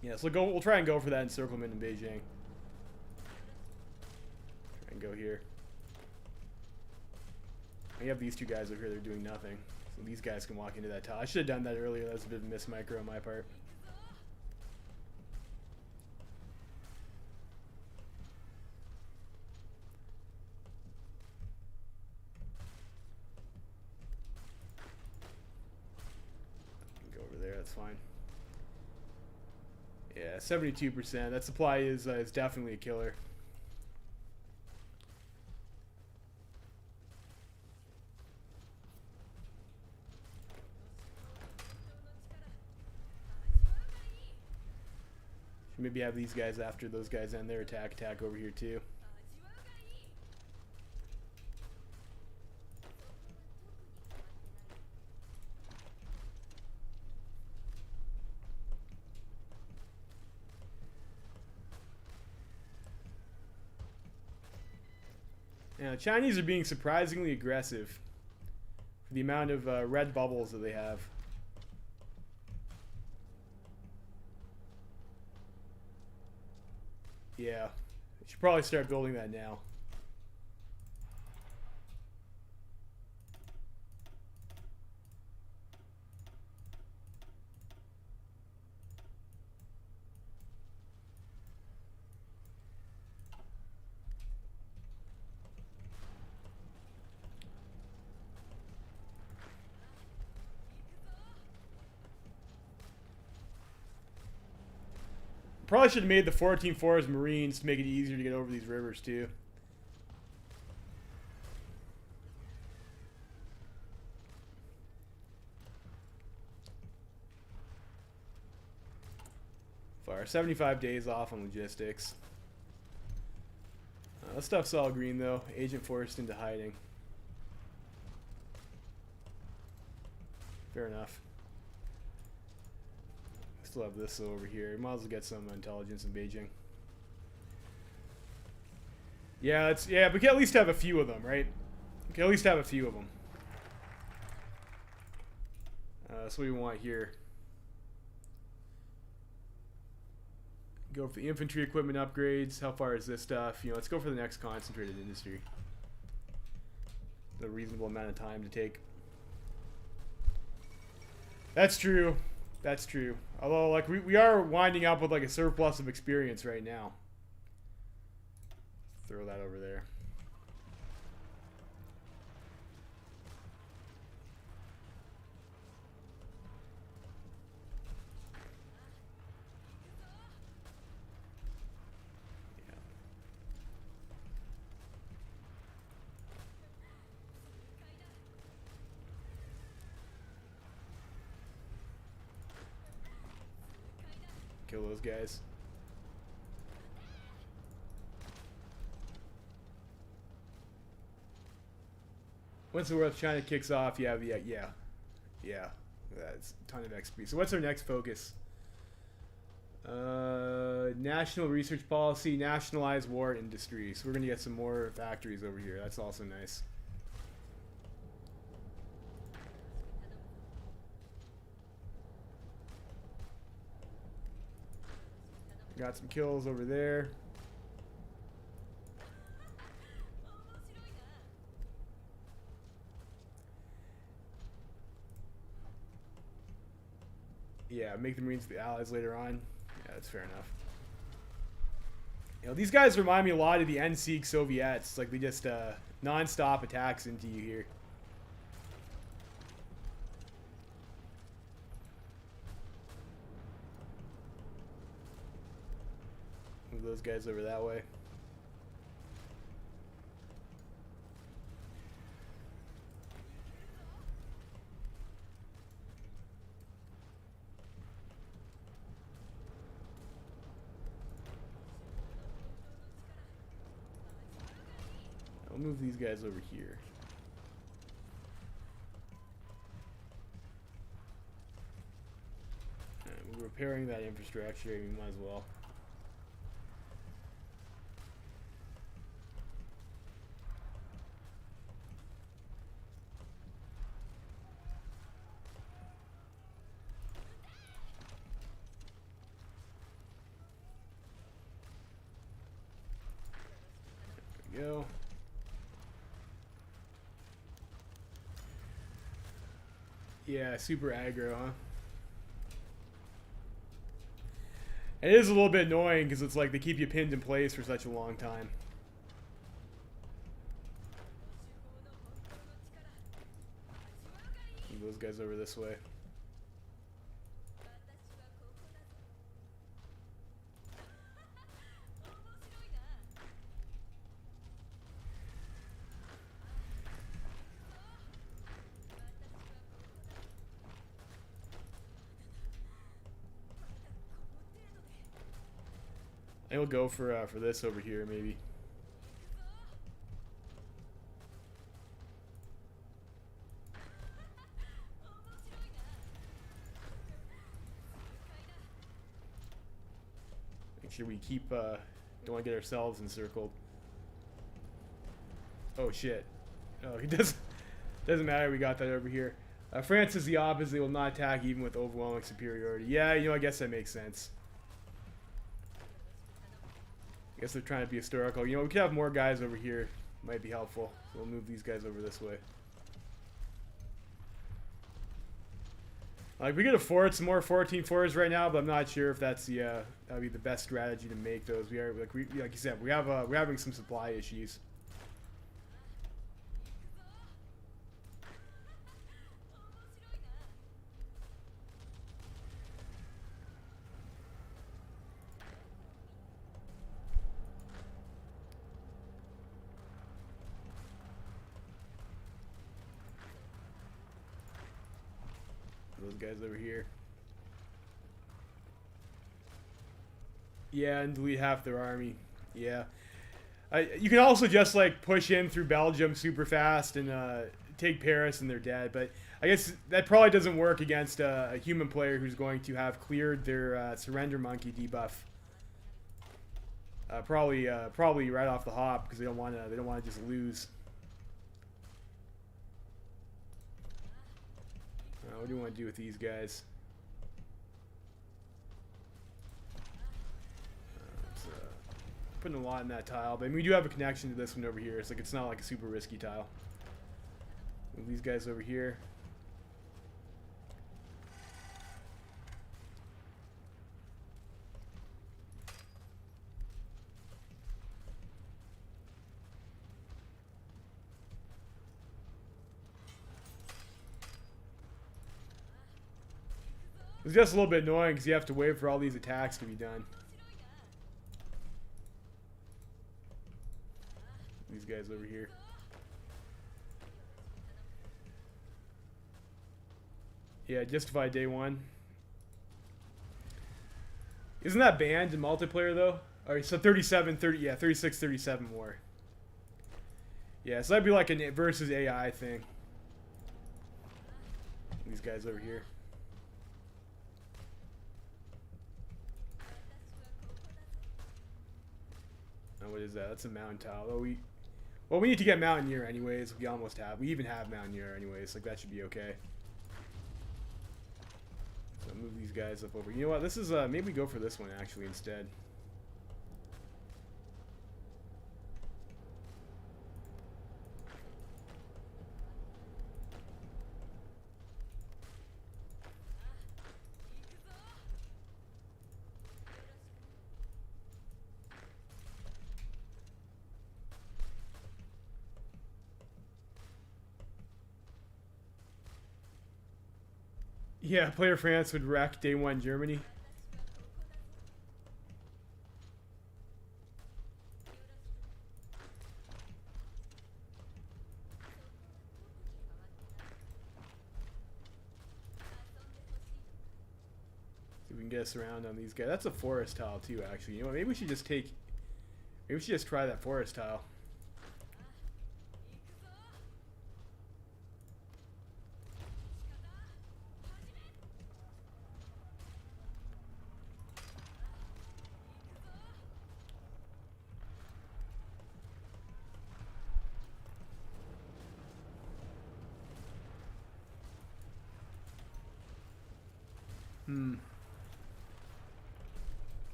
Yeah, so we'll try and go for that encirclement in Beijing. Try and go here. We have these two guys over here, they're doing nothing. So these guys can walk into that tile. I should have done that earlier, that was a bit of a miss micro on my part. Go over there, that's fine. Yeah, 72%. That supply is definitely a killer. Should maybe have these guys after those guys end their attack over here too. Yeah, the Chinese are being surprisingly aggressive for the amount of red bubbles that they have. Yeah, I should probably start building that now. Probably should have made the 14-4s Marines to make it easier to get over these rivers too. Fire 75 days off on logistics. That stuff's all green though. Agent forced into hiding. Fair enough. Still have this over here. Might as well get some intelligence in Beijing. Yeah, we can at least have a few of them, right? We can at least have a few of them. That's what we want here. Go for the infantry equipment upgrades. How far is this stuff? You know, let's go for the next concentrated industry. A reasonable amount of time to take. That's true. That's true. Although, like, we are winding up with, like, a surplus of experience right now. Throw that over there. Yeah. Kill those guys. Once the World China kicks off, yeah. That's a ton of XP. So what's our next focus? National research policy, nationalize war industry. So we're gonna get some more factories over here. That's also nice. Got some kills over there. Yeah, make the Marines the allies later on. Yeah, that's fair enough. You know, these guys remind me a lot of the NSEAG Soviets. Like, they just non-stop attacks into you here. Move those guys over that way. I'll move these guys over here. Alright, we're repairing that infrastructure. We might as well. There we go. Yeah, super aggro, huh? It is a little bit annoying because it's like they keep you pinned in place for such a long time. Move those guys over this way. I think we'll go for this over here, maybe. Make sure we keep, don't want to get ourselves encircled. Oh shit. Oh, it doesn't matter. We got that over here. France is the opposite. They will not attack even with overwhelming superiority. Yeah, you know, I guess that makes sense. I guess they're trying to be historical. You know, we could have more guys over here. Might be helpful. So we'll move these guys over this way. Like, we could afford some more 14-4s right now, but I'm not sure if that's the that'd be the best strategy to make those. We are like you said, we're having some supply issues. Those guys over here. Yeah, and delete half their army. Yeah. You can also just like push in through Belgium super fast and take Paris and they're dead. But I guess that probably doesn't work against a human player who's going to have cleared their surrender monkey debuff. Probably right off the hop because they don't want to just lose. What do you want to do with these guys? Putting a lot in that tile, but I mean, we do have a connection to this one over here. It's like it's not like a super risky tile. Move these guys over here. It's just a little bit annoying because you have to wait for all these attacks to be done. These guys over here. Yeah, justify day one. Isn't that banned in multiplayer though? Alright, so 37, yeah, 36, 37 more. Yeah, so that'd be like a versus AI thing. These guys over here. What is that? That's a mountain tile. Oh, we need to get Mountaineer anyways. We almost have. We even have Mountaineer anyways. Like that should be okay. So move these guys up over. You know what? This is maybe we go for this one actually instead. Yeah, player France would wreck day one Germany. See if we can get us around on these guys. That's a forest tile too, actually. You know what? Maybe we should just take. Maybe we should just try that forest tile.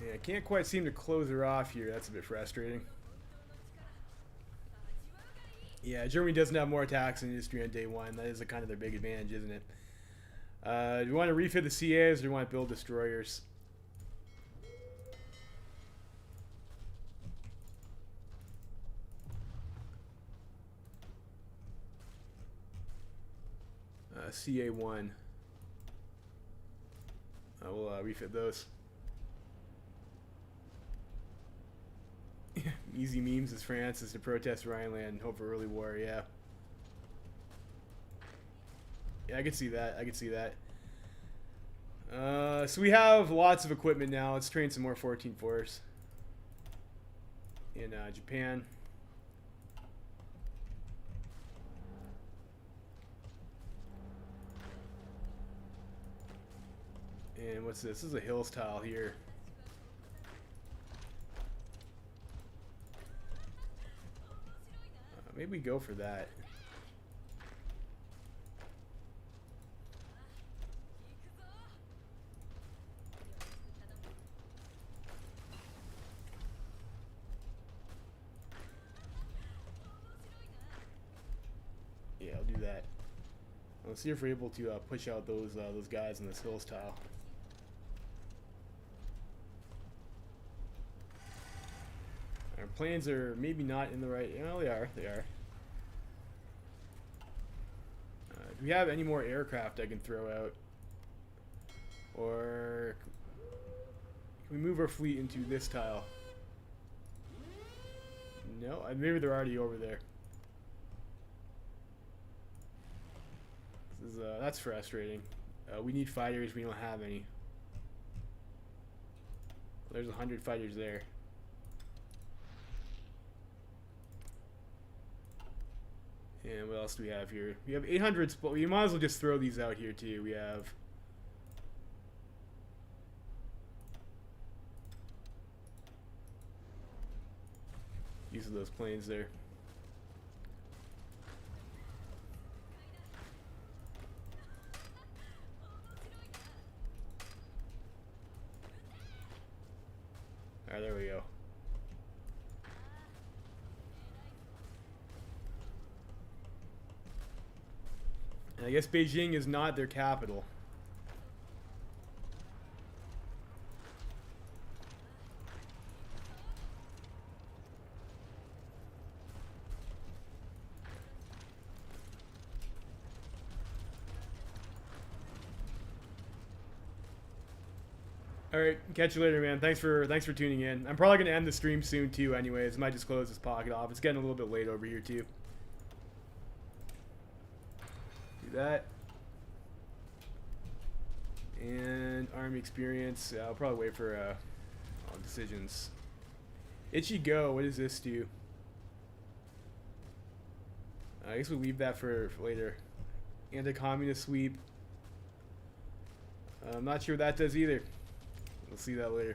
Yeah, I can't quite seem to close her off here. That's a bit frustrating. Yeah, Germany doesn't have more attacks in industry on day one. That is kind of their big advantage, isn't it? Do we want to refit the CAs or do we want to build destroyers? CA1. We'll refit those. Easy memes as France is to protest Rhineland and hope for early war. Yeah. Yeah, I could see that. I could see that. So we have lots of equipment now. Let's train some more 14-4s in Japan. And what's this? This is a hills tile here. maybe we go for that. Yeah, I'll do that. Let's see if we're able to push out those guys in this hills tile. Our planes are maybe not in the right. Oh, they are. They are. Do we have any more aircraft I can throw out? Or can we move our fleet into this tile? No, maybe they're already over there. This is, that's frustrating. We need fighters. We don't have any. There's 100 fighters there. And what else do we have here? We have 800, but we might as well just throw these out here too. We have these are those planes there. Alright, there we go. And I guess Beijing is not their capital. Alright, catch you later, man. Thanks for tuning in. I'm probably gonna end the stream soon too anyways. Might just close this pocket off. It's getting a little bit late over here too. Do that. And army experience. I'll probably wait for decisions. Itchy go. What does this do? I guess we'll leave that for later. Anti-communist sweep. I'm not sure what that does either. We'll see that later.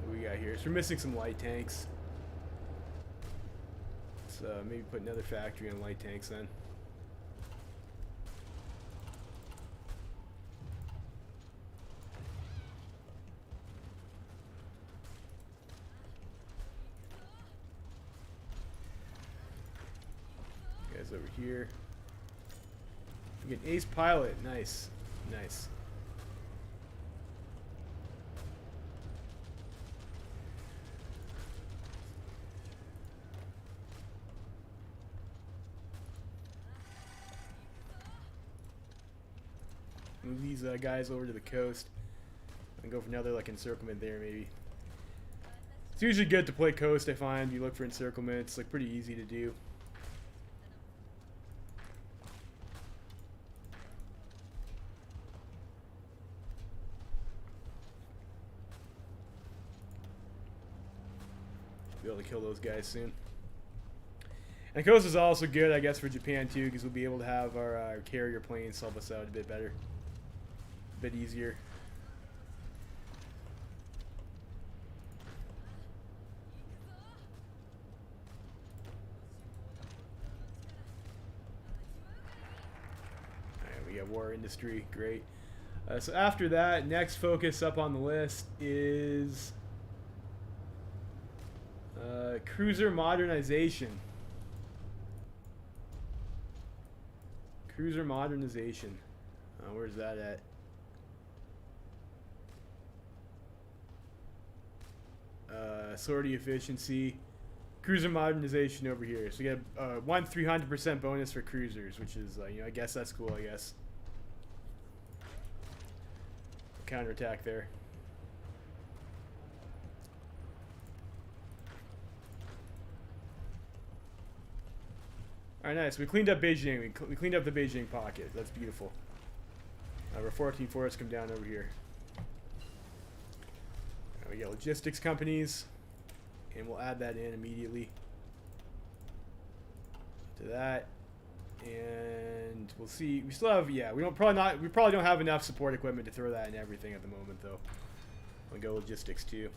What we got here? So we're missing some light tanks. Let's maybe put another factory on light tanks then. Over here. We get ace pilot. Nice. Nice. Move these guys over to the coast and go for another like encirclement there maybe. It's usually good to play coast, I find. You look for encirclement. It's like pretty easy to do. Be able to kill those guys soon. And coast is also good, I guess, for Japan too, because we'll be able to have our carrier planes help us out a bit better, a bit easier. Alright, we got war industry, great. So after that, next focus up on the list is cruiser modernization. Cruiser modernization. Where's that at? Sortie efficiency. Cruiser modernization over here. So you get 300% bonus for cruisers, which is, you know, I guess that's cool, I guess. Counterattack there. Alright, nice. We cleaned up Beijing. We cleaned up the Beijing pocket. That's beautiful. Our 14 forests come down over here. We got logistics companies. and we'll add that in immediately to that. And we'll see. We still have, yeah, we probably don't have enough support equipment to throw that in everything at the moment, though. We'll go logistics too.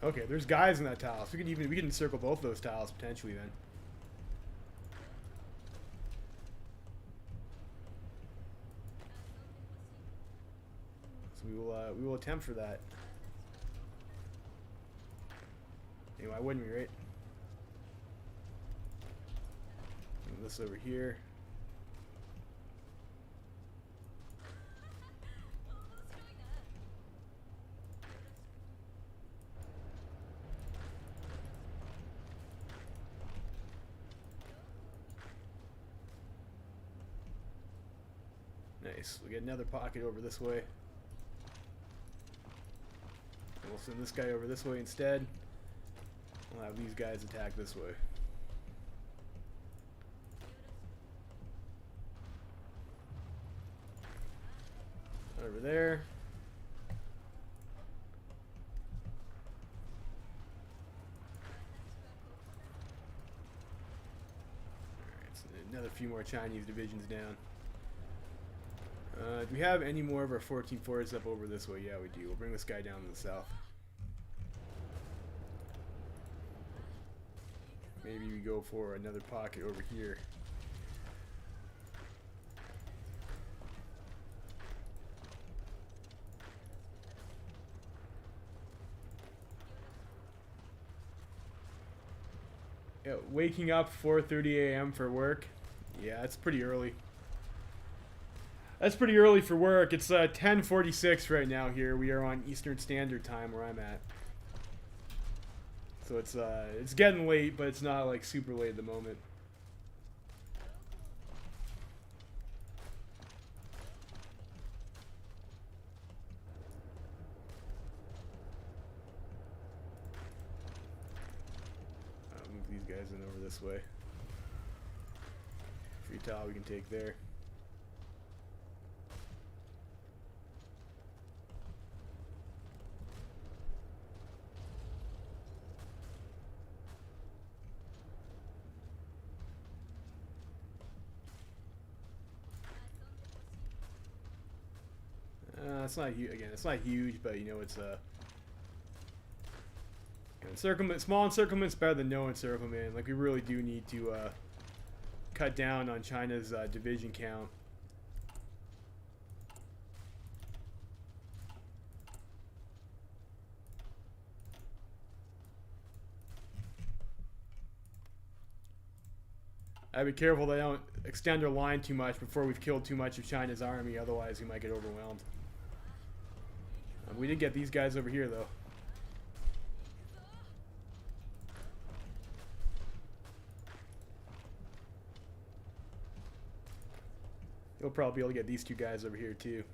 Okay, there's guys in that tile, so we can encircle both those tiles potentially then. So we will attempt for that. Anyway, why wouldn't we, right? Move this over here. Nice. We'll get another pocket over this way. And we'll send this guy over this way instead. We'll have these guys attack this way. Over there. Alright, so another few more Chinese divisions down. Do we have any more of our 14-4s up over this way? Yeah, we do. We'll bring this guy down to the south. Maybe we go for another pocket over here. Yeah, waking up 4:30 a.m. for work. Yeah, it's pretty early. That's pretty early for work. It's 10:46 right now here. We are on Eastern Standard Time where I'm at. So it's getting late, but it's not like super late at the moment. I'll move these guys in over this way. Free tile we can take there. It's not huge. Again, it's not huge, but you know, it's encirclement. Small encirclement's better than no encirclement. Like we really do need to cut down on China's division count. I'd be careful they don't extend their line too much before we've killed too much of China's army. Otherwise, we might get overwhelmed. We did get these guys over here, though. You'll probably be able to get these two guys over here, too.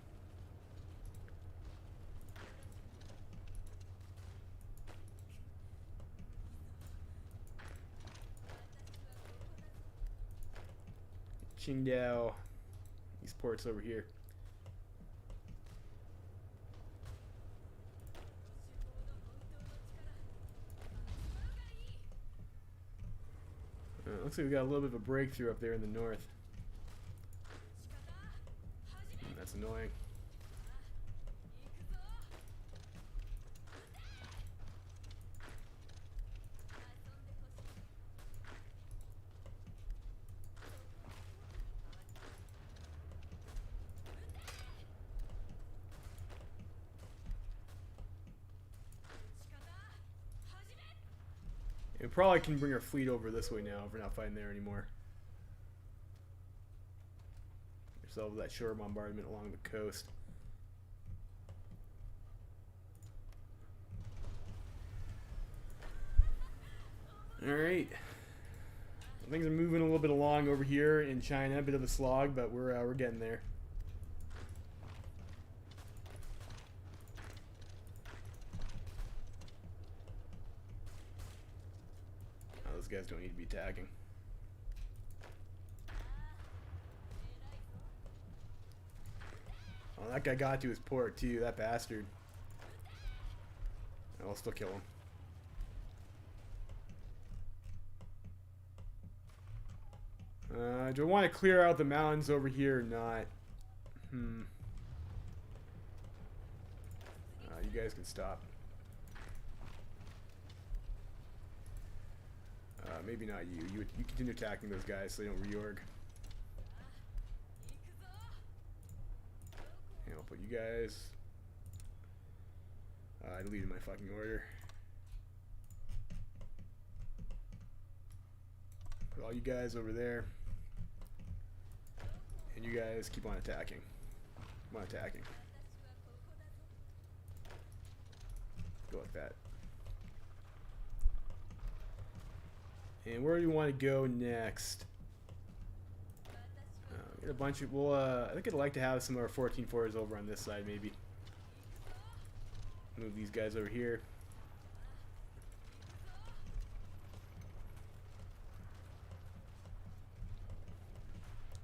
Qingdao. These ports over here. Looks like we got a little bit of a breakthrough up there in the north. That's annoying. We probably can bring our fleet over this way now if we're not fighting there anymore. Ourselves that shore bombardment along the coast. Alright. Things are moving a little bit along over here in China. A bit of a slog, but we're getting there. Oh, those guys don't need to be attacking. Oh, that guy got to his port too. That bastard. I'll still kill him. Do I want to clear out the mountains over here or not? You guys can stop. Maybe not you. You continue attacking those guys so they don't reorg. And I'll put you guys. I deleted my fucking order. Put all you guys over there. And you guys keep on attacking. Keep on attacking. Go like that. And where do you want to go next? Get a bunch of. Well, I think I'd like to have some of our 14-4s over on this side, maybe. Move these guys over here.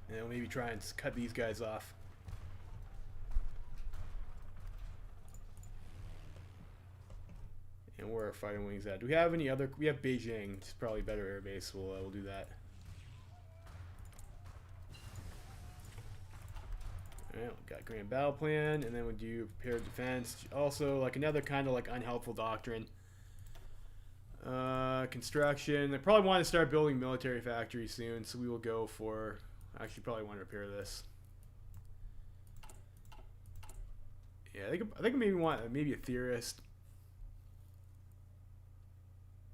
And we'll maybe try and cut these guys off. And where are our fighting wings at? Do we have any other? We have Beijing. It's probably a better air base. We'll do that. Alright, we've got Grand Battle Plan, and then we'll do Prepared Defense. Also, like another kind of like unhelpful doctrine. Construction. I probably want to start building military factories soon, so we will go for. Actually, probably want to repair this. Yeah, I think maybe want maybe a theorist.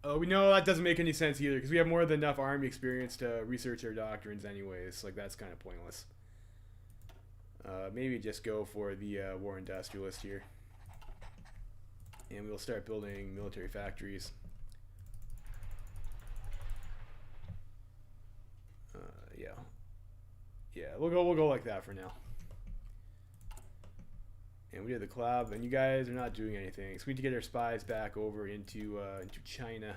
Oh, we know that doesn't make any sense either because we have more than enough army experience to research our doctrines, anyways. Like that's kind of pointless. Maybe just go for the war industrialist here, and we'll start building military factories. Yeah, we'll go like that for now. And we did the collab, and you guys are not doing anything, so we need to get our spies back over into China,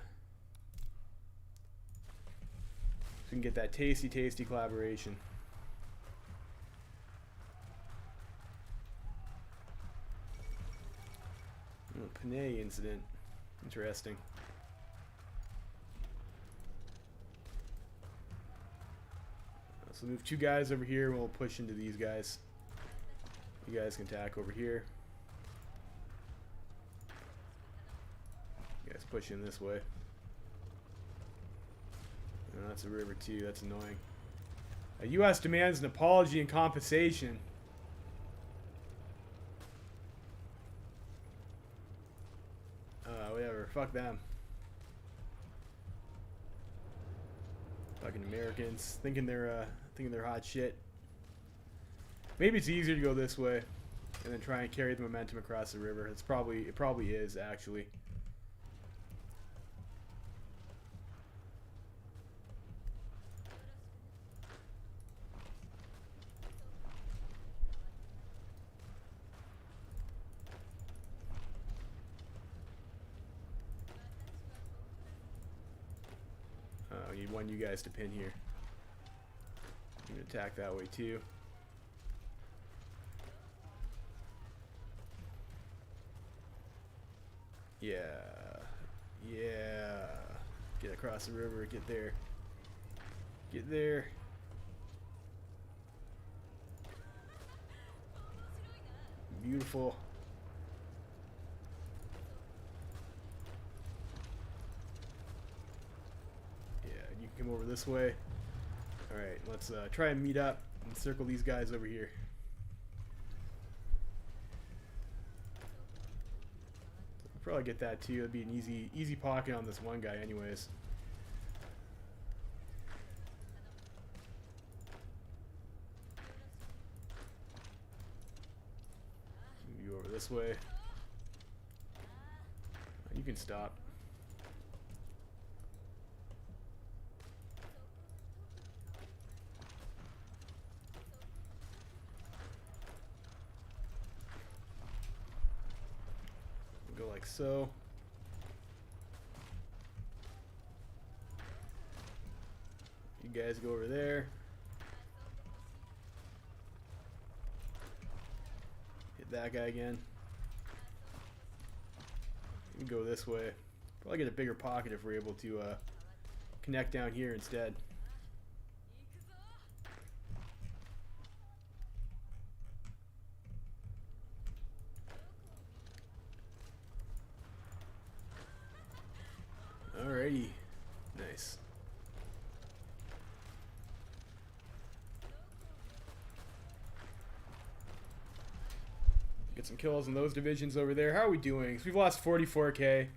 so we can get that tasty collaboration. Panay incident, interesting. So move two guys over here, and we'll push into these guys. You guys can attack over here. You guys push in this way. Oh, that's a river too. That's annoying. U.S. demands an apology and compensation. Whatever. Fuck them. Fucking Americans thinking they're hot shit. Maybe it's easier to go this way and then try and carry the momentum across the river. It probably is actually. We need one of you guys to pin here. You can attack that way too. Yeah. Get across the river, get there. Get there. Beautiful. Yeah, you can come over this way. Alright, let's try and meet up and circle these guys over here. Probably get that too. It'd be an easy pocket on this one guy anyways. Move you over this way. You can stop. like so. You guys go over there. Hit that guy again. We go this way. Probably get a bigger pocket if we're able to connect down here instead. Alrighty. Nice. Get some kills in those divisions over there. How are we doing? So we've lost 44k.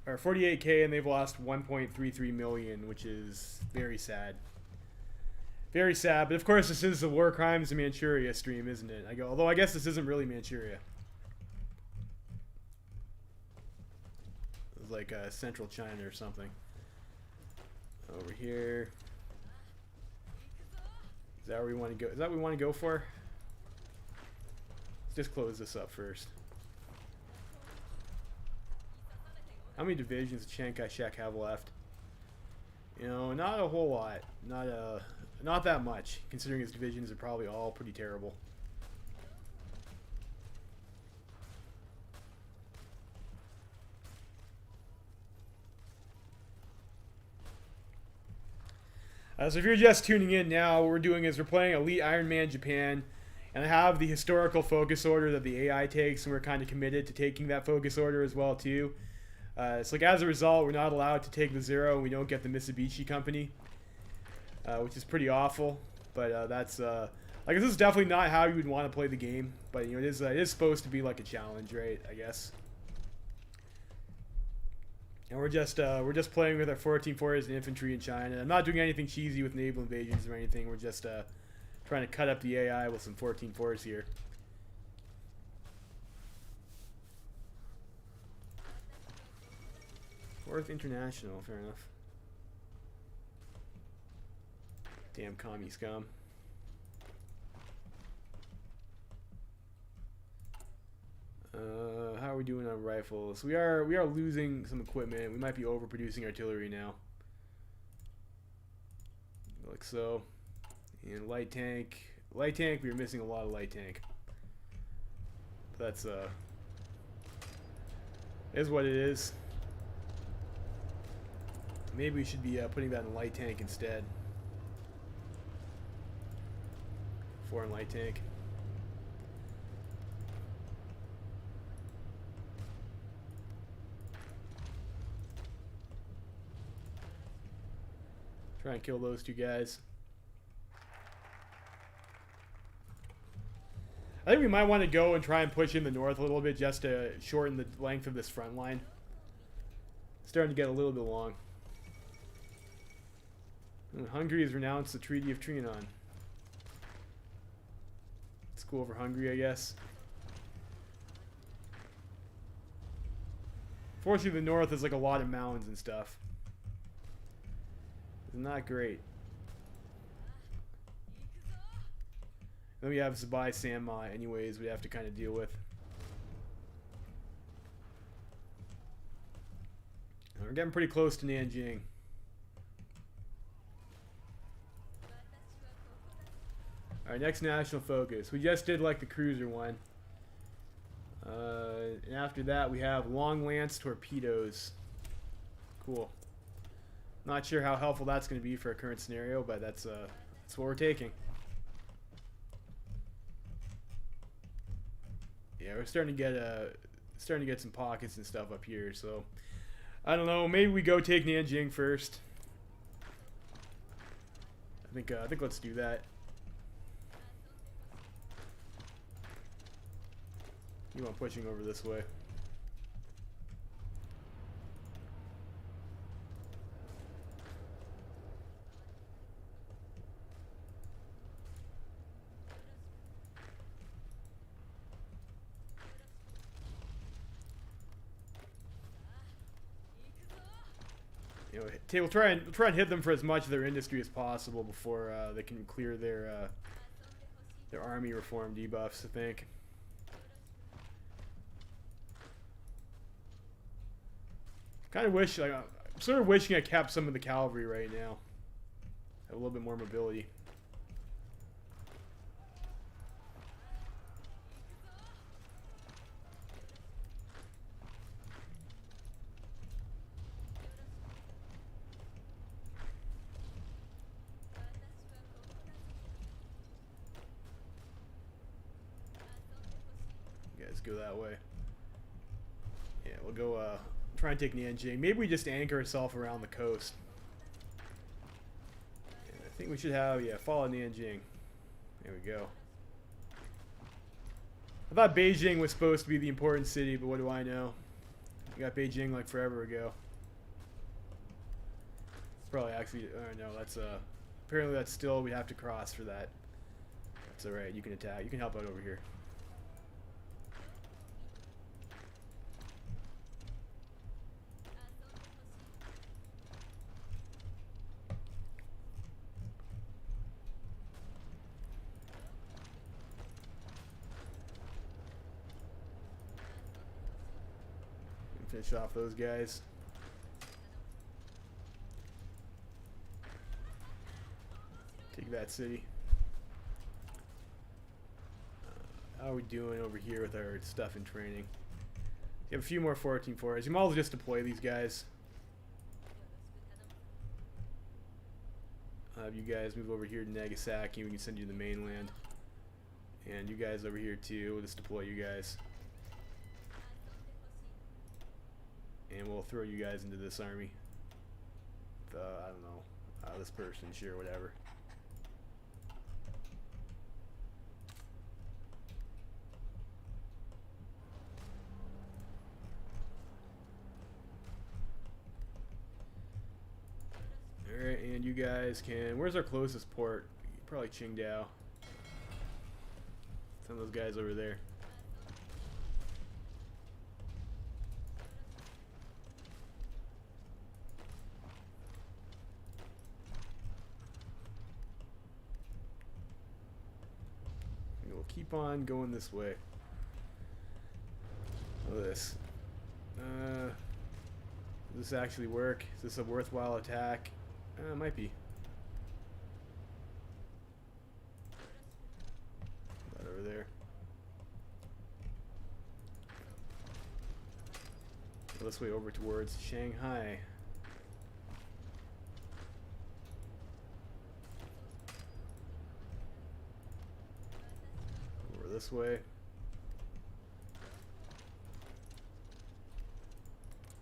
Or 48k, and they've lost 1.33 million, which is very sad. Very sad. But of course, this is the War Crimes in Manchuria stream, isn't it? Although I guess this isn't really Manchuria. It's like central China or something. Over here. Is that where we want to go? Is that what we want to go for? Let's just close this up first. How many divisions does Chiang Kai-shek have left? You know, not a whole lot. Not that much, considering his divisions are probably all pretty terrible. So if you're just tuning in now, what we're doing is we're playing Elite Iron Man Japan, and I have the historical focus order that the AI takes, and we're kind of committed to taking that focus order as well too. It's like as a result, we're not allowed to take the 0, and we don't get the Mitsubishi Company, which is pretty awful. But that's like this is definitely not how you would want to play the game. But you know, it is supposed to be like a challenge, right? I guess. And we're just playing with our 14-4s and infantry in China. I'm not doing anything cheesy with naval invasions or anything. We're just trying to cut up the AI with some 14-4s here. Fourth International, fair enough. Damn commie scum. How are we doing on rifles? We are losing some equipment. We might be overproducing artillery now. Like so. And light tank. Light tank, we are missing a lot of light tank. That's is what it is. Maybe we should be putting that in light tank instead. Foreign light tank. Try and kill those two guys. I think we might want to go and try and push in the north a little bit just to shorten the length of this front line. It's starting to get a little bit long. And Hungary has renounced the Treaty of Trianon. It's cool for Hungary, I guess. Fortunately, the north is like a lot of mountains and stuff. It's not great. Then we have Zabai Sanma anyways, we have to kind of deal with. And we're getting pretty close to Nanjing. Alright, next national focus. We just did like the cruiser one. And after that we have long lance torpedoes. Cool. Not sure how helpful that's going to be for our current scenario, but that's what we're taking. Yeah, we're starting to get some pockets and stuff up here, so I don't know, maybe we go take Nanjing first. I think let's do that. Keep on pushing over this way. You know, we'll try and hit them for as much of their industry as possible before they can clear their army reform debuffs, I think. Kind of wish, like, I'm sort of wishing I kept some of the cavalry right now. Have a little bit more mobility. You guys go that way. Yeah, we'll go try and take Nanjing. Maybe we just anchor ourselves around the coast. And I think we should have, yeah, follow Nanjing. There we go. I thought Beijing was supposed to be the important city, but what do I know? We got Beijing like forever ago. It's probably actually, no, that's apparently that's still, we have to cross for that. That's alright, you can attack, you can help out over here. Finish off those guys. Take that city. How are we doing over here with our stuff and training? You have a few more 14-4s. You might as well just deploy these guys. Have you guys move over here to Nagasaki. We can send you to the mainland. And you guys over here too. We'll just deploy you guys. And we'll throw you guys into this army. I don't know. This person, sure, whatever. Alright, and you guys can... Where's our closest port? Probably Qingdao. Send those guys over there. Keep on going this way. Look at this. Does this actually work? Is this a worthwhile attack? It might be. That over there. Go this way over towards Shanghai. This way.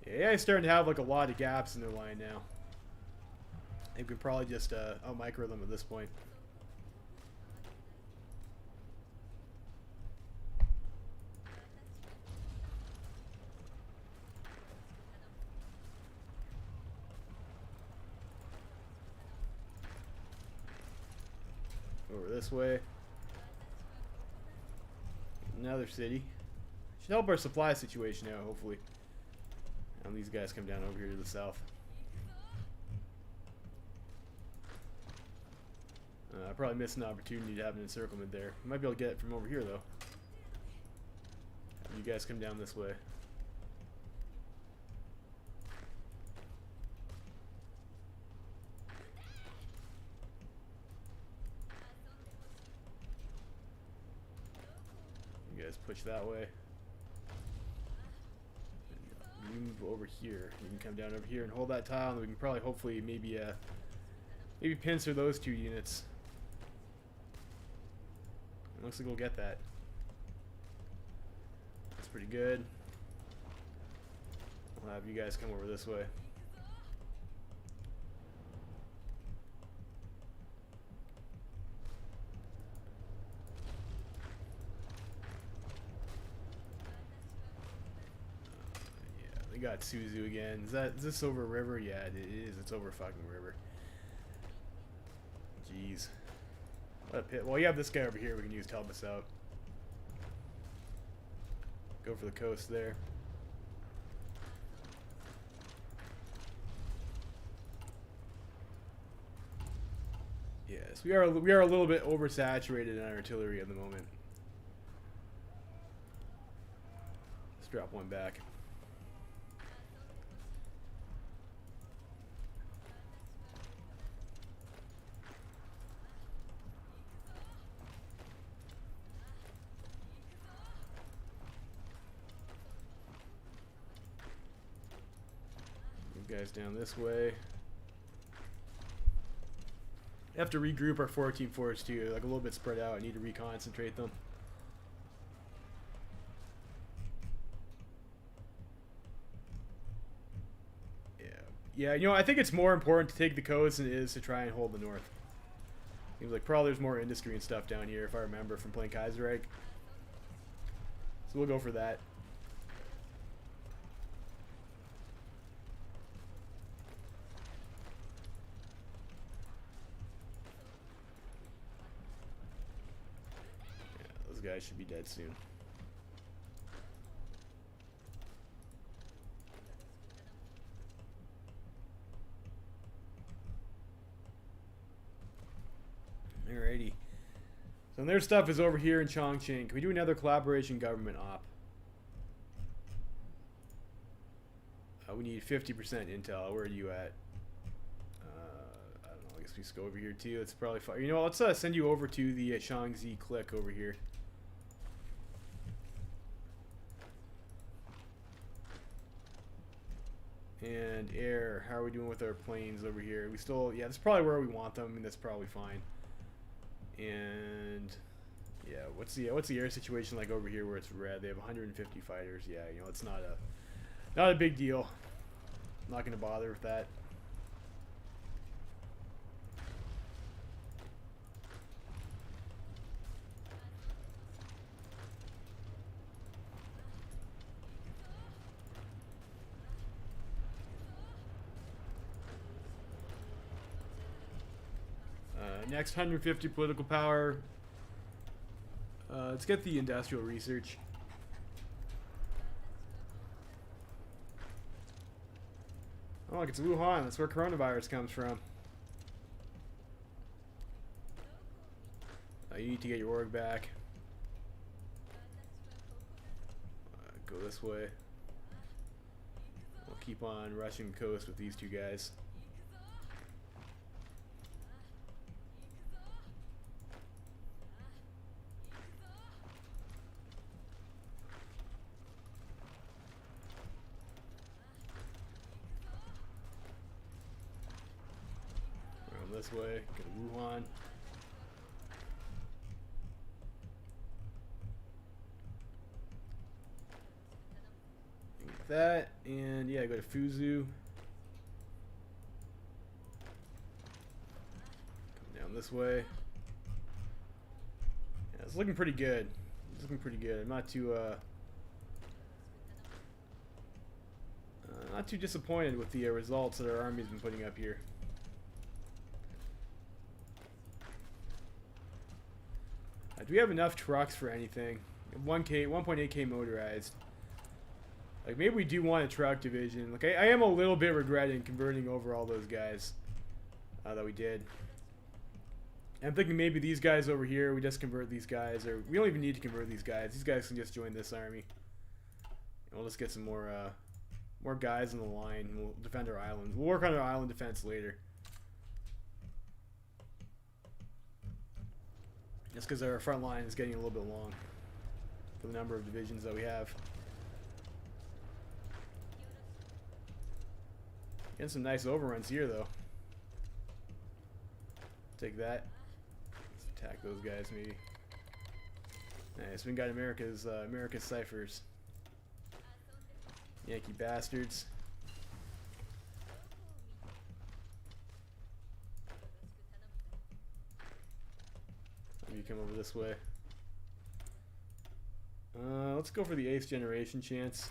Yeah, AI's starting to have like a lot of gaps in their line now. I think we can probably just out-micro them at this point. Over this way. Another city. Should help our supply situation out, hopefully. And these guys come down over here to the south. I probably missed an opportunity to have an encirclement there. Might be able to get it from over here, though. You guys come down this way. Push that way. You move over here. You can come down over here and hold that tile, and we can probably, hopefully, maybe pincer those two units. It looks like we'll get that. That's pretty good. I'll have you guys come over this way. Got Suzu again. Is this over a river? Yeah, it is. It's over a fucking river. Jeez. What a pit. Well, you have this guy over here we can use to help us out. Go for the coast there. Yes, we are a little bit oversaturated in our artillery at the moment. Let's drop one back. guys down this way. I have to regroup our 14 force too. Like a little bit spread out. I need to reconcentrate them. Yeah, you know, I think it's more important to take the coast than it is to try and hold the north. Seems like probably there's more industry and stuff down here, if I remember from playing Kaiserreich. So we'll go for that. Yeah, those guys should be dead soon. Alrighty. So their stuff is over here in Chongqing. Can we do another collaboration government op? We need 50% intel. Where are you at? I don't know. I guess we just go over here too. It's probably fine. You know what? Let's send you over to the Shaanxi clique over here. And air. How are we doing with our planes over here? We still, yeah, that's probably where we want them. I mean, that's probably fine. And yeah, what's the air situation like over here where it's red? They have 150 fighters. Yeah, you know, it's not a big deal. I'm not gonna bother with that. Next 150 political power. Let's get the industrial research. Oh, look, it's Wuhan. That's where coronavirus comes from. You need to get your org back. Go this way. We'll keep on rushing the coast with these two guys. This way, go to Wuhan. Get that, and yeah, go to Fuzhou. Come down this way. Yeah, it's looking pretty good. It's looking pretty good. I'm not too disappointed with the results that our army's been putting up here. Do we have enough trucks for anything? 1.8k motorized. Like, maybe we do want a truck division. Like, I am a little bit regretting converting over all those guys that we did. I'm thinking maybe these guys over here, we just convert these guys, or we don't even need to convert these guys. These guys can just join this army. And we'll just get some more guys in the line. And we'll defend our island. We'll work on our island defense later. Just because our front line is getting a little bit long for the number of divisions that we have. Getting some nice overruns here, though. Take that. Let's attack those guys, maybe. Nice. We got America's ciphers. Yankee bastards. You come over this way. Let's go for the 8th generation chance.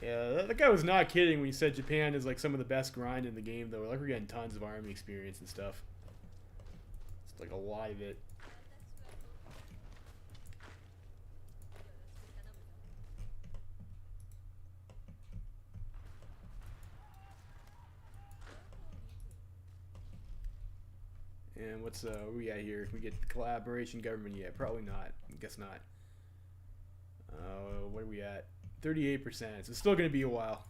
Yeah, that guy was not kidding when he said Japan is like some of the best grind in the game, though. Like, we're getting tons of army experience and stuff. It's like a lot of it. And what's where we at here? Can we get collaboration government yet? Probably not. I guess not. What are we at? 38%. So it's still going to be a while.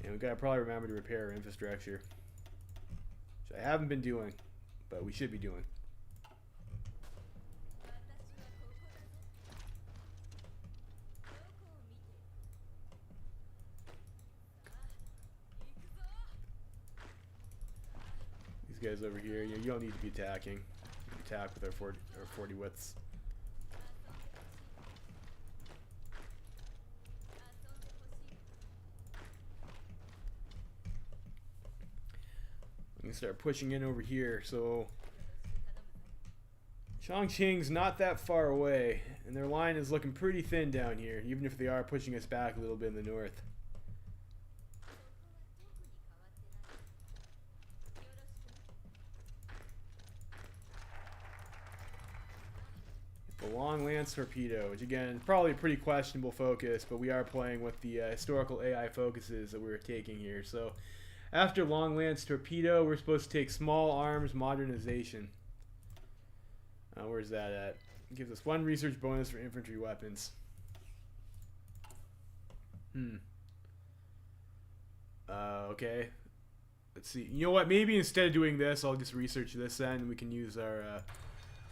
And we got to probably remember to repair our infrastructure, which I haven't been doing, but we should be doing. guys over here. You don't need to be attacking. You can attack with our 40 widths. I'm gonna start pushing in over here. So Chongqing's not that far away, and their line is looking pretty thin down here, even if they are pushing us back a little bit in the north. The long lance torpedo, which again, probably a pretty questionable focus, but we are playing with the historical AI focuses that we're taking here. So after long lance torpedo, we're supposed to take small arms modernization. Where's that at? It gives us 1 research bonus for infantry weapons. Okay. Let's see. You know what? Maybe instead of doing this, I'll just research this then, and we can use our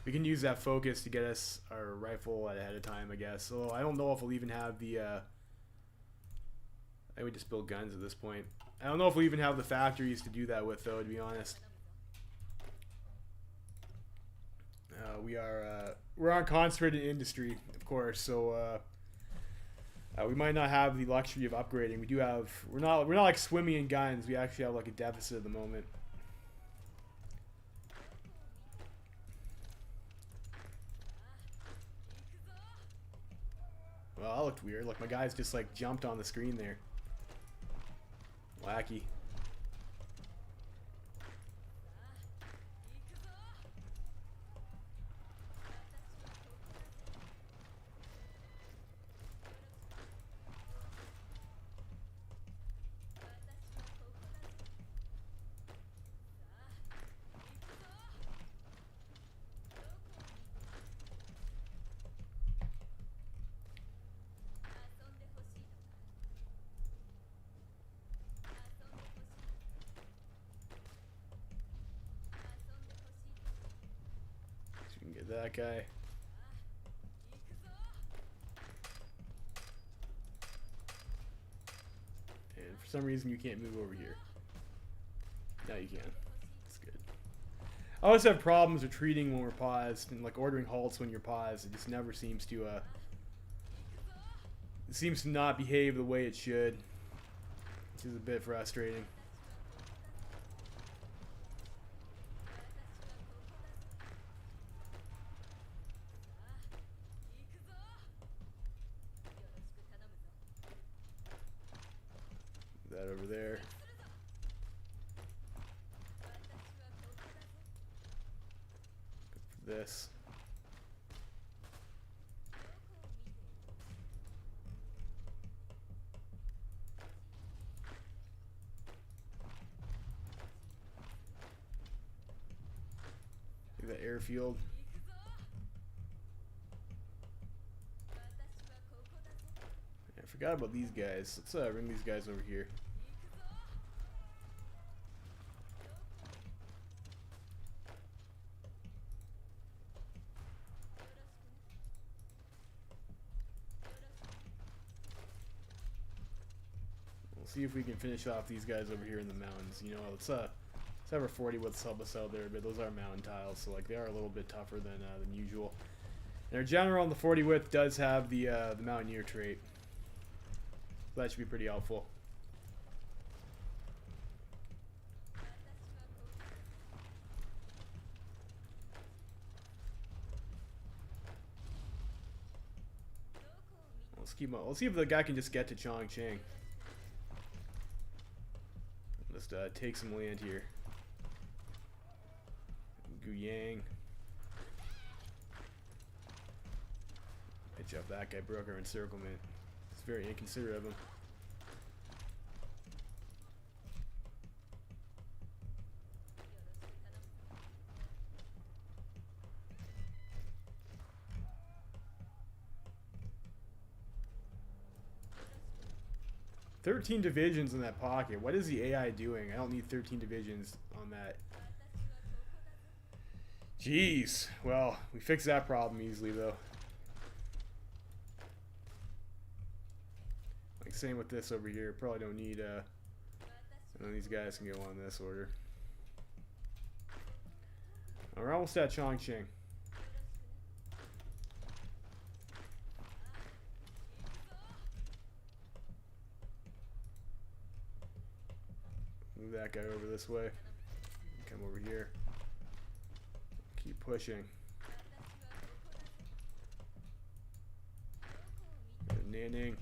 we can use that focus to get us our rifle ahead of time, I guess. So I don't know if we'll even have the I would just build guns at this point. I don't know if we even have the factories to do that with, though, to be honest. We're on concentrated industry, of course, so we might not have the luxury of upgrading. We do have we're not like swimming in guns. We actually have like a deficit at the moment. Well, that looked weird. Like my guys just like jumped on the screen there. Wacky. Get that guy. And for some reason you can't move over here. Now you can. That's good. I always have problems retreating when we're paused and like ordering halts when you're paused. It just never seems to it seems to not behave the way it should, which is a bit frustrating. That over there. This. The airfield. I forgot about these guys. Let's bring these guys over here. We'll see if we can finish off these guys over here in the mountains. You know, let's have our 40 widths help us out there, but those are mountain tiles, so like they are a little bit tougher than usual. And our general on the 40 width does have the mountaineer trait, so that should be pretty helpful. Let's keep on. Let's see if the guy can just get to Chongqing. Let's take some land here. Guyang. Pitch up that guy, broke our encirclement. It's very inconsiderate of him. "13 divisions in that pocket. What is the AI doing? I don't need 13 divisions on that." Jeez. Well, we fixed that problem easily, though. Like, same with this over here. Probably don't need, none of these guys can go on this order. We're almost at Chongqing. Move that guy over this way. Come over here. Keep pushing. Nanning.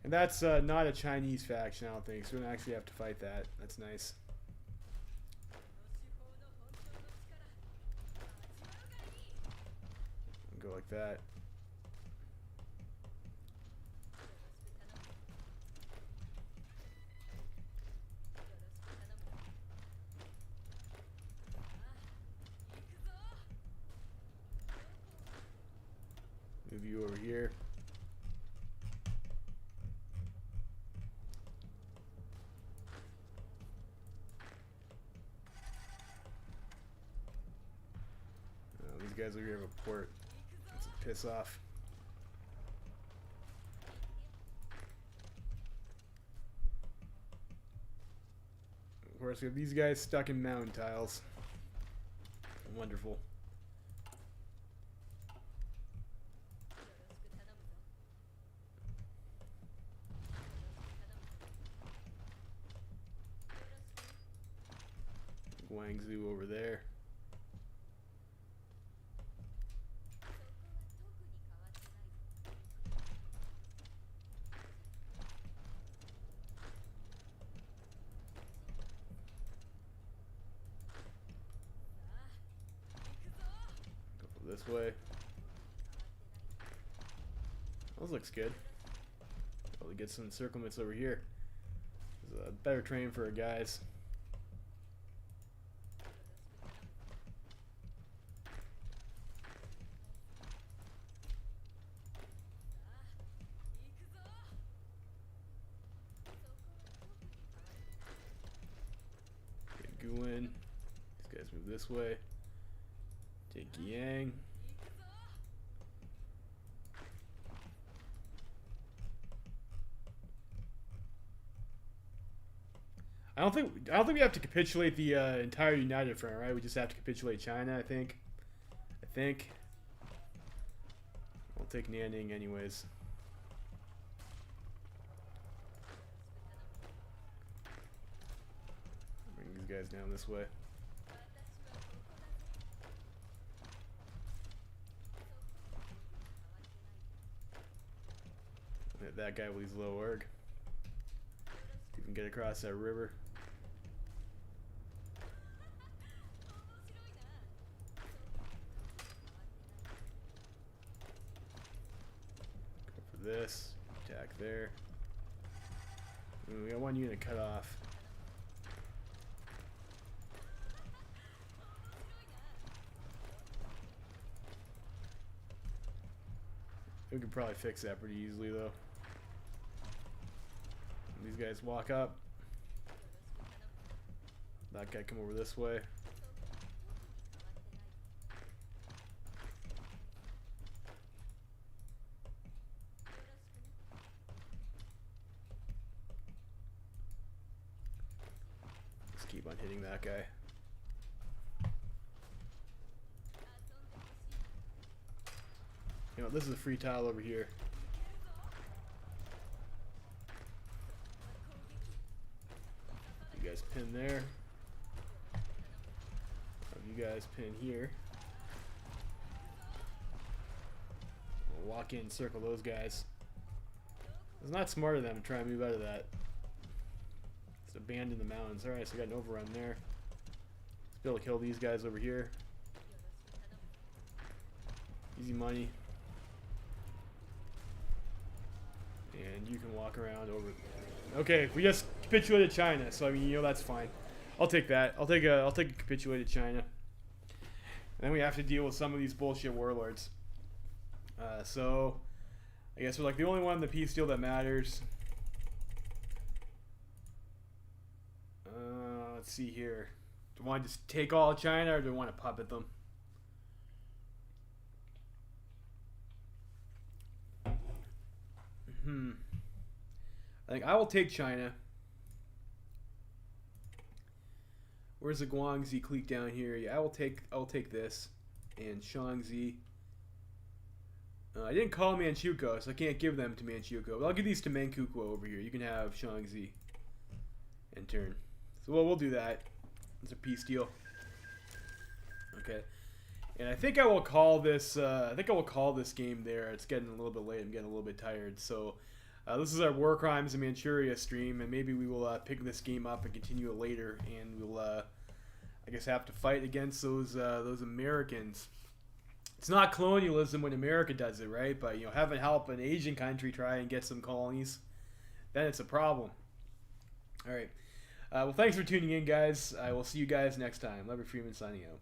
And that's not a Chinese faction, I don't think, so we don't actually have to fight that. That's nice. Go like that. Move you over here. These guys over here have a port. That's a piss off. Of course, we have these guys stuck in mountain tiles. Wonderful. Guangzhou over there. This way. Those looks good. Probably get some encirclements over here. There's a better train for our guys. Get Guin. These guys move this way. Take Yang. I don't think we have to capitulate the entire United Front, right? We just have to capitulate China, I think. We'll take Nanning anyways. Bring these guys down this way. Hit that guy with his low erg. See if we can get across that river. Go for this. Attack there. We got one unit cut off. We could probably fix that pretty easily though. These guys walk up. That guy come over this way. Just keep on hitting that guy. You know, this is a free tile over here. You guys pin there. You guys pin here. We'll walk in, circle those guys. It's not smart of them to try and move out of that. It's abandon the mountains. Alright, so we got an overrun there. Let's be able to kill these guys over here. Easy money. And you can walk around over. Okay, we just capitulated China, so I mean, you know, that's fine. I'll take that. I'll take a capitulated China. And then we have to deal with some of these bullshit warlords. So I guess we're like the only one in the peace deal that matters. Let's see here. Do I want to just take all of China, or do I want to puppet them? I think I will take China. Where's the Guangxi clique down here? Yeah, I'll take this. And Shaanxi. I didn't call Manchukuo, so I can't give them to Manchukuo. But I'll give these to Manchukuo over here. You can have Shaanxi in turn. So we'll do that. It's a peace deal. Okay. And I think I will call this. I think I will call this game there. It's getting a little bit late. I'm getting a little bit tired. So this is our War Crimes in Manchuria stream, and maybe we will pick this game up and continue it later. And we'll, I guess, have to fight against those Americans. It's not colonialism when America does it, right? But having help an Asian country try and get some colonies, then it's a problem. All right. Well, thanks for tuning in, guys. I will see you guys next time. Lever Freeman signing out.